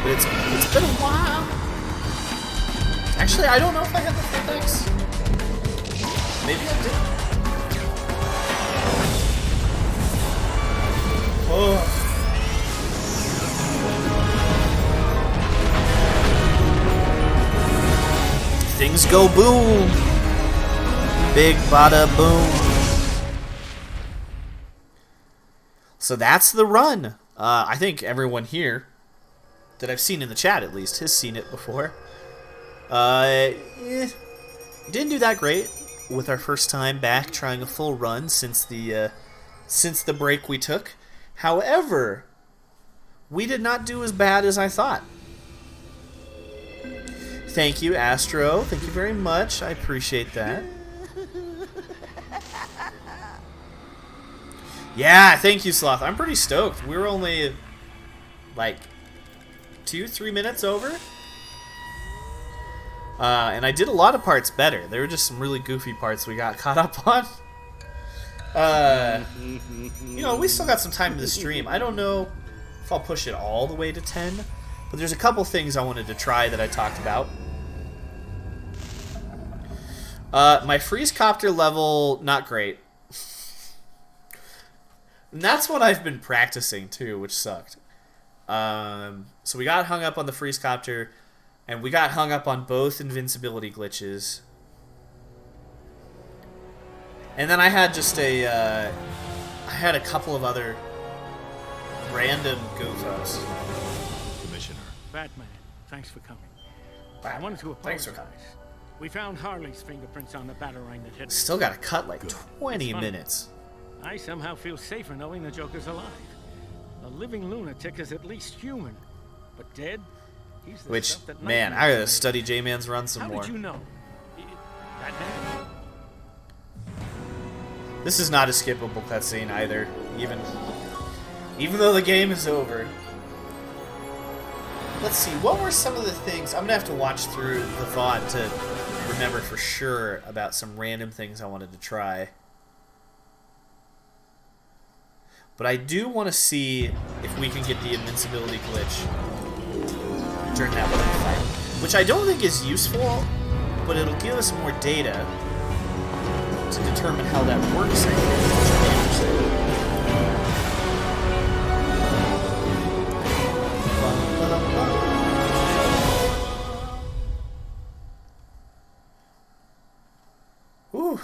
But it's been a while. Actually, I don't know if I have the full Dex. Maybe I did. Oh. Things go boom. Big bada boom. So that's the run. I think everyone here that I've seen in the chat, at least, has seen it before. Didn't do that great with our first time back trying a full run since the break we took. However, we did not do as bad as I thought. Thank you, Astro. Thank you very much. I appreciate that. Yeah, thank you, Sloth. I'm pretty stoked. We were only, like, 2-3 minutes over. And I did a lot of parts better. There were just some really goofy parts we got caught up on. You know, we still got some time in the stream. I don't know if I'll push it all the way to 10, but there's a couple things I wanted to try that I talked about. My freeze copter level, not great. And that's what I've been practicing too, which sucked. So we got hung up on the freeze copter, and we got hung up on both invincibility glitches. And then I had just I had a couple of other random goof-ups. Commissioner. Batman, thanks for coming. I wanted to apologize. Thanks for coming. We found Harley's fingerprints on the Batarang that hit. Still got to cut like 20 minutes. I somehow feel safer knowing the Joker's alive. A living lunatic is at least human, but dead, he's the Which, stuff that man, I gotta study J-Man's run some more. How did you know? Batman? This is not a skippable cutscene either, even though the game is over. Let's see, what were some of the things? I'm gonna have to watch through the VOD to remember for sure about some random things I wanted to try. But I do want to see if we can get the invincibility glitch during that one fight, which I don't think is useful, but it'll give us more data to determine how that works, I think, which will be interesting. Whew.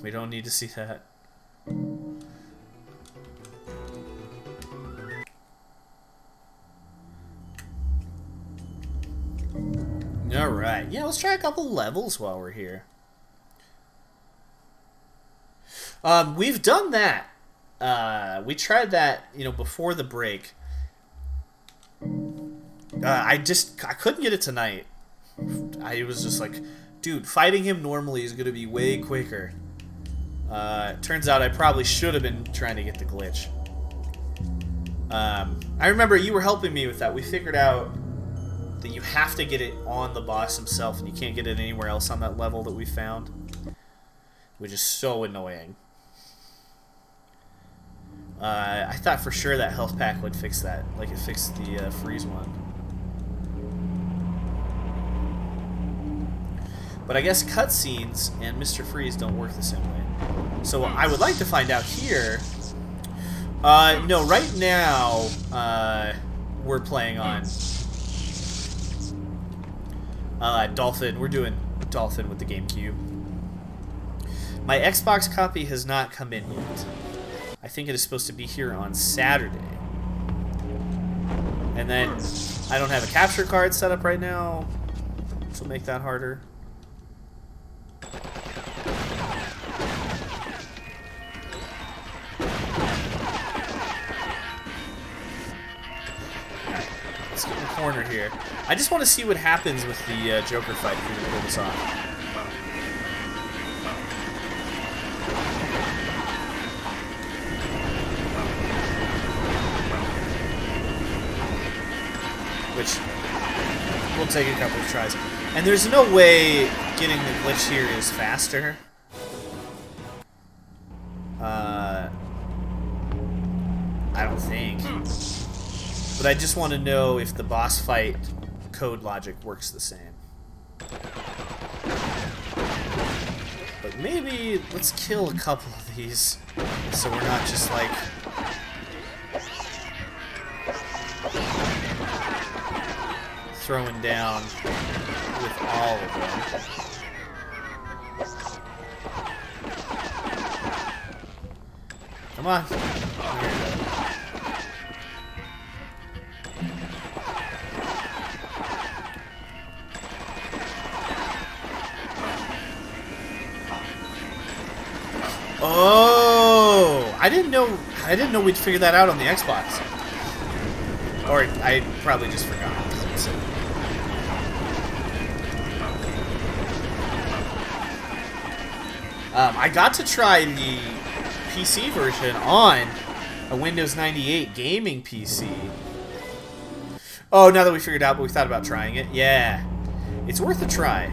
We don't need to see that. Alright, yeah, let's try a couple levels while we're here. We've done that. We tried that, you know, before the break. I couldn't get it tonight. I was just like, dude, fighting him normally is going to be way quicker. Turns out I probably should have been trying to get the glitch. I remember you were helping me with that. We figured out that you have to get it on the boss himself, and you can't get it anywhere else on that level that we found, which is so annoying. I thought for sure that health pack would fix that, like it fixed the freeze one. But I guess cutscenes and Mr. Freeze don't work the same way. So I would like to find out here. No, right now we're playing on Dolphin. We're doing Dolphin with the GameCube. My Xbox copy has not come in yet. I think it is supposed to be here on Saturday. And then I don't have a capture card set up right now, which will make that harder. Let's get in the corner here. I just want to see what happens with the Joker fight if we can pull this off. Which will take a couple of tries. And there's no way getting the glitch here is faster. I don't think. But I just want to know if the boss fight code logic works the same. But maybe let's kill a couple of these so we're not just like... throwing down with all of them. Come on. Here we go. Oh, I didn't know we'd figure that out on the Xbox. Or I probably just forgot. So. I got to try the PC version on a Windows 98 gaming PC. Oh, now that we figured out, but we thought about trying it. Yeah, it's worth a try.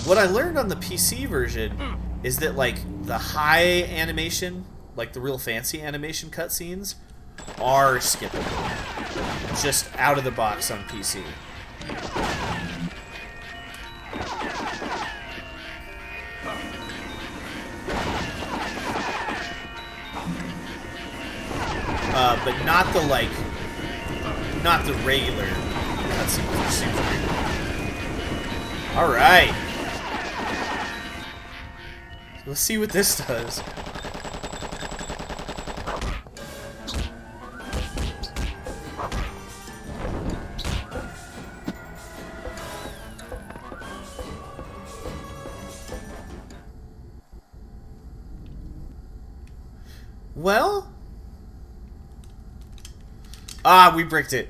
What I learned on the PC version is that, like, the high animation, like the real fancy animation cutscenes, are skippable. Just out of the box on PC. But not the, like, not the regular cutscenes, which seems weird. Alright. Let's see what this does. Well... Ah, we bricked it.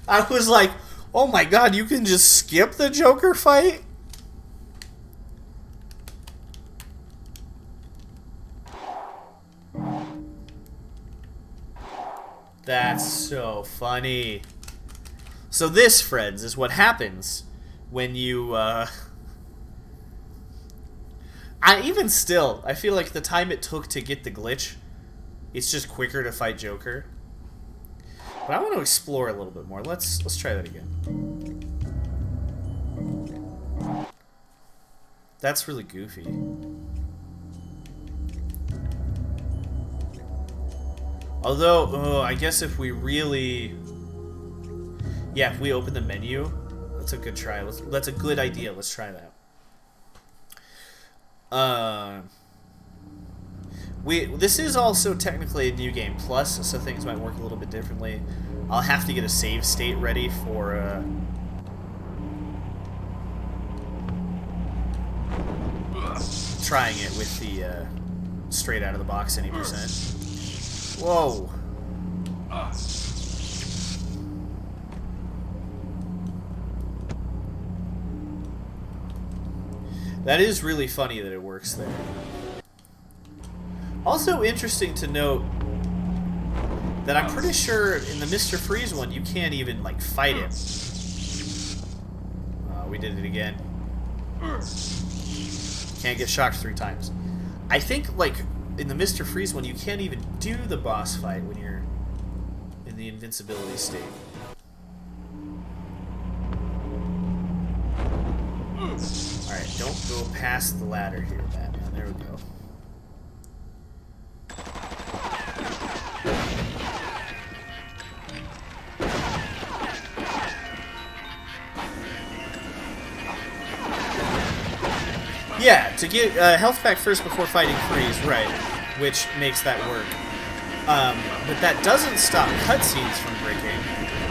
I was like, oh my god, you can just skip the Joker fight? That's so funny. So this, friends, is what happens when you, even still, I feel like the time it took to get the glitch, it's just quicker to fight Joker. But I want to explore a little bit more. Let's try that again. That's really goofy. Although, I guess if we really... Yeah, if we open the menu, that's a good try. That's a good idea. Let's try that. This is also technically a New Game Plus, so things might work a little bit differently. I'll have to get a save state ready for trying it with the straight out of the box any percent. Whoa. That is really funny that it works there. Also interesting to note that I'm pretty sure in the Mr. Freeze one you can't even, like, fight him. We did it again. Can't get shocked 3 times. I think, like, in the Mr. Freeze one you can't even do the boss fight when you're in the invincibility state. Alright, don't go past the ladder here, Batman. There we go. Yeah, to get health pack first before fighting Freeze, right, which makes that work. But that doesn't stop cutscenes from breaking,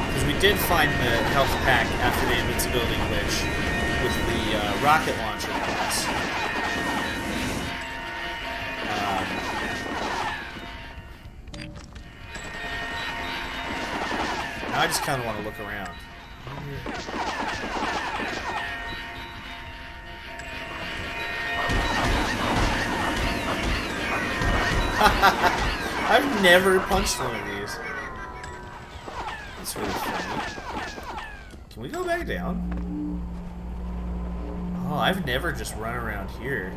because we did find the health pack after the invincibility glitch with the rocket launcher class. Now I just kind of want to look around. I've never punched one of these. That's really funny. Can we go back down? Oh, I've never just run around here.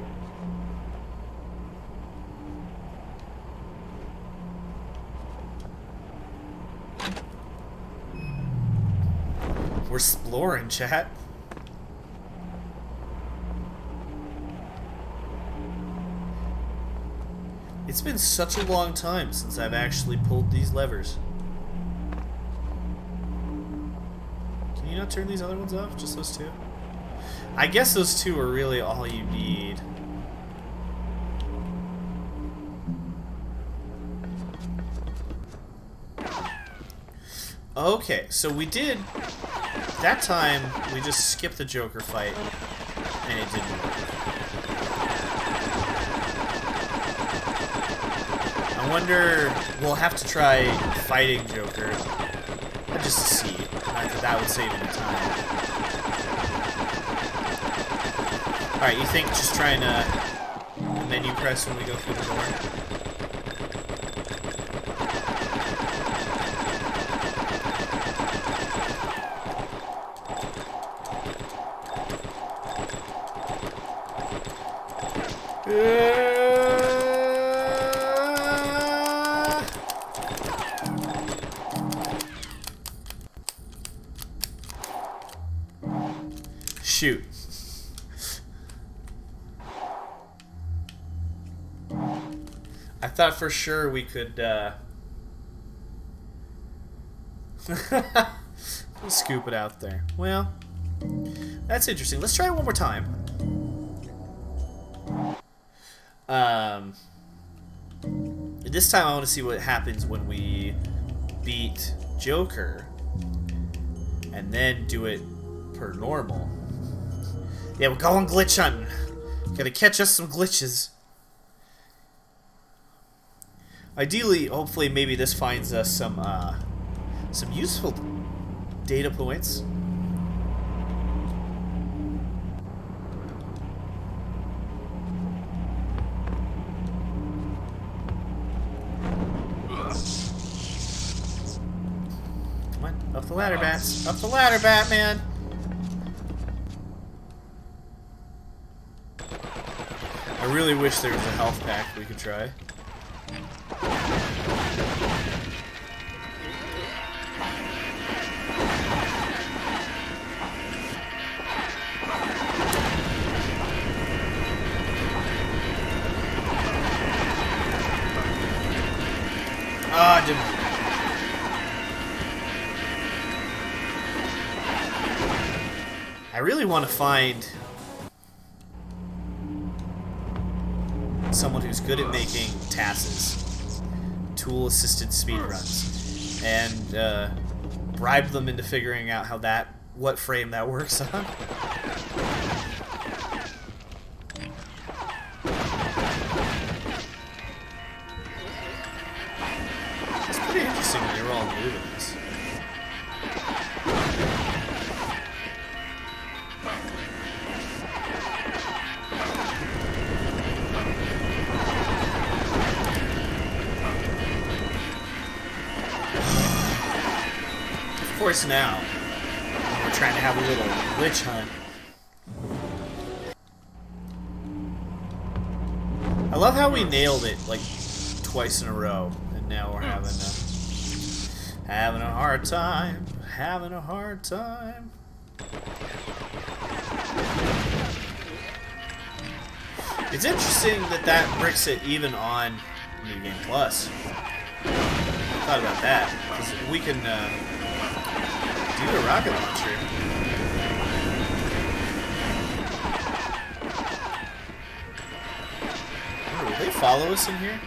We're exploring, chat. It's been such a long time since I've actually pulled these levers. Can you not turn these other ones off? Just those two? I guess those two are really all you need. Okay, so we did... That time, we just skipped the Joker fight, and it didn't work. I wonder... We'll have to try fighting Joker, just to see. Not that that would save any time. Alright, you think just trying to menu press when we go through the door? Shoot. I thought for sure we could scoop it out there. Well, that's interesting. Let's try it one more time. This time I want to see what happens when we beat Joker and then do it per normal. Yeah, we're going glitch hunting. Gotta catch us some glitches. Ideally, hopefully, maybe this finds us some useful data points. Come on, up the ladder, bats! Up the ladder, Batman! I really wish there was a health pack we could try. Ah, I didn't. I really want to find someone who's good at making TASes, tool-assisted speedruns, and bribe them into figuring out how what frame that works on. It's pretty interesting when you're all moving this. Of course now, we're trying to have a little glitch hunt. I love how we nailed it like twice in a row, and now we're having a hard time, having a hard time. It's interesting that bricks it even on New Game Plus. Thought about that, because we can do a rocket launcher. Oh, will they follow us in here?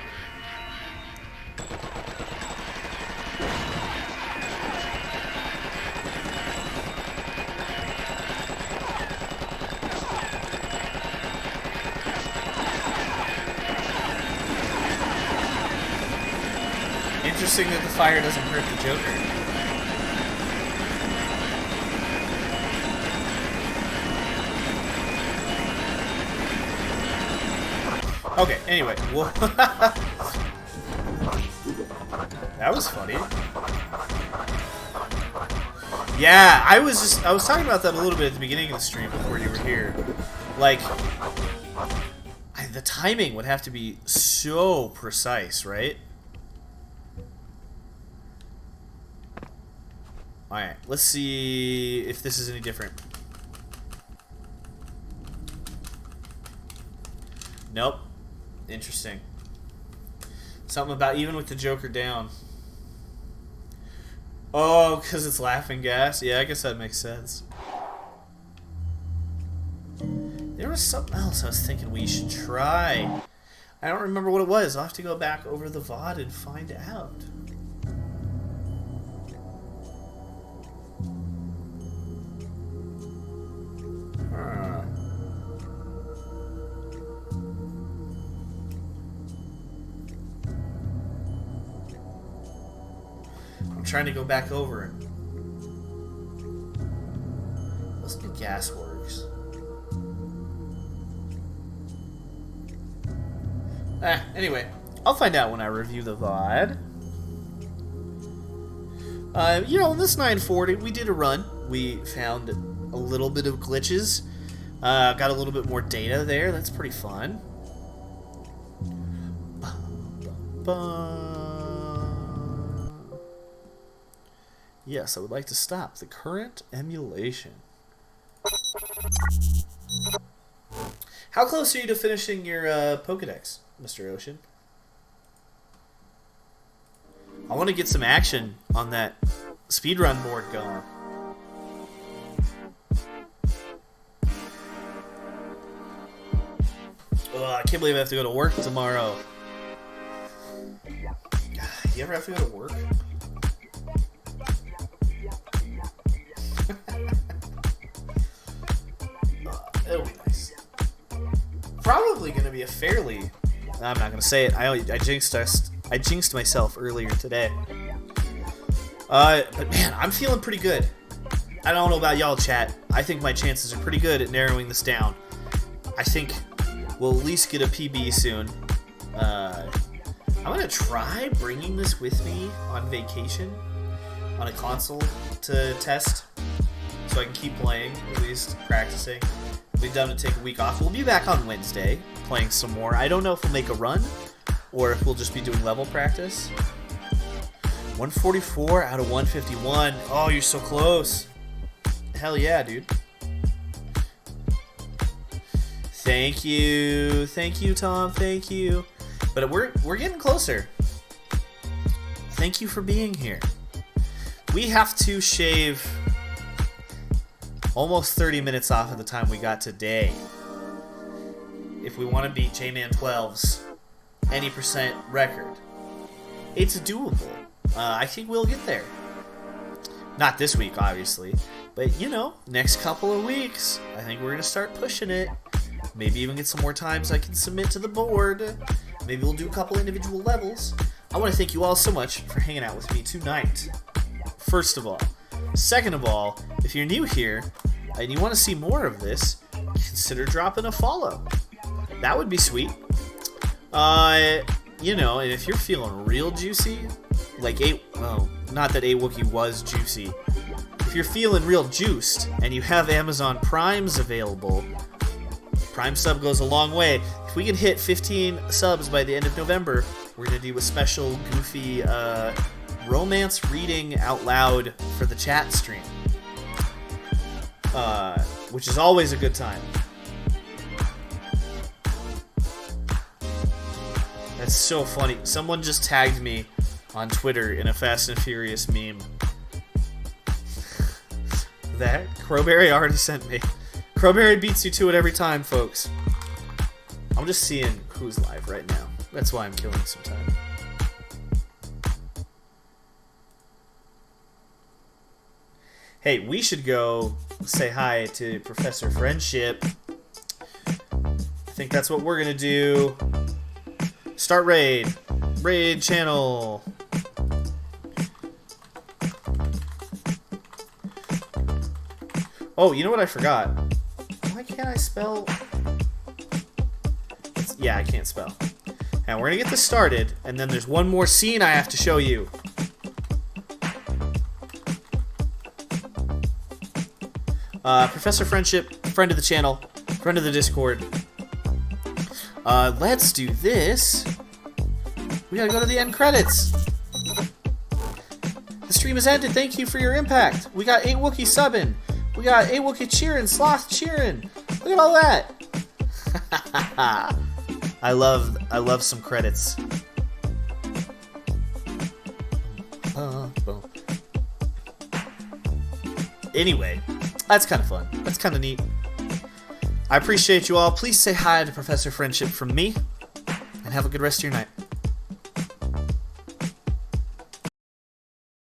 Interesting that the fire doesn't hurt the Joker. Okay, anyway, well, that was funny. Yeah, I was talking about that a little bit at the beginning of the stream before you were here. Like, the timing would have to be so precise, right? Alright, let's see if this is any different. Nope. Interesting. Something about even with the Joker down. Oh, because it's laughing gas? Yeah, I guess that makes sense. There was something else I was thinking we should try. I don't remember what it was. I'll have to go back over the VOD and find out. I'm trying to go back over it. Listen to Gasworks. Anyway, I'll find out when I review the VOD. You know, in this 940, we did a run. We found a little bit of glitches. Got a little bit more data there. That's pretty fun. Yes, I would like to stop the current emulation. How close are you to finishing your Pokedex, Mr. Ocean? I want to get some action on that speedrun board going. Ugh, I can't believe I have to go to work tomorrow. You ever have to go to work? It'll be nice. Probably going to be a fairly... I'm not going to say it. I jinxed myself earlier today. But man, I'm feeling pretty good. I don't know about y'all, chat. I think my chances are pretty good at narrowing this down. I think we'll at least get a PB soon. I'm going to try bringing this with me on vacation on a console to test so I can keep playing, at least practicing. We've done to take a week off. We'll be back on Wednesday playing some more. I don't know if we'll make a run or if we'll just be doing level practice. 144 out of 151. Oh, you're so close. Hell yeah, dude. Thank you. Thank you, Tom. Thank you. But we're getting closer. Thank you for being here. We have to shave almost 30 minutes off of the time we got today if we want to beat J-Man 12's any percent record. It's doable. I think we'll get there. Not this week, obviously, but you know, next couple of weeks, I think we're going to start pushing it. Maybe even get some more times I can submit to the board. Maybe we'll do a couple individual levels. I want to thank you all so much for hanging out with me tonight. First of all. Second of all, if you're new here and you want to see more of this, consider dropping a follow. That would be sweet. You know, and if you're feeling real juicy, like not that A Wookie was juicy. If you're feeling real juiced and you have Amazon Primes available, Prime sub goes a long way. If we can hit 15 subs by the end of November, we're going to do a special goofy romance reading out loud for the chat stream. Which is always a good time. That's so funny. Someone just tagged me on Twitter in a Fast and Furious meme. That Crowberry already sent me. Crowberry beats you to it every time, folks. I'm just seeing who's live right now. That's why I'm killing some time. Hey, we should go say hi to Professor Friendship. I think that's what we're gonna do. Start raid. Raid channel. Oh, you know what I forgot? Why can't I spell? Yeah, I can't spell. And we're gonna get this started, and then there's one more scene I have to show you. Professor Friendship, friend of the channel, friend of the Discord. Let's do this. We gotta go to the end credits. The stream has ended. Thank you for your impact. We got 8 Wookiee subbing. We got 8 Wookiee cheering. Sloth cheering. Look at all that. I love some credits. Anyway, that's kind of fun. That's kind of neat. I appreciate you all. Please say hi to Professor Friendship from me, and have a good rest of your night.